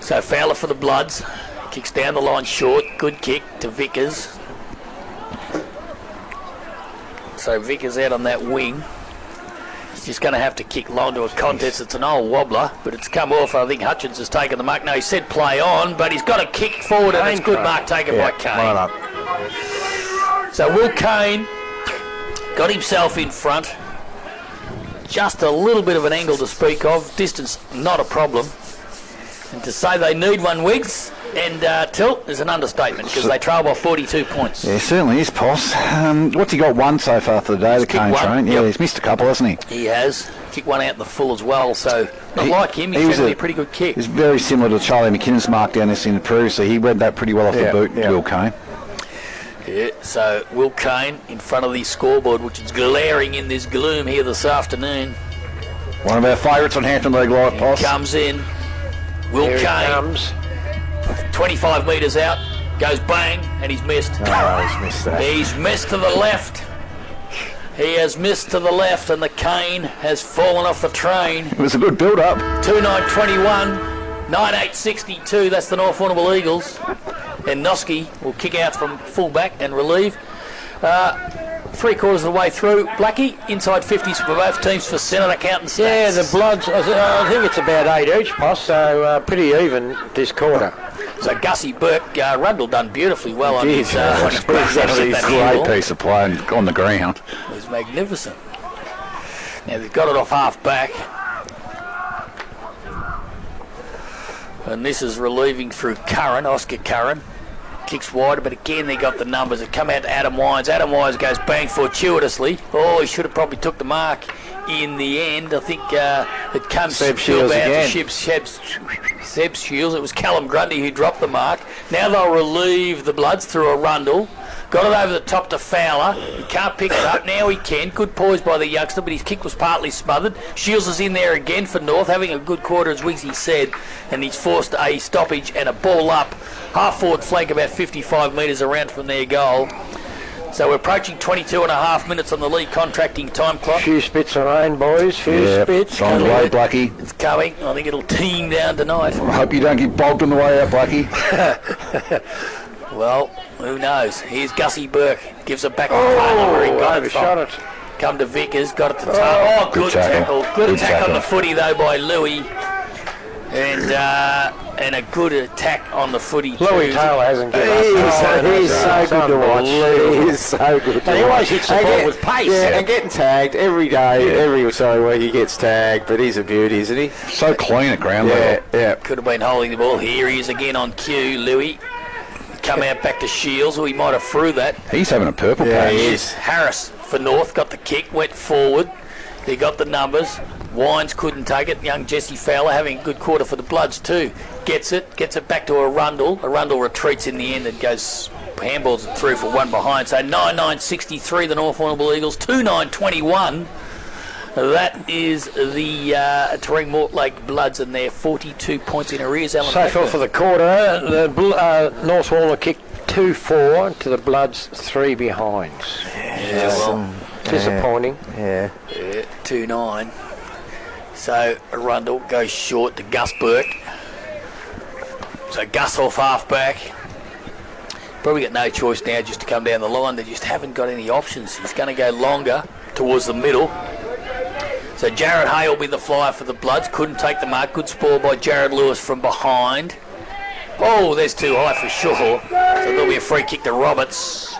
So Fowler for the Bloods. Kicks down the line short. Good kick to Vickers. So Vickers out on that wing. He's just going to have to kick long to a contest. It's an old wobbler, but it's come off. I think Hutchins has taken the mark. No, he said play on, but he's got to kick forward, and it's good mark taken by Kane. Right up. So Will Kane got himself in front. Just a little bit of an angle to speak of. Distance, not a problem. And to say they need one, Wiggs and Tilt is an understatement because they trail by 42 points. Yeah, certainly is, Poss. What's he got one so far for the day, the Kane train? Yeah, he's missed a couple, hasn't he? He has. Kicked one out in the full as well, so not like him, he's generally a pretty good kick. He's very similar to Charlie McKinnon's mark down this in the previously. He read that pretty well off the boot, Will Kane. Yeah, so Will Kane in front of the scoreboard, which is glaring in this gloom here this afternoon. One of our favourites on Hampton League Live, Poss. Comes in. Will Here Kane. he comes. 25 metres out, goes bang, and he's missed. Oh, he's missed that. He's missed to the left. He has missed to the left, and the Kane has fallen off the train. It was a good build-up. 2-9-21, 9-8-62, that's the North Warrnambool Eagles. And Noski will kick out from full-back and relieve. 3/4 of the way through. Blackie, inside 50s for both teams for Senate accountant stats. Yeah, the Bloods, I think it's about 8 each, Poss, so pretty even this quarter. So Gussie Burke, Rundle done beautifully well on his Great piece of play on the ground. It was magnificent. Now they've got it off half back. And this is relieving through Curran, Oscar Curran. Kicks wider, but again they got the numbers. It come out to Adam Wines. Adam Wines goes bang fortuitously. Oh, he should have probably took the mark in the end. I think it comes Seb Shields again. Seb Shields. It was Callum Grundy who dropped the mark. Now they'll relieve the Bloods through a Rundle. Got it over the top to Fowler. He can't pick it up. Now he can. Good poise by the youngster, but his kick was partly smothered. Shields is in there again for North, having a good quarter, as Wiggsy said, and he's forced a stoppage and a ball up. Half forward flank about 55 metres around from their goal. So we're approaching 22 and a half minutes on the league contracting time clock. Few spits of rain, boys. Few spits. On the way, Blackie. It's coming. I think it'll team down tonight. I hope you don't get bogged on the way out, Blackie. Well, who knows? Here's Gussie Burke. Gives it back to Taylor where he got it from. Come to Vickers. Got it to Taylor. Oh, good tackle. Good attack on the footy, though, by Louis. And a good attack on the footy too. Louis Taylor hasn't given up. He's so good to watch. He is so good to watch. And he always hits the ball with pace. Yeah, and getting tagged every day, every week he gets tagged, but he's a beauty, isn't he? So clean at ground level. Yeah. Could have been holding the ball. Here he is again on cue, Louis. Come out back to Shields, or he might have threw that. He's having a purple patch. He is. Harris for North got the kick, went forward. He got the numbers. Wines couldn't take it. Young Jesse Fowler having a good quarter for the Bloods too. Gets it back to a Rundle. A Rundle retreats in the end and goes handballs it through for one behind. So 9-9-63 the North Warrnambool Eagles. 2-9-21. That is the Terang Mortlake Bloods, and they're 42 points in arrears. Alan So far for the quarter, the North Warrnambool kicked 2-4 to the Bloods 3 behinds. Yeah, well, disappointing. Yeah. 2-9. So Arundel goes short to Gus Burke. So Gus off half-back. Probably got no choice now just to come down the line. They just haven't got any options. He's going to go longer towards the middle. So Jared Hay will be the flyer for the Bloods. Couldn't take the mark. Good spoil by Jared Lewis from behind. Oh, there's too high for sure. So there'll be a free kick to Roberts.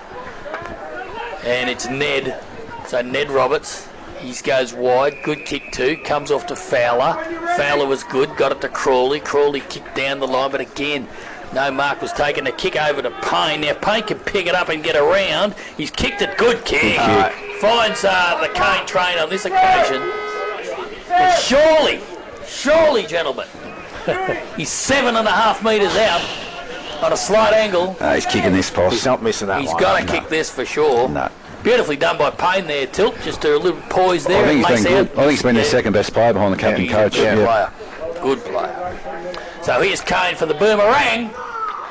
And it's Ned. So Ned Roberts. He goes wide. Good kick too. Comes off to Fowler. Fowler was good. Got it to Crawley. Crawley kicked down the line, but again, no mark was taken. A kick over to Payne. Now Payne can pick it up and get around. He's kicked it. Good kick. Finds the Cane train on this occasion. But surely, gentlemen, he's 7.5 metres out on a slight angle. He's kicking this, Poss. He's not missing that one. He's got to kick this for sure. No. Beautifully done by Payne there, Tilt. Just a little poise there. I think he's been good. I think he's been their second best player behind the captain coach. Good player. So here's Cane for the boomerang,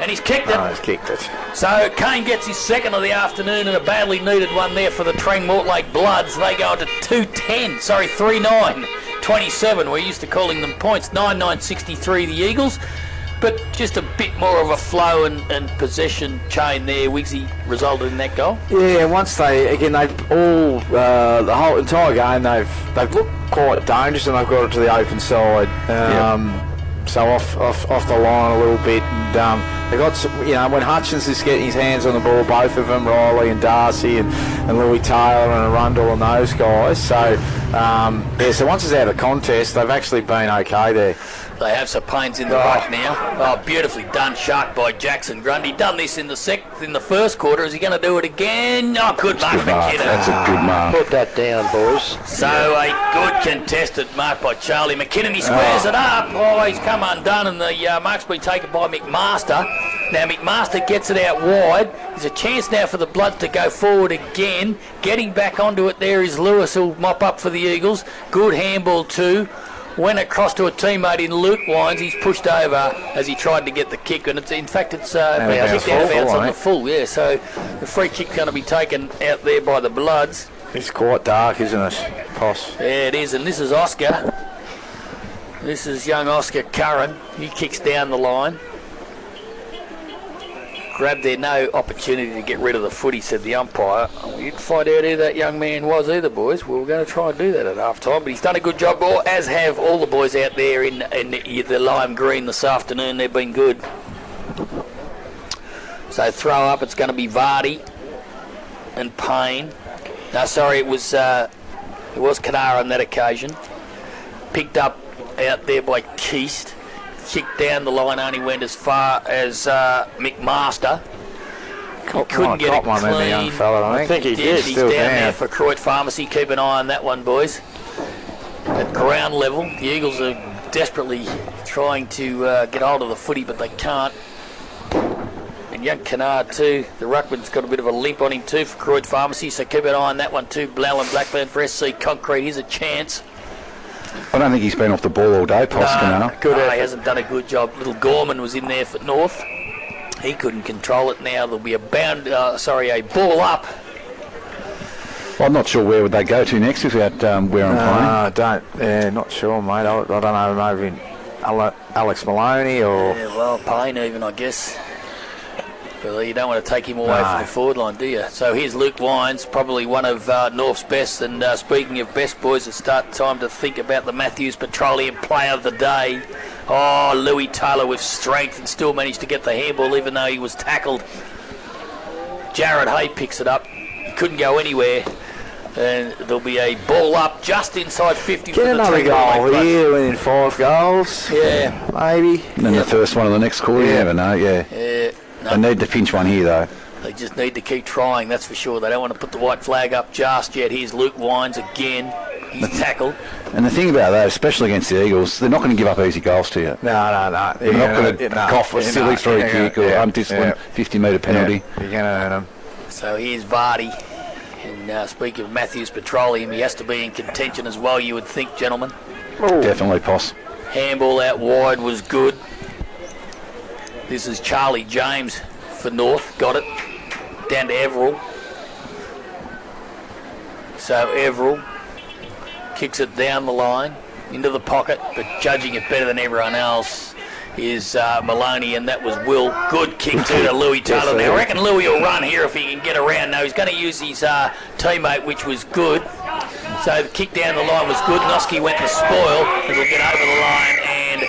and he's kicked it. He's kicked it. So Cane gets his second of the afternoon and a badly needed one there for the Terang Mortlake Bloods. They go into 3-9, 27. We're used to calling them points. 9-9-63 the Eagles. But just a bit more of a flow and possession chain there, Wiggsy, resulted in that goal. Yeah, once the whole entire game, they've looked quite dangerous, and they've got it to the open side. So off the line a little bit, and they got some, when Hutchins is getting his hands on the ball, both of them, Riley and Darcy and Louis Taylor and Arundel and those guys. So so once it's out of the contest, they've actually been okay there. They have some Payne's in the ruck now. Oh, beautifully done, shark by Jackson Grundy. Done this in the first quarter. Is he going to do it again? Oh, good mark for McKinnon. That's a good mark. Put that down, boys. So a good contested mark by Charlie McKinnon. He squares it up. Oh, he's come undone, and the mark's been taken by McMaster. Now McMaster gets it out wide. There's a chance now for the Bloods to go forward again. Getting back onto it there is Lewis, who'll mop up for the Eagles. Good handball too. Went across to a teammate in Luke Wines. He's pushed over as he tried to get the kick, and it's kicked out of bounds on the full. Yeah, so the free kick's going to be taken out there by the Bloods. It's quite dark, isn't it, Poss? Yeah, it is, and this is Oscar. This is young Oscar Curran. He kicks down the line. Grabbed there, no opportunity to get rid of the footy, said the umpire. We didn't find out who that young man was either, boys. We were going to try and do that at half time, but he's done a good job, as have all the boys out there in the lime green this afternoon. They've been good. So throw up, it's going to be Vardy and Payne. No, sorry, it was Kanara on that occasion. Picked up out there by Keast. Kicked down the line, only went as far as McMaster. Couldn't get it clean. Young fella, I think he did. He's down there for Croydon Pharmacy. Keep an eye on that one, boys. At ground level, the Eagles are desperately trying to get hold of the footy, but they can't. And young Kennard too. The ruckman's got a bit of a limp on him too for Croydon Pharmacy, so keep an eye on that one too. Blau and Blackburn for SC Concrete. Here's a chance. I don't think he's been off the ball all day, Poss. He hasn't done a good job. Little Gorman was in there for North. He couldn't control it. Now there'll be a ball up. Well, I'm not sure where would they go to next without Warrnambool playing. Not sure, mate. I don't know, maybe Alex Maloney or... Yeah, well, Payne even, I guess. But you don't want to take him away from the forward line, do you? So here's Luke Wines, probably one of North's best. And speaking of best, boys, it's time to think about the Matthews Petroleum Player of the Day. Oh, Louis Taylor with strength and still managed to get the handball even though he was tackled. Jared Hay picks it up. He couldn't go anywhere. And there'll be a ball up just inside 50 for the another goal here, winning 5 goals. Yeah. Maybe. And then the first one of the next quarter, you never know, Yeah. No. They need to pinch one here, though. They just need to keep trying, that's for sure. They don't want to put the white flag up just yet. Here's Luke Wines again. He's tackled. And the thing about that, especially against the Eagles, they're not going to give up easy goals to you. No. They're not going to cough a silly free kick or undisciplined 50-metre penalty. You're going to earn them. So here's Vardy. And speaking of Matthews Petroleum, he has to be in contention as well, you would think, gentlemen. Ooh. Definitely, Poss. Handball out wide was good. This is Charlie James for North. Got it. Down to Everall. So Everall kicks it down the line. into the pocket, but judging it better than everyone else is Maloney, and that was Will. Good kick to Louis Taylor. Now I reckon Louis will run here if he can get around. Now he's going to use his teammate, which was good. So the kick down the line was good. Noski went to spoil, and will get over the line and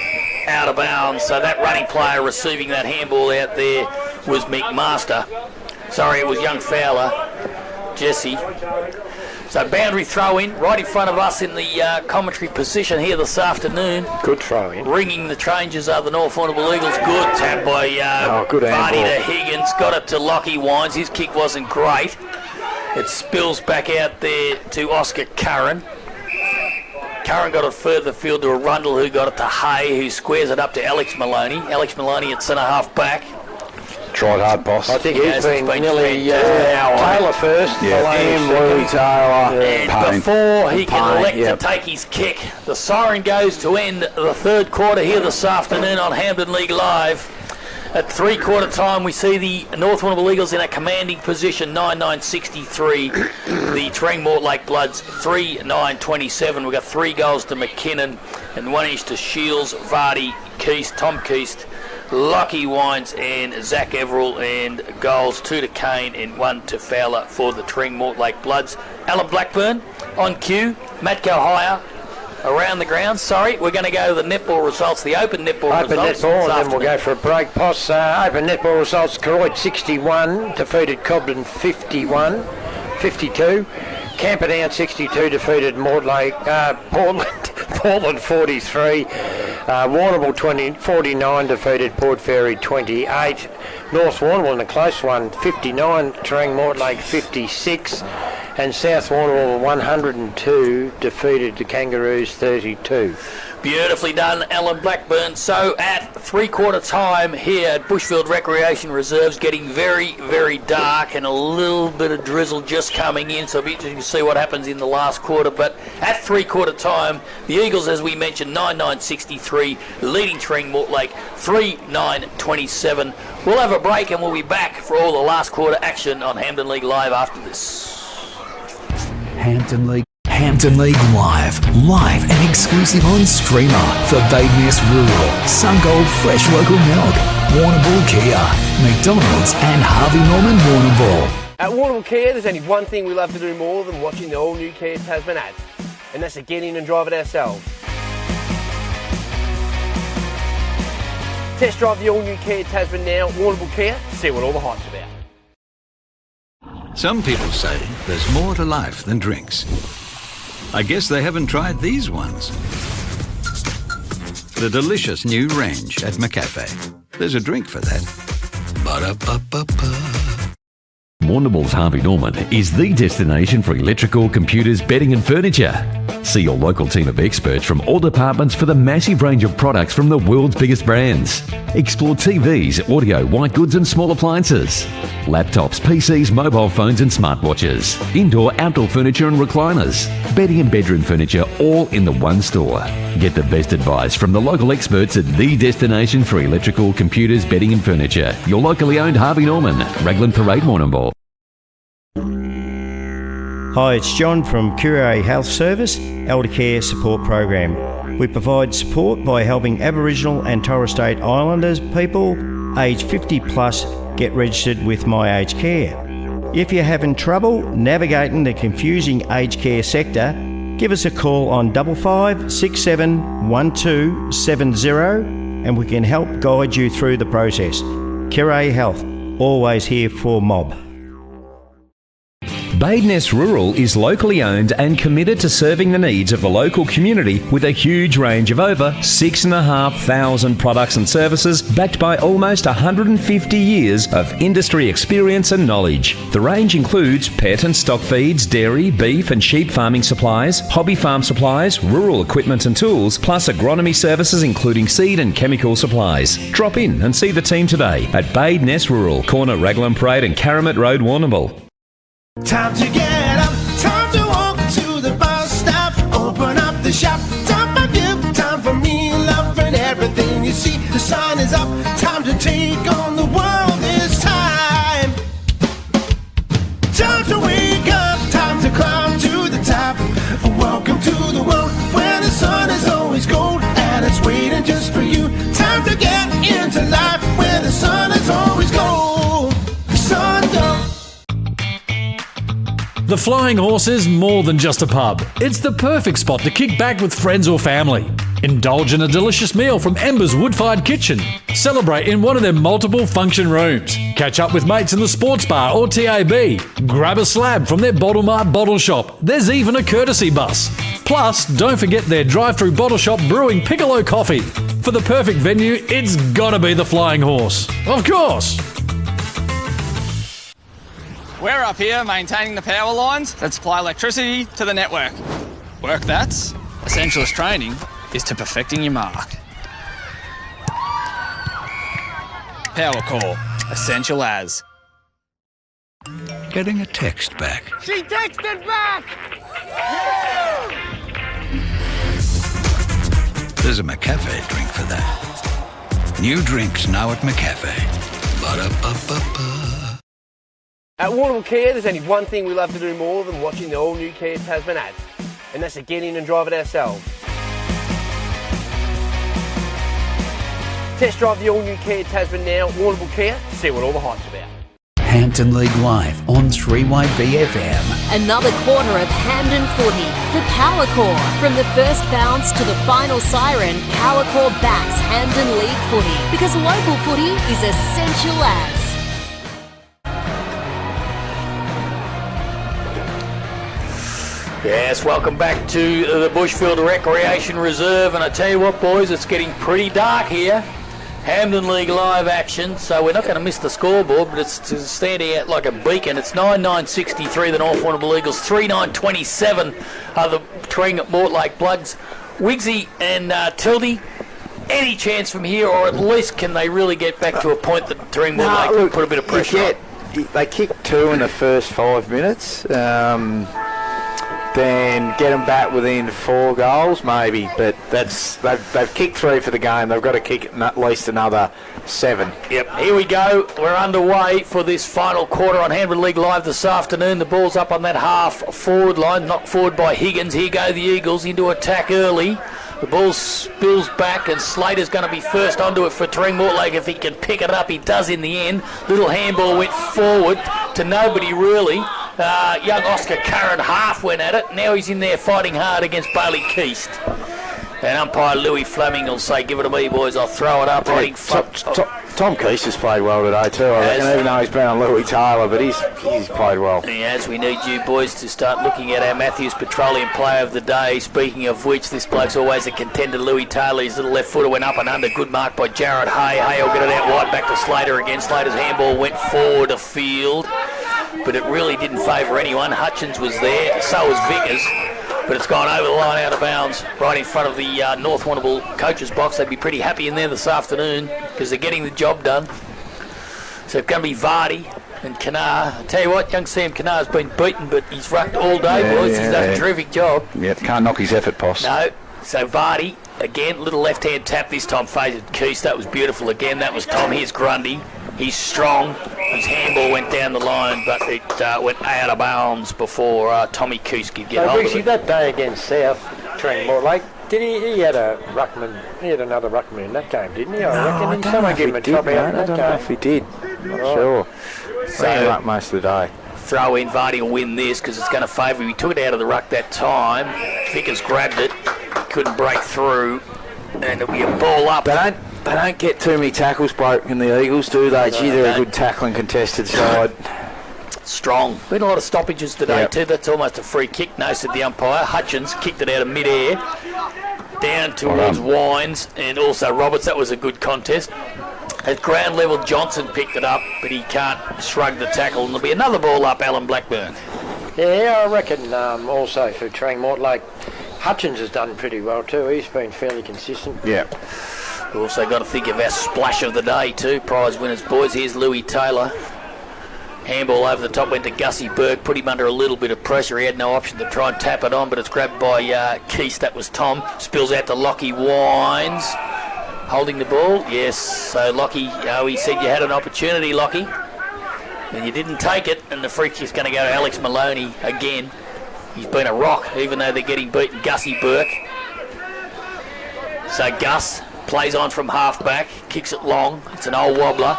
out of bounds. So that running player receiving that handball out there was McMaster. Sorry, it was young Fowler, Jesse. So boundary throw in right in front of us in the commentary position here this afternoon. Good throw in. Ringing the changes are the North Warrnambool Eagles. Good tap by Vardy to Higgins. Got it to Lockie Wines. His kick wasn't great. It spills back out there to Oscar Curran. Curran got it further field to Arundel, who got it to Hay, who squares it up to Alex Maloney. Alex Maloney at centre half back. Tried hard, boss. I think he's been nearly Taylor first. Louis Taylor. And before he can elect to take his kick, the siren goes to end the third quarter here this afternoon on Hampden League Live. At 3/4 time, we see the North Warrnambool Eagles in a commanding position, 9-9-63. The Terang Mortlake Bloods, 3-9-27. We've got 3 goals to McKinnon and 1 each to Shields, Vardy, Keast, Tom Keast, Lockie Wines and Zach Everall, and goals 2 to Kane and 1 to Fowler for the Terang Mortlake Bloods. Alan Blackburn on cue. Matt Gohire around the ground. Sorry, we're going to go to the netball results, the open netball results. Open netball, and then we'll go for a break. Open netball results: Koroyd 61, defeated Cobden 51-52. Camperdown 62 defeated Mortlake, Portland 43. Warrnambool 49 defeated Port Fairy 28. North Warrnambool in a close one 59. Terang Mortlake 56. And South Warrnambool 102 defeated the Kangaroos 32. Beautifully done, Alan Blackburn. So at 3/4 time here at Bushfield Recreation Reserves, getting very, very dark and a little bit of drizzle just coming in. So it'll be interesting to see what happens in the last quarter. But at 3/4 time, the Eagles, as we mentioned, 9-9-63, leading Terang Mortlake 3-9-27. We'll have a break and we'll be back for all the last quarter action on Hampden League Live after this. Hampden League Live and exclusive on streamer for Badeness Rural, Sungold Fresh Local Milk, Warrnambool Kia, McDonald's and Harvey Norman Warrnambool. At Warrnambool Kia, there's only one thing we love to do more than watching the all-new Kia Tasman ads, and that's to get in and drive it ourselves. Test drive the all-new Kia Tasman now at Warrnambool Kia, see what all the hype's about. Some people say there's more to life than drinks. I guess they haven't tried these ones. The delicious new range at McCafe. There's a drink for that. Ba-da-ba-ba-ba. Warrnambool's Harvey Norman is the destination for electrical, computers, bedding and furniture. See your local team of experts from all departments for the massive range of products from the world's biggest brands. Explore TVs, audio, white goods and small appliances. Laptops, PCs, mobile phones and smartwatches. Indoor, outdoor furniture and recliners. Bedding and bedroom furniture all in the one store. Get the best advice from the local experts at the destination for electrical, computers, bedding and furniture. Your locally owned Harvey Norman, Raglan Parade, Warrnambool. Hi, it's John from Curare Health Service, Elder Care Support Program. We provide support by helping Aboriginal and Torres Strait Islanders people aged 50 plus get registered with My Aged Care. If you're having trouble navigating the confusing aged care sector, give us a call on 55 67 1270 and we can help guide you through the process. Curare Health, always here for mob. Badeness Rural is locally owned and committed to serving the needs of the local community with a huge range of over 6,500 products and services backed by almost 150 years of industry experience and knowledge. The range includes pet and stock feeds, dairy, beef and sheep farming supplies, hobby farm supplies, rural equipment and tools, plus agronomy services including seed and chemical supplies. Drop in and see the team today at Badeness Rural, corner Raglan Parade and Karamat Road, Warrnambool. Time to get up, time to walk to the bus stop, open up the shop, time for you, time for me, love and everything you see. The sun is up, time to take on the world this time. Time to wake up, time to climb to the top. Welcome to the world where the sun is on. The Flying Horse is more than just a pub. It's the perfect spot to kick back with friends or family. Indulge in a delicious meal from Ember's wood-fired kitchen. Celebrate in one of their multiple function rooms. Catch up with mates in the sports bar or TAB. Grab a slab from their Bottle Mart bottle shop. There's even a courtesy bus. Plus, don't forget their drive-through bottle shop brewing Piccolo coffee. For the perfect venue, it's gotta be the Flying Horse. Of course! We're up here maintaining the power lines that supply electricity to the network. Work that's essential as training is to perfecting your mark. Power core, essential as. Getting a text back. She texted back! There's a McCafe drink for that. New drinks now at McCafe. Ba-da-ba-ba-ba. At Warrnambool Kia, there's only one thing we love to do more than watching the all-new Kia Tasman ads, and that's to get in and drive it ourselves. Test drive the all-new Kia Tasman now at Warrnambool Kia to see what all the hype's about. Hampton League Live on 3YB FM. Another quarter of Hampden footy. The Power Core. From the first bounce to the final siren, Power Core backs Hampden League footy because local footy is essential as. Yes, welcome back to the Bushfield Recreation Reserve, and I tell you what, boys, it's getting pretty dark here. Hampden League Live action, so we're not going to miss the scoreboard, but it's standing out like a beacon. It's 9-9-63 the North Warrnambool Eagles, 3-9-27 are the Terang at Mortlake Bloods. Wigsy and Tildy, any chance from here, or at least can they really get back to a point that Terang Mortlake can put a bit of pressure on? They kicked 2 in the first 5 minutes. Then get them back within 4 goals, maybe. But they've kicked 3 for the game. They've got to kick at least another 7. Yep, here we go. We're underway for this final quarter on Hampden League Live this afternoon. The ball's up on that half-forward line, knocked forward by Higgins. Here go the Eagles into attack early. The ball spills back, and Slater's going to be first onto it for Terang Mortlake. If he can pick it up, he does in the end. Little handball went forward to nobody, really. Young Oscar Curran half went at it. Now he's in there fighting hard against Bailey Keast. And umpire Louis Fleming will say, give it to me, boys, I'll throw it up. Tom Keast has played well today too, I reckon, even though he's been on Louis Taylor, but he's played well. Yes, we need you boys to start looking at our Matthews Petroleum Player of the Day. Speaking of which, this bloke's always a contender, Louis Taylor. His little left footer went up and under. Good mark by Jared Hay. Hay will get it out wide back to Slater again. Slater's handball went forward of field, but it really didn't favour anyone. Hutchins was there, so was Vickers. But it's gone over the line out of bounds right in front of the North Warrnambool coach's box. They'd be pretty happy in there this afternoon because they're getting the job done. So it's going to be Vardy and Kanar. I tell you what, young Sam Kanar's been beaten, but he's rucked all day, boys. He's done a terrific job. Yeah, can't knock his effort, boss. No. So Vardy, again, little left-hand tap this time, faded Keast. That was beautiful again. That was Tom. Here's Grundy. He's strong. His handball went down the line, but it went out of bounds before Tommy Keast could get hold of it. That day against South, Terang Mortlake, he had a ruckman? He had another ruckman in that game, didn't he? I reckon someone gave him a top out in that game. I don't know if he did. I'm not sure. So ruck most of the day. Throw in, Vardy will win this because it's going to favour him. He took it out of the ruck that time. Vickers grabbed it, couldn't break through, and it'll be a ball up. They don't get too many tackles broken, the Eagles, do they? Gee, they're a good tackling contested side. Strong. Been a lot of stoppages today too. That's almost a free kick. No, said the umpire. Hutchins kicked it out of mid-air. Down towards Wines and also Roberts. That was a good contest. At ground level, Johnson picked it up, but he can't shrug the tackle. And there'll be another ball up, Alan Blackburn. Yeah, I reckon also for Terang Mortlake, Hutchins has done pretty well too. He's been fairly consistent. Yeah. We've also got to think of our splash of the day too. Prize winners, boys. Here's Louis Taylor. Handball over the top went to Gussie Burke. Put him under a little bit of pressure. He had no option to try and tap it on, but it's grabbed by Keast. That was Tom. Spills out to Lockie Wines. Holding the ball. Yes. So Lockie, he said you had an opportunity, Lockie. And you didn't take it. And the free kick's going to go to Alex Maloney again. He's been a rock, even though they're getting beaten. Gussie Burke. So Gus plays on from half-back, kicks it long. It's an old wobbler.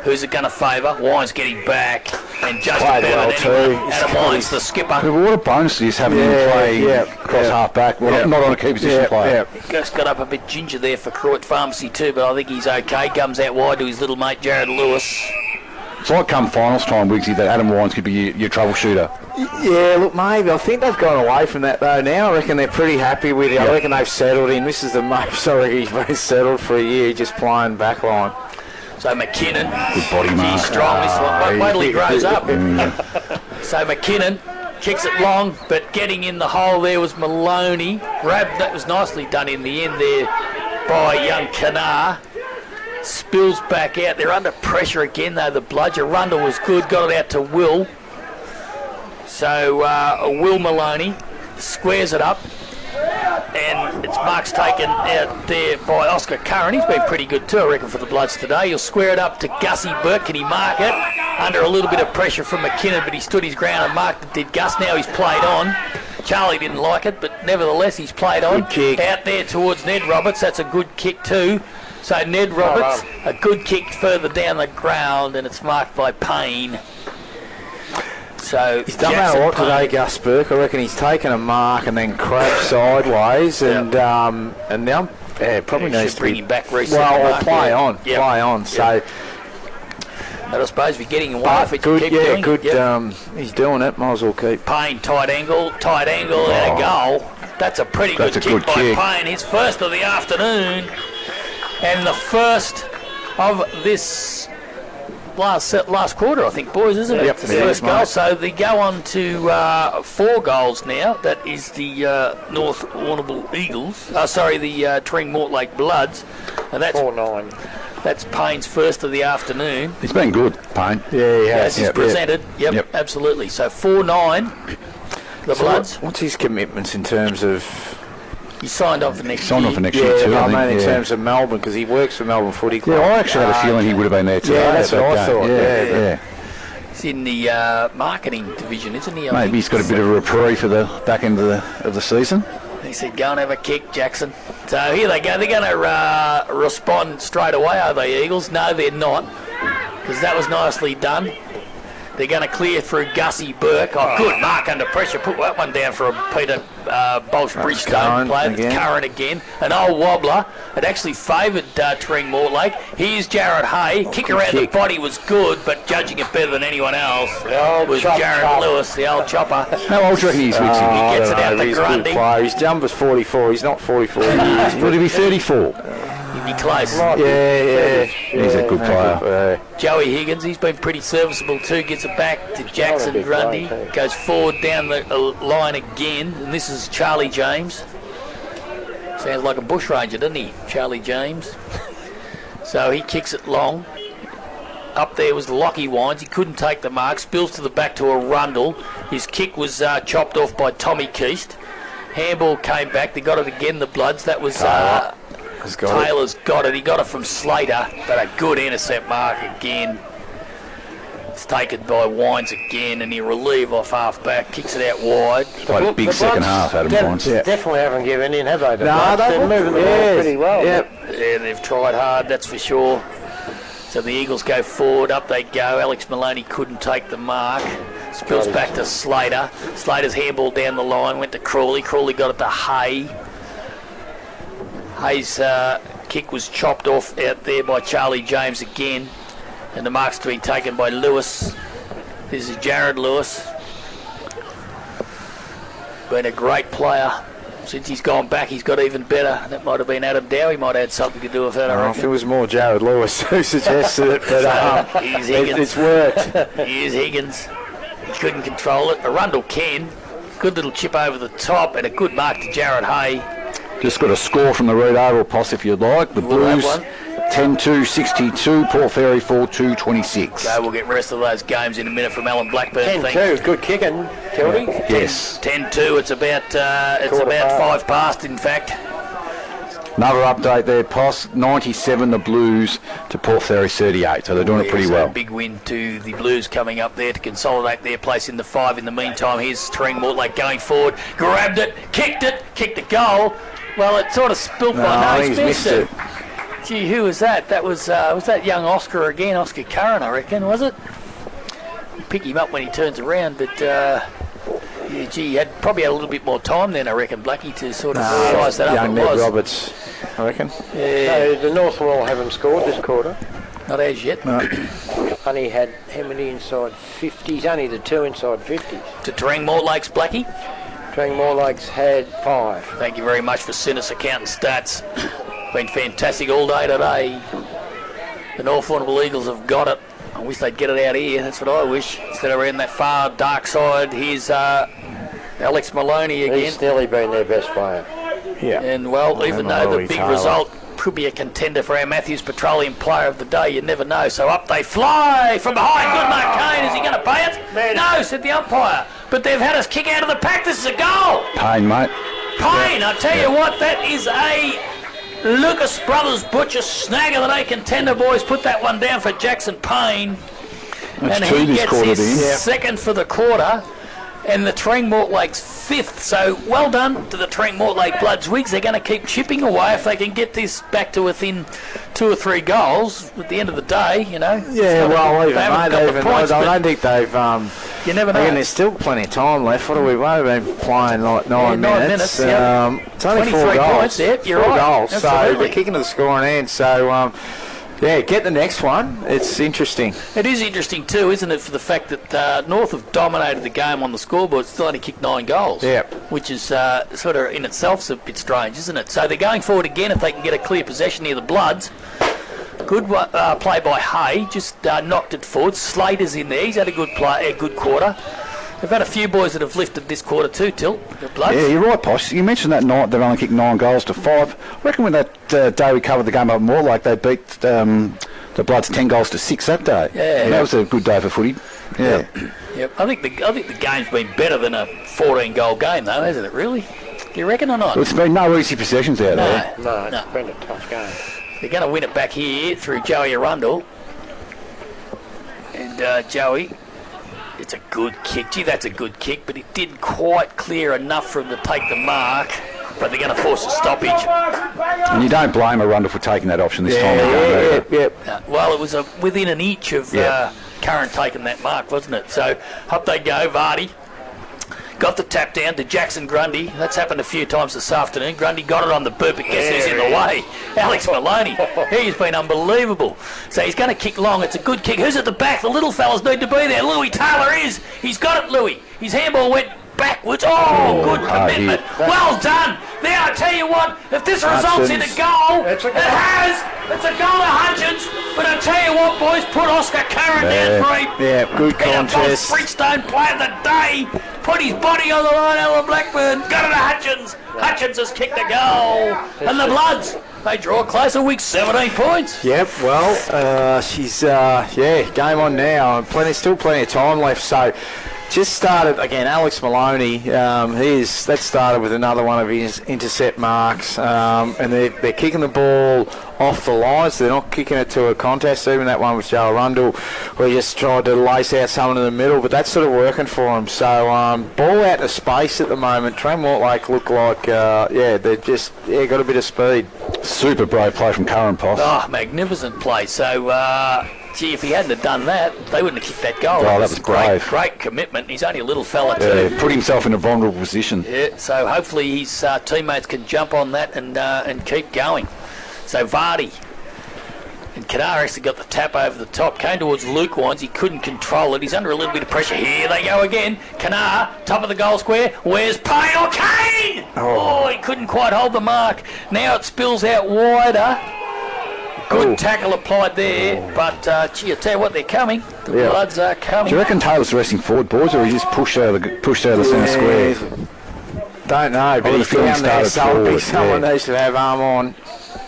Who's it going to favour? Wines getting back. and judged Played it better well than anyone. too. Adam Lyons, the skipper. What a bonus it is having him play across half back. Well, not on a key position player. Just got up a bit ginger there for Croydon Pharmacy too, but I think he's okay. Comes out wide to his little mate Jared Lewis. It's like come finals time, Wiggsy, that Adam Wines could be your troubleshooter. Yeah, look, maybe. I think they've gone away from that, though, now. I reckon they're pretty happy with it. I reckon they've settled in. This is the most I reckon he's been settled for a year, just playing backline. So McKinnon. Good body mark. He's strong. Wait till he grows up. So McKinnon kicks it long, but getting in the hole there was Maloney. That was nicely done in the end there by young Kanar. Spills back out. They're under pressure again, though. The bludger. Rundle was good. Got it out to Will. So Will Maloney squares it up. And it's marks taken out there by Oscar Curran. He's been pretty good too, I reckon, for the Bloods today. He'll square it up to Gussie Burke. Can he mark it? Under a little bit of pressure from McKinnon, but he stood his ground and marked it. Did Gus. Now he's played on. Charlie didn't like it, but nevertheless he's played on. Good kick. Out there towards Ned Roberts. That's a good kick too. So Ned Roberts, a good kick further down the ground, and it's marked by Payne. So he's done that a lot today, Gus Burke. I reckon he's taken a mark and then crabbed sideways, and now probably needs to bring him back recently. Well, or play on. So. But I suppose if you're getting away, if good, keep doing good. it, He's doing it. Might as well keep. Payne, tight angle, and a goal. That's a pretty good kick by Payne. His first of the afternoon, and the first of this last quarter, I think, boys, isn't it? Yep, the first goal. So they go on to 4 goals now. That is the North Warrnambool Eagles. The Terang Mortlake Bloods. And that's 4-9. That's Payne's first of the afternoon. He's been good, Payne. Yeah, he has. As he's presented. Yep, absolutely. So 4-9. The Bloods. What's his commitments in terms of? He signed on for next year. Signed on for next year too. I mean, in terms of Melbourne, because he works for Melbourne Footy Club. Yeah, I actually had a feeling he would have been there today. Yeah, that's what I thought. Yeah. He's in the marketing division, isn't he? Maybe he's got a bit of a reprieve for the back end of the season. He said, go and have a kick, Jackson. So here they go. They're going to respond straight away, are they, Eagles? No, they're not, because that was nicely done. They're going to clear through Gussie Burke. Oh, good mark under pressure. Put that one down for a Peter Bolsh Bridgestone player. That's Curran again. An old wobbler. It actually favoured Terang Mortlake. Here's Jared Hay. Kick around the body was good, but judging it better than anyone else was Jared Lewis, the old chopper. How old do you reckon he's, Wixie? He gets it out the He's Grundy. a good player. His number's 44. He's not 44 years. Would he be 34? He'd be close. Yeah. He's a good player. Joey Higgins, he's been pretty serviceable too. Gets it back to Jackson Grundy. Goes forward down the line again. And this is Charlie James. Sounds like a bushranger, doesn't he? Charlie James. So he kicks it long. Up there was Lockie Wines. He couldn't take the mark. Spills to the back to a Rundle. His kick was chopped off by Tommy Keast. Handball came back. They got it again, the Bloods. That was Taylor's got it. He got it from Slater, but a good intercept mark again. It's taken by Wines again, and he relieve off half back, kicks it out wide. Played a big second half, Adam Wines. Definitely haven't given in, have they? No, they're moving the ball pretty well. Yeah, they've tried hard, that's for sure. So the Eagles go forward, up they go. Alex Maloney couldn't take the mark. Spills back to Slater. Slater's handball down the line, went to Crawley. Crawley got it to Hay. Hay's kick was chopped off out there by Charlie James again. And the mark's to be taken by Lewis. This is Jared Lewis. Been a great player. Since he's gone back, he's got even better. That might have been Adam Dowie. Might have had something to do with that, I reckon. If it was more Jared Lewis who suggested it, but here's Higgins. It's worked. Here's Higgins. He couldn't control it. Arundel can. Good little chip over the top and a good mark to Jared Hay. Just got a score from the Red Oval Posse if you'd like. The Blues 10-2-62, Port Fairy 4-2-26. So we'll get the rest of those games in a minute from Alan Blackburn. 10-2, good kicking, Kildy. Yes. 10-2, it's about 5 past in fact. Another update there, Poss, 97 the Blues to Port Fairy 38, so they're doing it pretty well. Big win to the Blues coming up there to consolidate their place in the 5. In the meantime, here's Terang Mortlake going forward, grabbed it, kicked the goal. Well, it sort of spilt by he's missed it. Gee, who was that? That was that young Oscar again, Oscar Curran, I reckon, was it? pick him up when he turns around, but he probably had a little bit more time then, I reckon, Blackie, to sort of size that up. Young Ned Roberts, I reckon. Yeah. No, the North Warrnambool haven't scored this quarter. Not as yet. No. Only had how many inside 50s? Only the 2 inside 50s. To Terang Mortlake's Blackie? Terang Mortlake's had 5. Thank you very much for Sinus Account and Stats. Been fantastic all day today. The North Warrnambool Eagles have got it. I wish they'd get it out here. That's what I wish. Instead of around that far dark side, here's Alex Maloney again. He's nearly been their best player. Yeah. And well, even though the big result could be a contender for our Matthews Petroleum Player of the Day, you never know. So up they fly from behind. Good Mark Kane. Is he going to pay it? No, said the umpire. But they've had us kick out of the pack. This is a goal. Payne, mate. Payne, I tell you what, that is a Lucas Brothers Butcher snagger that a contender, boys. Put that one down for Jackson Payne. That's and two he this gets quarter, his second for the quarter. And the Terang Mortlake's 5th. So well done to the Terang Mortlake Bloods Wigs. They're going to keep chipping away if they can get this back to within 2 or 3 goals at the end of the day, you know. Yeah, well, even, I don't think they've... you never know. Again, there's still plenty of time left. What have we been playing, like 9 minutes? It's only 4 goals. Points, yep, you're 4 right. goals, Absolutely. so they're kicking to the scoring end. So, yeah, get the next one. It's interesting. It is interesting too, isn't it, for the fact that North have dominated the game on the scoreboard, still only kicked 9 goals. Yep. Which is sort of in itself a bit strange, isn't it? So they're going forward again if they can get a clear possession near the Bloods. Good play by Hay, just knocked it forward. Slater's in there, he's had a good play, a good quarter. They've had a few boys that have lifted this quarter too, Tilt, the Bloods. Yeah, you're right, Posh. You mentioned that night they've only kicked 9 goals to 5. I reckon when that day we covered the game up more, like they beat the Bloods 10 goals to 6 that day. Yeah. That was a good day for footy. Yeah. Yep. I think the game's been better than a 14-goal game, though, hasn't it? Really? Do you reckon or not? It's been no easy possessions out there. No, it's been a tough game. They're going to win it back here through Joey Arundel. And Joey, it's a good kick. Gee, that's a good kick, but it didn't quite clear enough for him to take the mark. But they're going to force a stoppage. And you don't blame Arundel for taking that option this time. Well, it was within an inch of Curran taking that mark, wasn't it? So up they go, Vardy. Got the tap down to Jackson Grundy. That's happened a few times this afternoon. Grundy got it on the boot, but guess who's in the way? Alex Maloney. He's been unbelievable. So he's going to kick long. It's a good kick. Who's at the back? The little fellas need to be there. Louis Taylor is. He's got it, Louis. His handball went backwards. Oh, good commitment. Well done. Now, I tell you what, if this results in a goal, it has. It's a goal to Hutchins. But I tell you what, boys, put Oscar Curran down for a good contest. Freestone Player of the Day. Put his body on the line, Alan Blackburn. Got it to Hutchins. Hutchins has kicked a goal. And the Bloods, they draw closer. Week 17 points. Yep, well, she's, game on now. Still plenty of time left, so... Just started again, Alex Maloney. That started with another one of his intercept marks, and they're kicking the ball off the lines. They're not kicking it to a contest. Even that one with Joe Arundel, where he just tried to lace out someone in the middle, but that's sort of working for him. So ball out of space at the moment. Terang Mortlake look like they've just got a bit of speed. Super brave play from Curran, Poss. Oh, magnificent play. So. Gee, if he hadn't have done that, they wouldn't have kicked that goal. Oh, that was brave. Great commitment. He's only a little fella too. Yeah, put himself in a vulnerable position. Yeah, so hopefully his teammates can jump on that and keep going. So Vardy and Kanar actually got the tap over the top. Came towards Luke Wines. He couldn't control it. He's under a little bit of pressure. Here they go again. Kanar, top of the goal square. Where's Payne or Kane? Oh, he couldn't quite hold the mark. Now it spills out wider. Good tackle applied there, but I tell you what, they're coming. The Bloods are coming. Do you reckon Taylor's resting forward, boys, or he just pushed out of the centre square? Don't know, but he's down there, so someone needs to have arm on.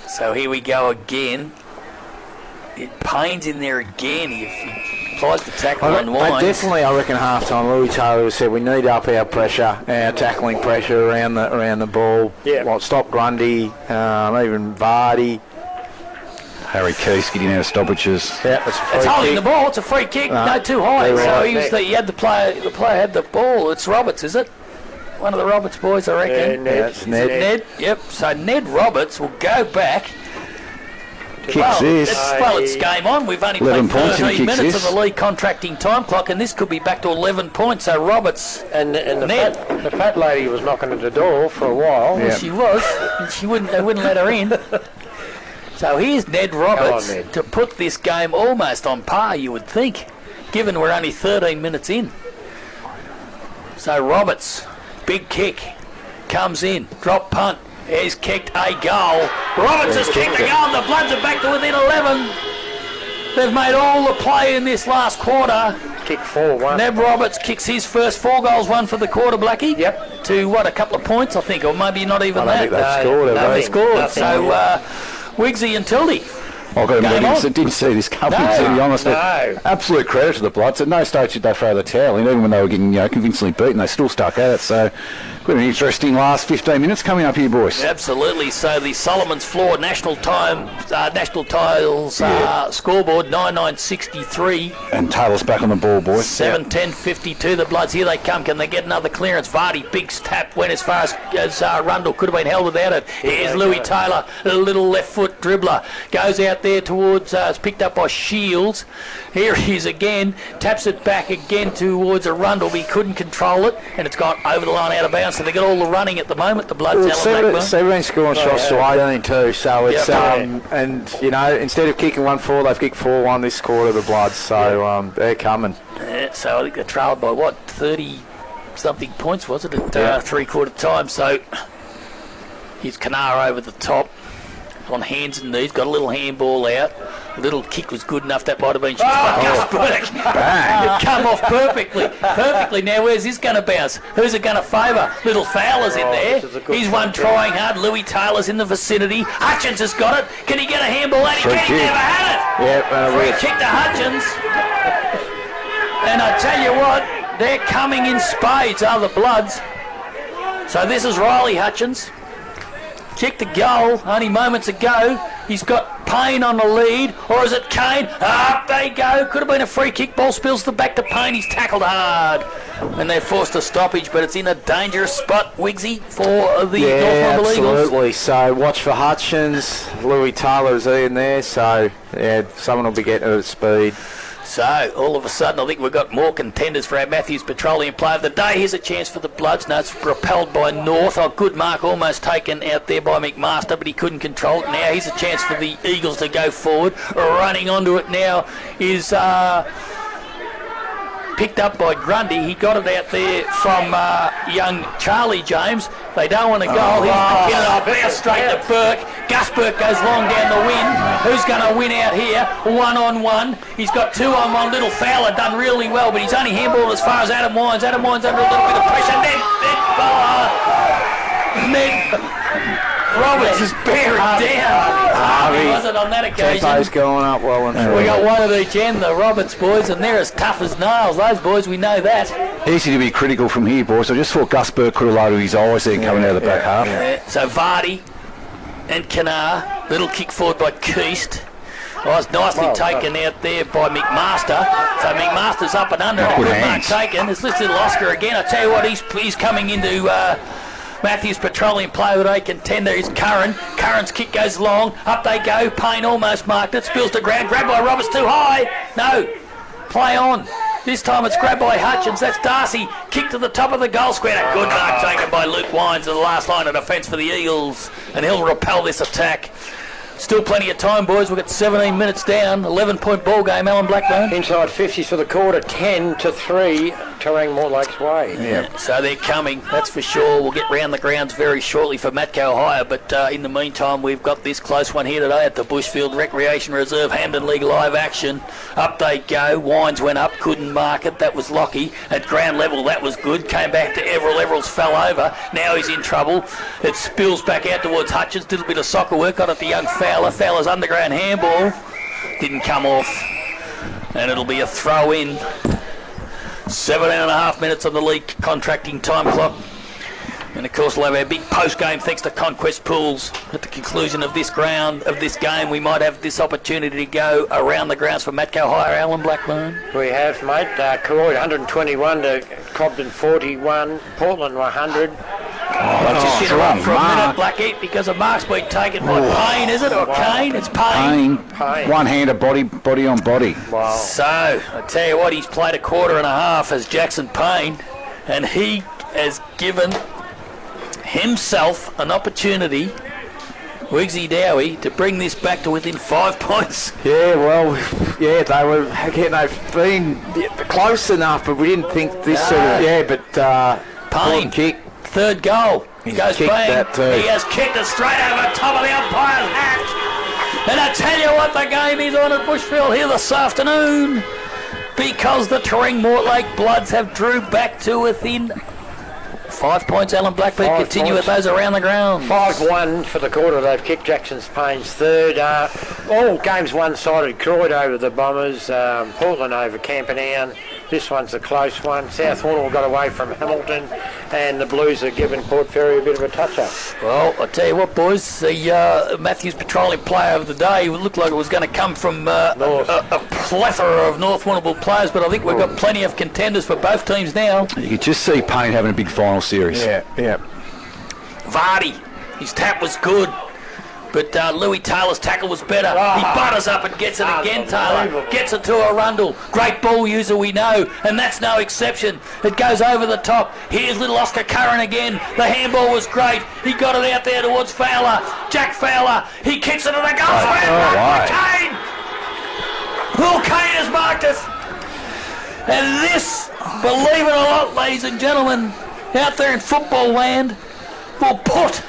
So here we go again. Payne's in there again. He applies the tackle on Wines. Definitely, I reckon half-time, Louis Taylor said we need up our pressure, our tackling pressure around the ball. Yeah. Like stop Grundy, even Vardy. Harry Keys getting out of stoppages. Yeah, it's holding the ball. It's a free kick. No, too high. So he had the player. The player had the ball. It's Roberts, is it? One of the Roberts boys, I reckon. Ned. Ned. Yep. So Ned Roberts will go back. Kicks this. It's game on. We've only played 13 minutes of the league contracting time clock, and this could be back to 11 points. So Roberts and the fat lady was knocking at the door for a while. Well, she was. And they wouldn't let her in. So here's Ned Roberts to put this game almost on par, you would think, given we're only 13 minutes in. So Roberts, big kick, comes in, drop punt. He's kicked a goal. Roberts has kicked a goal. The Bloods are back to within 11. They've made all the play in this last quarter. Kick 4-1. Ned Roberts kicks his first 4 goals, 1 for the quarter, Blackie. Yep. To a couple of points, I think, or maybe not even I don't that. think they've scored. They scored. So Wigsy and Tildy. I've got to admit, I didn't see this coming, to be honest. No. Absolute credit to the Bloods. At no stage did they throw the towel in, even when they were getting convincingly beaten. They still stuck at it. So, quite an interesting last 15 minutes coming up here, boys. Absolutely. So the Solomon's Floor National Tiles scoreboard 9963. And Taylor's back on the ball, boys. 7:10:52. The Bloods, here they come. Can they get another clearance? Vardy, big tap, went as far as Rundle. Could have been held without it. Here's Louis Taylor, a little left foot dribbler. Goes out there towards, it's picked up by Shields. Here he is again. Taps it back again towards a Rundle, but he couldn't control it. And it's gone over the line out of bounds. So they got all the running at the moment, the Bloods. 17 scoring shots to 18 too. So it's, and, instead of kicking 1-4, they've kicked 4-1 this quarter, the Bloods. So they're coming. Yeah, so I think they're trailed by 30-something points, was it, at three-quarter time. So here's Kanar over the top on hands and knees, got a little handball out. A little kick was good enough, that might have been Gus Burke. It come off perfectly. Now where's this going to bounce? Who's it going to favour? Little Fowler's in there. He's one trying hard. Louis Taylor's in the vicinity. Hutchins has got it. Can he get a handball out? He never had it. Free kick to Hutchins. And I tell you what, they're coming in spades, are the Bloods. So this is Riley Hutchins. Kicked the goal only moments ago. He's got Payne on the lead, or is it Kane? Up they go. Could have been a free kick. Ball spills the back to Payne. He's tackled hard, and they're forced a stoppage. But it's in a dangerous spot, Wigsy, for the Warrnambool Eagles. Absolutely. So watch for Hutchins. Louis Taylor's in there. So someone will be getting it at speed. So, all of a sudden, I think we've got more contenders for our Matthews Petroleum Player of the Day. Here's a chance for the Bloods. No, it's repelled by North. Oh, good mark, almost taken out there by McMaster, but he couldn't control it. Now, here's a chance for the Eagles to go forward. Running onto it now is picked up by Grundy. He got it out there from young Charlie James. They don't want to go. Here's McKinnon. Bounce straight to Burke. Gus Burke goes long down the wing. Who's going to win out here? 1-on-1. He's got 2-on-1. Little Fowler done really well, but he's only handballed as far as Adam Wines. Adam Wines under a little bit of pressure. Ned Roberts is bearing down. Harvey was it on that occasion? Tempo's going up well and truly. We got one at each end, the Roberts boys, and they're as tough as nails. Those boys, we know that. Easy to be critical from here, boys. I just thought Gus Burke could have loaded his eyes there coming out of the back half. So Vardy and Kanar, little kick forward by Keast. Oh, it's nicely taken out there by McMaster. So McMaster's up and under. Good mark taken. It's this little Oscar again. I tell you what, he's coming into Matthews Petroleum Player of the Day contender is Curran. Curran's kick goes long. Up they go. Payne almost marked it. Spills to ground. Grabbed by Roberts too high. No. Play on. This time it's grabbed by Hutchins. That's Darcy. Kick to the top of the goal square. A good mark taken by Luke Wines in the last line of defence for the Eagles. And he'll repel this attack. Still plenty of time, boys. We've got 17 minutes down. 11-point ball game, Alan Blackburn. Inside 50s for the quarter. 10-3. Terang Mortlake's way. Yeah. So they're coming, that's for sure. We'll get round the grounds very shortly for Matco Hire, but in the meantime, we've got this close one here today at the Bushfield Recreation Reserve Hampden League live action. Up they go. Wines went up, couldn't mark it. That was Lockie. At ground level, that was good. Came back to Everell. Everell's fell over. Now he's in trouble. It spills back out towards Hutchins. Did a bit of soccer work. Got it to young Fowler. Fowler's underground handball. Didn't come off. And it'll be a throw in. 17.5 minutes on the league contracting time clock. And of course we'll have our big post game thanks to Conquest Pools. At the conclusion of this game, we might have this opportunity to go around the grounds for Matco Hire. Alan Blackburn. We have, mate. Koroyd 121 to Cobden 41, Portland 100, Just strong interrupt for a minute, mark. Blackie, because a mark's been taken by Payne, is it? Or Kane? It's Payne. One-hander, body on body. Wow. So, I tell you what, he's played a quarter and a half as Jackson Payne, and he has given himself an opportunity, Wiggsy Dowie, to bring this back to within 5 points. Yeah, well, yeah, they were, again, they've been close enough, but we didn't think this sort of, but Payne, kick. Third goal. He's Goes kicked bang. that too. He has kicked it straight over top of the umpire's hat. And I tell you what, the game is on at Bushfield here this afternoon, because the Terang Mortlake Bloods have drew back to within 5 points. Alan Blackbeard, continue with those around the ground. 5-1 for the quarter. They've kicked Jackson Payne's third. All games one-sided. Croyd over the Bombers, Portland over Camperdown. This one's a close one. South Warrnambool got away from Hamilton, and the Blues are giving Port Fairy a bit of a touch-up. Well, I tell you what, boys, the Matthews Petroleum player of the day looked like it was going to come from a plethora of North Warrnambool players, but I think we've got plenty of contenders for both teams now. You can just see Payne having a big final series. Yeah. Vardy, his tap was good, but Louis Taylor's tackle was better. He butters up and gets it again, Taylor. Gets it to Arundel. Great ball user, we know, and that's no exception. It goes over the top. Here's little Oscar Curran again. The handball was great. He got it out there towards Fowler. Jack Fowler. He kicks it to the goal square. Kane. Will Kane has marked it. And this, believe it or not, ladies and gentlemen, out there in football land, will put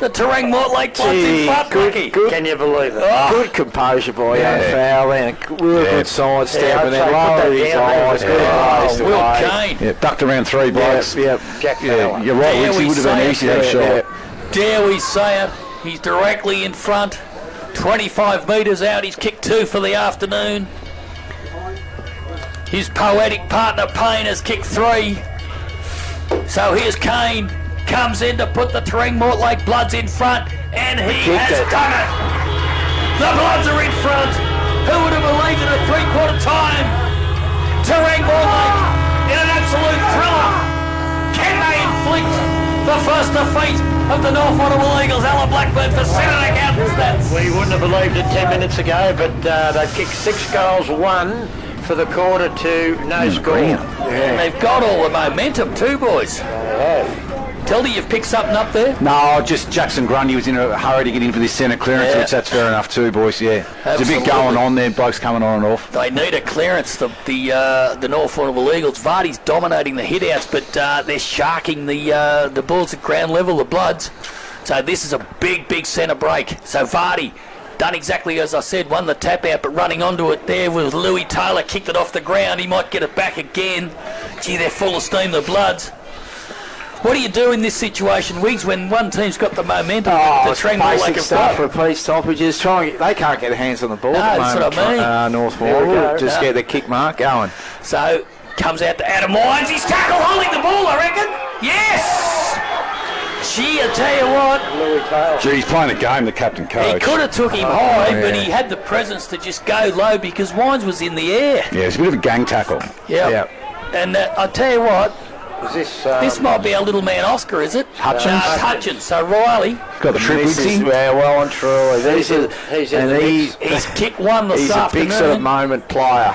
the Terang Mortlake Bloods in front. Good. Can you believe it? Good composure by young Fowler, and a real good side step, and then lowered his eyes. Will Kane. Yeah, ducked around three blokes. Jack Fowler. You're right, Wixie would have been easy that shot. Dare we say it? He's directly in front, 25 metres out. He's kicked 2 for the afternoon. His poetic partner Payne has kicked 3. So here's Kane, comes in to put the Terang Mortlake Bloods in front, and he has done it. The Bloods are in front. Who would have believed it at 3/4 time? Terang Mortlake in an absolute thriller. Can they inflict the first defeat of the North Warrnambool Eagles? Alan Blackburn for Senate Accountants. That's We wouldn't have believed it 10 minutes ago, but they've kicked 6 goals, 1 for the quarter to no score. And they've got all the momentum too, boys. Tildy, you've picked something up there? No, just Jackson Grundy was in a hurry to get in for this centre clearance, which that's fair enough too, boys, yeah. There's a bit going on there, blokes coming on and off. They need a clearance, the North Warrnambool Eagles. Vardy's dominating the hit-outs, but they're sharking the balls at ground level, the Bloods. So this is a big centre break. So Vardy, done exactly as I said, won the tap out, but running onto it there with Louis Taylor, kicked it off the ground. He might get it back again. Gee, they're full of steam, the Bloods. What do you do in this situation, Wiggs, when one team's got the momentum? It's basic stuff, repeat stoppages. They can't get their hands on the ball at the moment. That's what I mean. North Warrnambool just get the kick mark going. So, comes out to Adam Wines. He's tackled, holding the ball, I reckon. Yes! Gee, I tell you what. Gee, he's playing a game, the captain coach. He could have took him high, but he had the presence to just go low because Wines was in the air. Yeah, it's a bit of a gang tackle. Yeah. And I tell you what, this might be our little man Oscar, is it? Hutchins. It's Hutchins. So Riley. Got the trip with him. Well and truly. He's kicked 1 this afternoon. He's a big sort of moment player.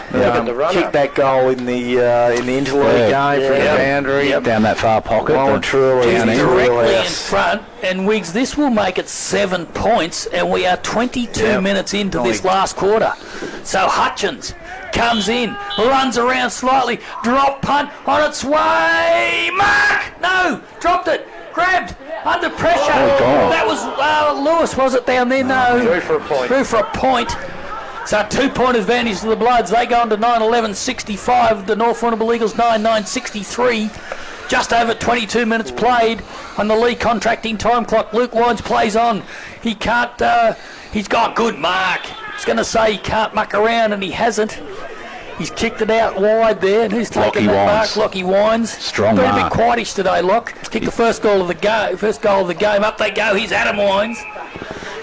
Kicked that goal in the interleague game for the boundary. Down that far pocket. Well and truly. He's directly in front. And Wiggs, this will make it 7 points, and we are 22 minutes into this last quarter. So Hutchins comes in, runs around slightly, drop punt on its way. Mark! No! Dropped it. Grabbed. Under pressure. That was Lewis, was it, down there? No. Through for a point. Through for a point. So 2-point advantage to the Bloods. They go on to 9-11-65. The North Warrnambool Eagles 9-9-63. Just over 22 minutes played on the league contracting time clock. Luke Wines plays on. He can't, he's got good mark. I was going to say he can't muck around, and he hasn't. He's kicked it out wide there, and who's taken that mark? Lockie Wines. Strong mark. Been a bit quietish today, Lock. Kicked the first goal of the game. Up they go. Here's Adam Wines.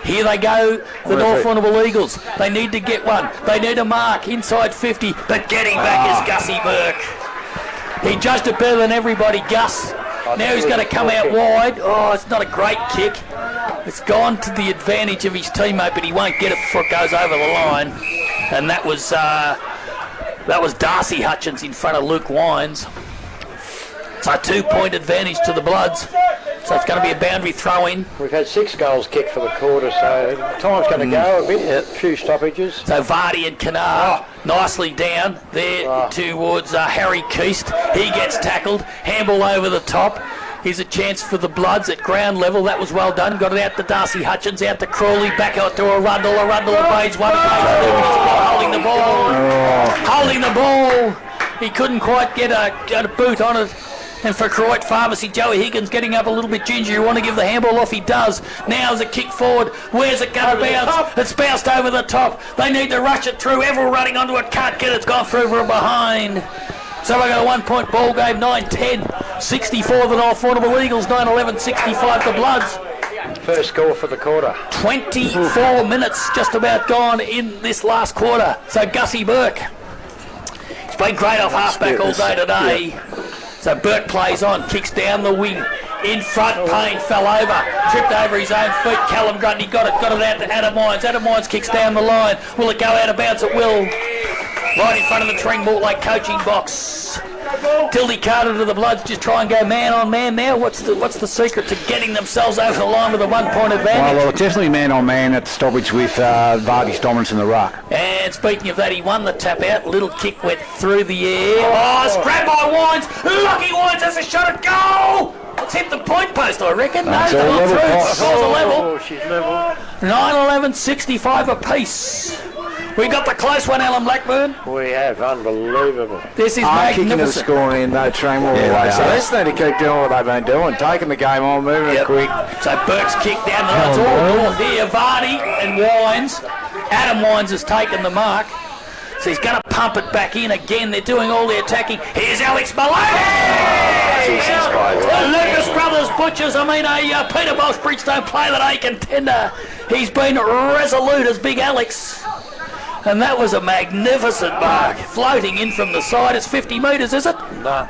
Here they go, the North Warrnambool Eagles. They need to get one. They need a mark inside 50, but getting back is Gussie Burke. He judged it better than everybody, Gus. Now he's going to come out wide. Oh, it's not a great kick. It's gone to the advantage of his teammate, but he won't get it before it goes over the line. And that was Darcy Hutchins in front of Luke Wines. So a 2-point advantage to the Bloods. So it's going to be a boundary throw-in. We've had 6 goals kicked for the quarter, so time's going to go a bit. A few stoppages. So Vardy and Kanar nicely down there towards Harry Keast. He gets tackled. Handball over the top. Here's a chance for the Bloods at ground level. That was well done. Got it out to Darcy Hutchins, out to Crawley, back out to Arundel. Arundel evades one, holding the ball. Holding the ball. He couldn't quite get a boot on it. And for Croydon Pharmacy, Joey Higgins getting up a little bit ginger. You want to give the handball off, he does. Now's a kick forward. Where's it going to bounce? It's bounced over the top. They need to rush it through. Everett running onto it, can't get it. It's gone through from behind. So we've got a 1-point ball game, 9-10. 64 the North Warrnambool Eagles, 9-11, 65 the Bloods. First score for the quarter. 24 minutes just about gone in this last quarter. So Gussie Burke. He's been great off halfback all day today. Yeah. So Burke plays on, kicks down the wing. In front, Payne fell over, tripped over his own feet. Callum Grundy got it out to Adam Wines. Adam Wines kicks down the line. Will it go out of bounds? It will. Right in front of the Terang Mortlake coaching box. Tildy Carter to the Bloods, just try and go man on man now. What's the secret to getting themselves over the line with a 1-point advantage? Well, definitely man on man at the stoppage with Vardy's dominance in the ruck. And speaking of that, he won the tap out. Little kick went through the air. Oh, it's grabbed by Wines. Lucky Wines has a shot at goal. It's hit the point post, I reckon. No, it's gone through. Scores a level. Oh, she's level. 9-11, 65 apiece. We got the close one, Alan Blackburn. We have, unbelievable. This is kicking the magnificent. score in, though, Terang all the way. So they just need to keep doing what they've been doing, taking the game on, moving it quick. So Burke's kicked down the line. It's all north here. Vardy and Wines. Adam Wines has taken the mark. So he's going to pump it back in again. They're doing all the attacking. Here's Alex Maloney! Lucas Brothers Butchers. I mean, a Peter Bosch Bridgestone Player A contender. He's been resolute as Big Alex. And that was a magnificent mark. Floating in from the side. It's 50 metres, is it? No.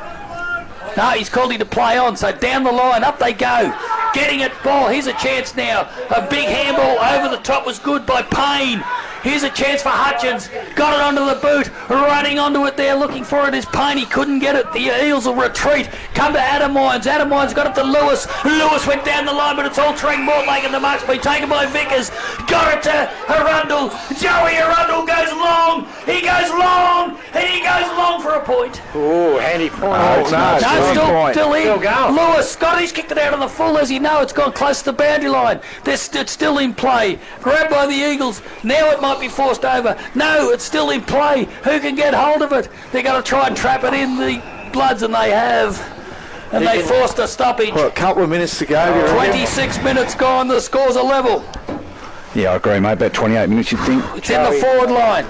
No, he's called him to play on. So down the line, up they go. Getting it, ball. Here's a chance now. A big handball over the top was good by Payne. Here's a chance for Hutchins. Got it onto the boot. Running onto it there, looking for it is Payne. He couldn't get it. The Eels will retreat. Come to Adam Wines. Adam Wines got it to Lewis. Lewis went down the line, but it's all Terang Mortlake, and the mark's been taken by Vickers. Got it to Arundel. Joey Arundel goes long. He goes long, and he goes long for a point. Oh, handy point. Still in. Lewis, Scotty's kicked it out on the full. As you know, it's gone close to the boundary line. It's still in play. Grabbed by the Eagles. Now it might be forced over. No, it's still in play. Who can get hold of it? They're going to try and trap it in the Bloods, and they have. And they forced a stoppage. Well, a couple of minutes to go. 26 minutes gone. The scores are level. Yeah, I agree, mate. About 28 minutes, you'd think. It's in the forward line.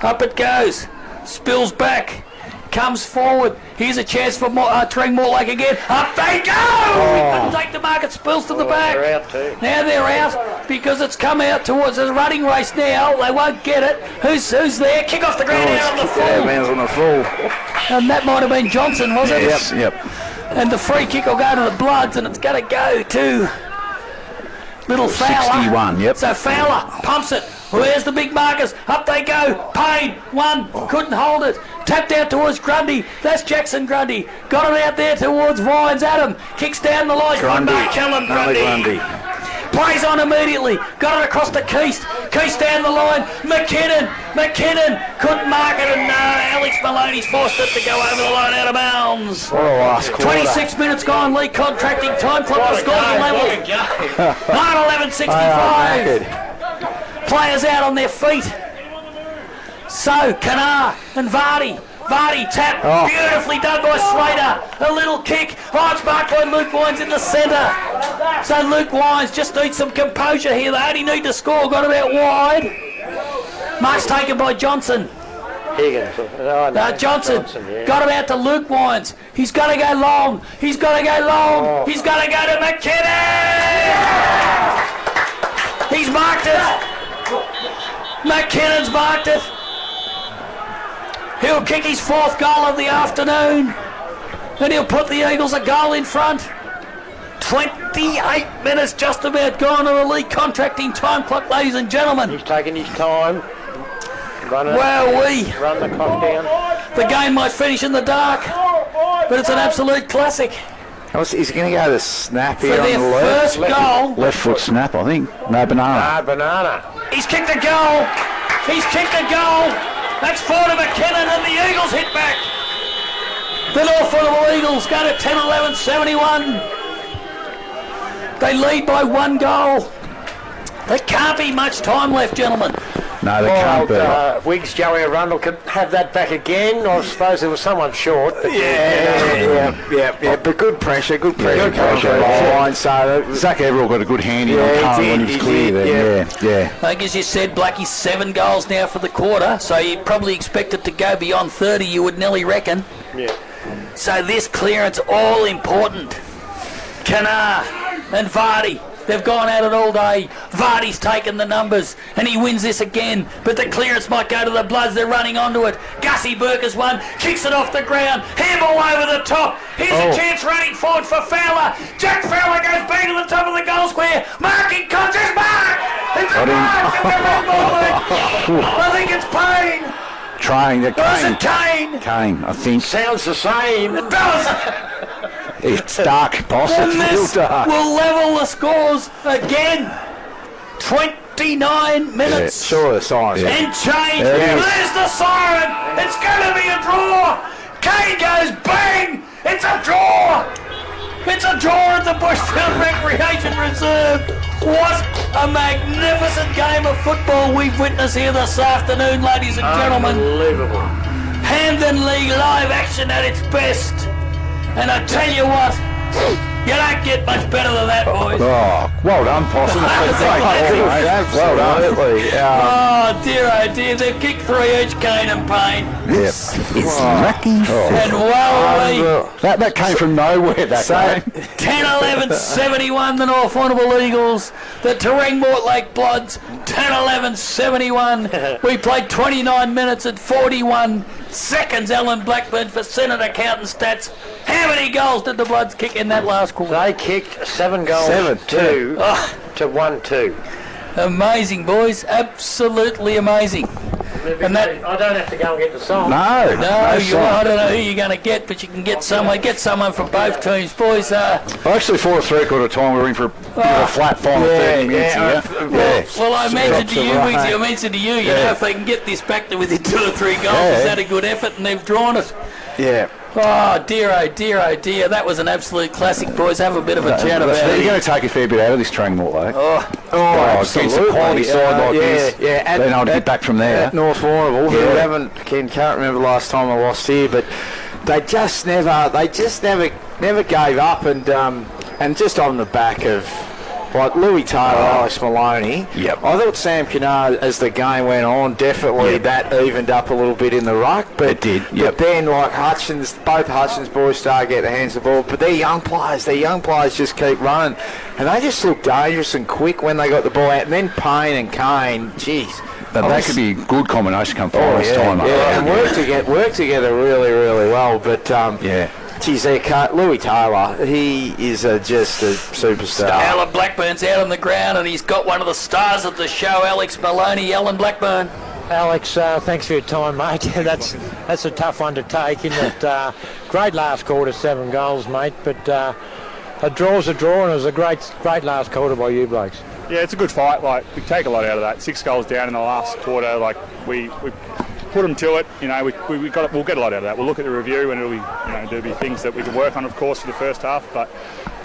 Up it goes. Spills back. Comes forward. Here's a chance for Terang Mortlake again. Up they go! He couldn't take the mark. It spills to the back. They're out too. Now they're out because it's come out towards a running race now. They won't get it. Who's there? Kick off the ground out on the full. Man's on the full. And that might have been Johnson, wasn't it? Yep. And the free kick will go to the Bloods, and it's going to go to little Fowler. 61, yep. So Fowler pumps it. Where's the big markers? Up they go. Payne, one, couldn't hold it. Tapped out towards Grundy. That's Jackson Grundy. Got it out there towards Vines. Adam kicks down the line. Grundy. Callum Grundy. Plays on immediately. Got it across to Keast. Keast down the line. McKinnon couldn't mark it, and Alex Maloney's forced it to go over the line out of bounds. What a last quarter. 26 minutes gone. League contracting time clock. The scores are level. 9-11-65. Players out on their feet. So, Kanar and Vardy. Vardy tap, beautifully done by Slater. A little kick. Oh, it's marked by Luke Wines in the centre. So Luke Wines just needs some composure here. They only need to score. Got it out wide. Mark's taken by Johnson. Higgins. Johnson yeah. got it out to Luke Wines. He's got to go long. He's got to go long. He's got to go to McKinnon. He's marked it. McKinnon's marked it. He'll kick his fourth goal of the afternoon. And he'll put the Eagles a goal in front. 28 minutes just about gone on the league contracting time clock, ladies and gentlemen. He's taking his time. Run the clock down. The game might finish in the dark, but it's an absolute classic. He's going to go to snap For here on their the left. first goal. Left foot snap, I think. No banana. Banana. He's kicked a goal. He's kicked a goal. That's 4 to McKinnon, and the Eagles hit back. The North Warrnambool Eagles go to 10-11-71. They lead by 1 goal. There can't be much time left, gentlemen. No, they can't be. Wiggs, Joey Arundel could have that back again. I suppose there was someone short. But Yeah, but good pressure. Good pressure. Line, so Zach Everall got a good handy on Carl when he was clear there. Yeah. Like as you said, Blackie, 7 goals now for the quarter, so you probably expect it to go beyond 30, you would nearly reckon. Yeah. So this clearance, all important. Kanar and Vardy, they've gone at it all day. Vardy's taken the numbers, and he wins this again. But the clearance might go to the Bloods. They're running onto it. Gussie Burke has won, kicks it off the ground. Handball over the top. Here's a chance running forward for Fowler. Jack Fowler goes bang to the top of the goal square. Marking contest, mark! It's a mark! It's a red ball. I think it's Payne. Trying the Kane. Kane, I think. Sounds the same. It does. It's dark, boss. And It's this real dark. will level the scores again. 29 minutes. Sure, the siren. And change. There it is. There's the siren. It's going to be a draw. Kane goes bang. It's a draw. It's a draw at the Bushfield Recreation Reserve. What a magnificent game of football we've witnessed here this afternoon, ladies and gentlemen. Unbelievable. Hampden League live action at its best. And I tell you what, you don't get much better than that, boys. Oh, well done, Possum. That's a great ball, mate. Well done. Oh dear, they've kicked 3 each, Kane and Payne. Yep. It's lucky. And That came from nowhere, that game. 10-11-71, the North Warrnambool Eagles. The Terang Mortlake Bloods, 10-11-71. We played 29 minutes and 41 seconds. Alan Blackburn for Senate Accountant Stats. How many goals did the Bloods kick in that last quarter? They kicked 7 goals. 7-2 to 1-2. Amazing, boys. Absolutely amazing. And that, I don't have to go and get the song. No, I don't know who you're going to get, but you can get someone. Get someone from both teams, boys. Actually, 4 3/4 time, we're in for a bit of a flat final 30 minutes here. Well, I mentioned to you, Wiggsy, you know, if they can get this back to within 2 or 3 goals, is that a good effort? And they've drawn it. Yeah. Oh dear, that was an absolute classic, boys. Have a bit of a chat about it. You're going to take a fair bit out of this Terang Mortlake. Absolutely. Against a quality side like this. Then I'll get back from there. At North Warrnambool, can't remember the last time I lost here, but they just never gave up, and just on the back of like Louis Taylor, Alex Maloney. Yep. I thought Sam Kennard, as the game went on, definitely that evened up a little bit in the ruck. But it did. But then, like both Hutchins boys start getting their hands of the ball. But they're young players just keep running, and they just look dangerous and quick when they got the ball out. And then Payne and Kane, jeez. But that could be a good combination come finals time. And work together really, really well. But geez, Louis Taylor, he is just a superstar. Alan Blackburn's out on the ground, and he's got one of the stars of the show, Alex Maloney. Alan Blackburn. Alex, thanks for your time, mate. That's a tough one to take. In that great last quarter, 7 goals, mate. But a draw's a draw, and it was a great last quarter by you blokes. Yeah, it's a good fight. Like, we take a lot out of that. 6 goals down in the last quarter. Like we put them to it. You know, we'll get a lot out of that. We'll look at the review, and there'll be things that we can work on, of course, for the first half. But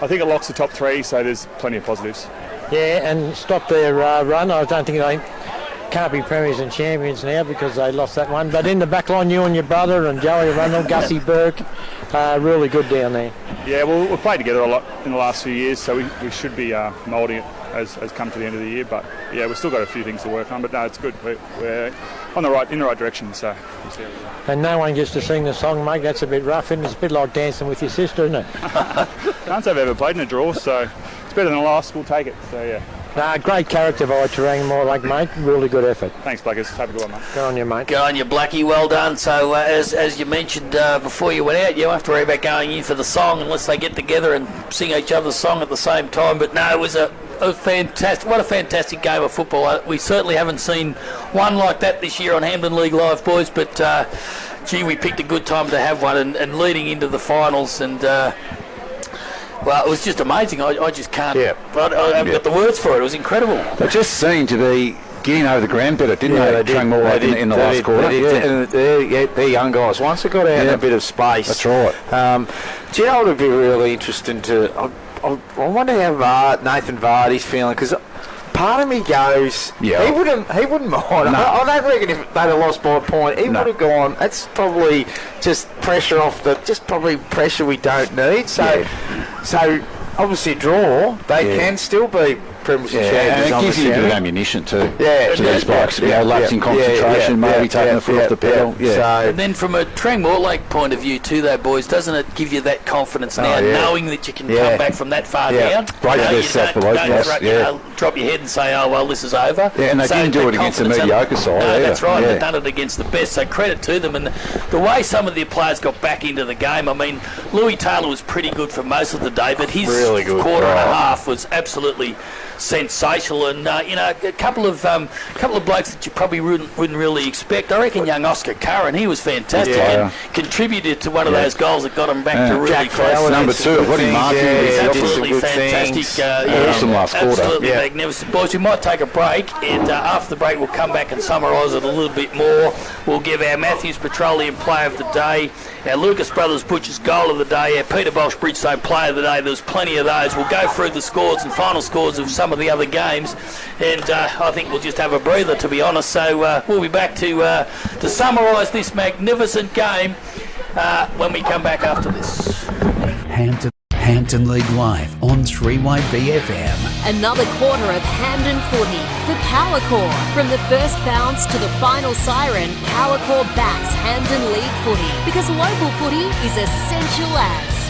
I think it locks the top 3, so there's plenty of positives. Yeah, and stop their run. I don't think they can't be premiers and champions now because they lost that one. But in the back line, you and your brother and Joey Arundel, Gussie Burke, really good down there. Yeah, well, we've played together a lot in the last few years, so we should be moulding it as come to the end of the year. But yeah, we've still got a few things to work on. But no, it's good. We're in the right direction. So we'll see how we go. And no one gets to sing the song, mate. That's a bit rough, isn't it? It's a bit like dancing with your sister, isn't it? Can't say I've ever played in a draw, so it's better than a loss. We'll take it. So yeah. Great character by Terang and Mortlake, mate. Really good effort. Thanks, Blackers. Have a good one, mate. Good on you, mate. Good on you, Blackie. Well done. So, as you mentioned before you went out, you don't have to worry about going in for the song unless they get together and sing each other's song at the same time. But no, it was a fantastic, what a fantastic game of football. We certainly haven't seen one like that this year on Hampden League Live, boys. But gee, we picked a good time to have one, and leading into the finals, and well, it was just amazing. I just can't. I haven't got the words for it. It was incredible. They just seemed to be getting over the ground better, didn't they? Terang Mortlake in the last quarter. They're young guys. Once they got out in a bit of space. That's right. Do you know what would be really interesting to? I wonder how Nathan Vardy's feeling, because part of me goes, he wouldn't mind. No. I don't reckon if they'd have lost by a point, he would have gone. That's probably just pressure off probably pressure we don't need. So obviously a draw, they can still be premiership champions. And it gives you a bit of ammunition too. Yeah, to these blokes. Lapsing concentration, maybe taking the foot off the pedal. And then from a Terang Mortlake point of view too, though, boys, doesn't it give you that confidence now, knowing that you can come back from that far down? Great for their self-belief. Drop your head and say, oh, well, this is over. Yeah, and they didn't do it against the mediocre side. No, that's right. They've done it against the best, so credit to them. And the way some of their players got back into the game, I mean, Louis Taylor was pretty good for most of the day, but his quarter and a half was absolutely sensational. And a couple of blokes that you probably wouldn't really expect. I reckon young Oscar Curran, he was fantastic and contributed to one of those goals that got him back to really close. Number 2, what he marked. He's absolutely fantastic. Awesome last quarter. Absolutely magnificent. Boys, we might take a break, and after the break we'll come back and summarise it a little bit more. We'll give our Matthews Petroleum Player of the Day, our Lucas Brothers Butchers Goal of the Day, our Peter Bosch Bridgestone Player of the Day. There's plenty of those. We'll go through the scores and final scores of some of the other games, and I think we'll just have a breather, to be honest. So we'll be back to summarise this magnificent game when we come back after this. Hampden League Live on 3YB FM. Another quarter of Hampden footy. The Power Core. From the first bounce to the final siren, Power Core backs Hampden League footy, because local footy is essential as.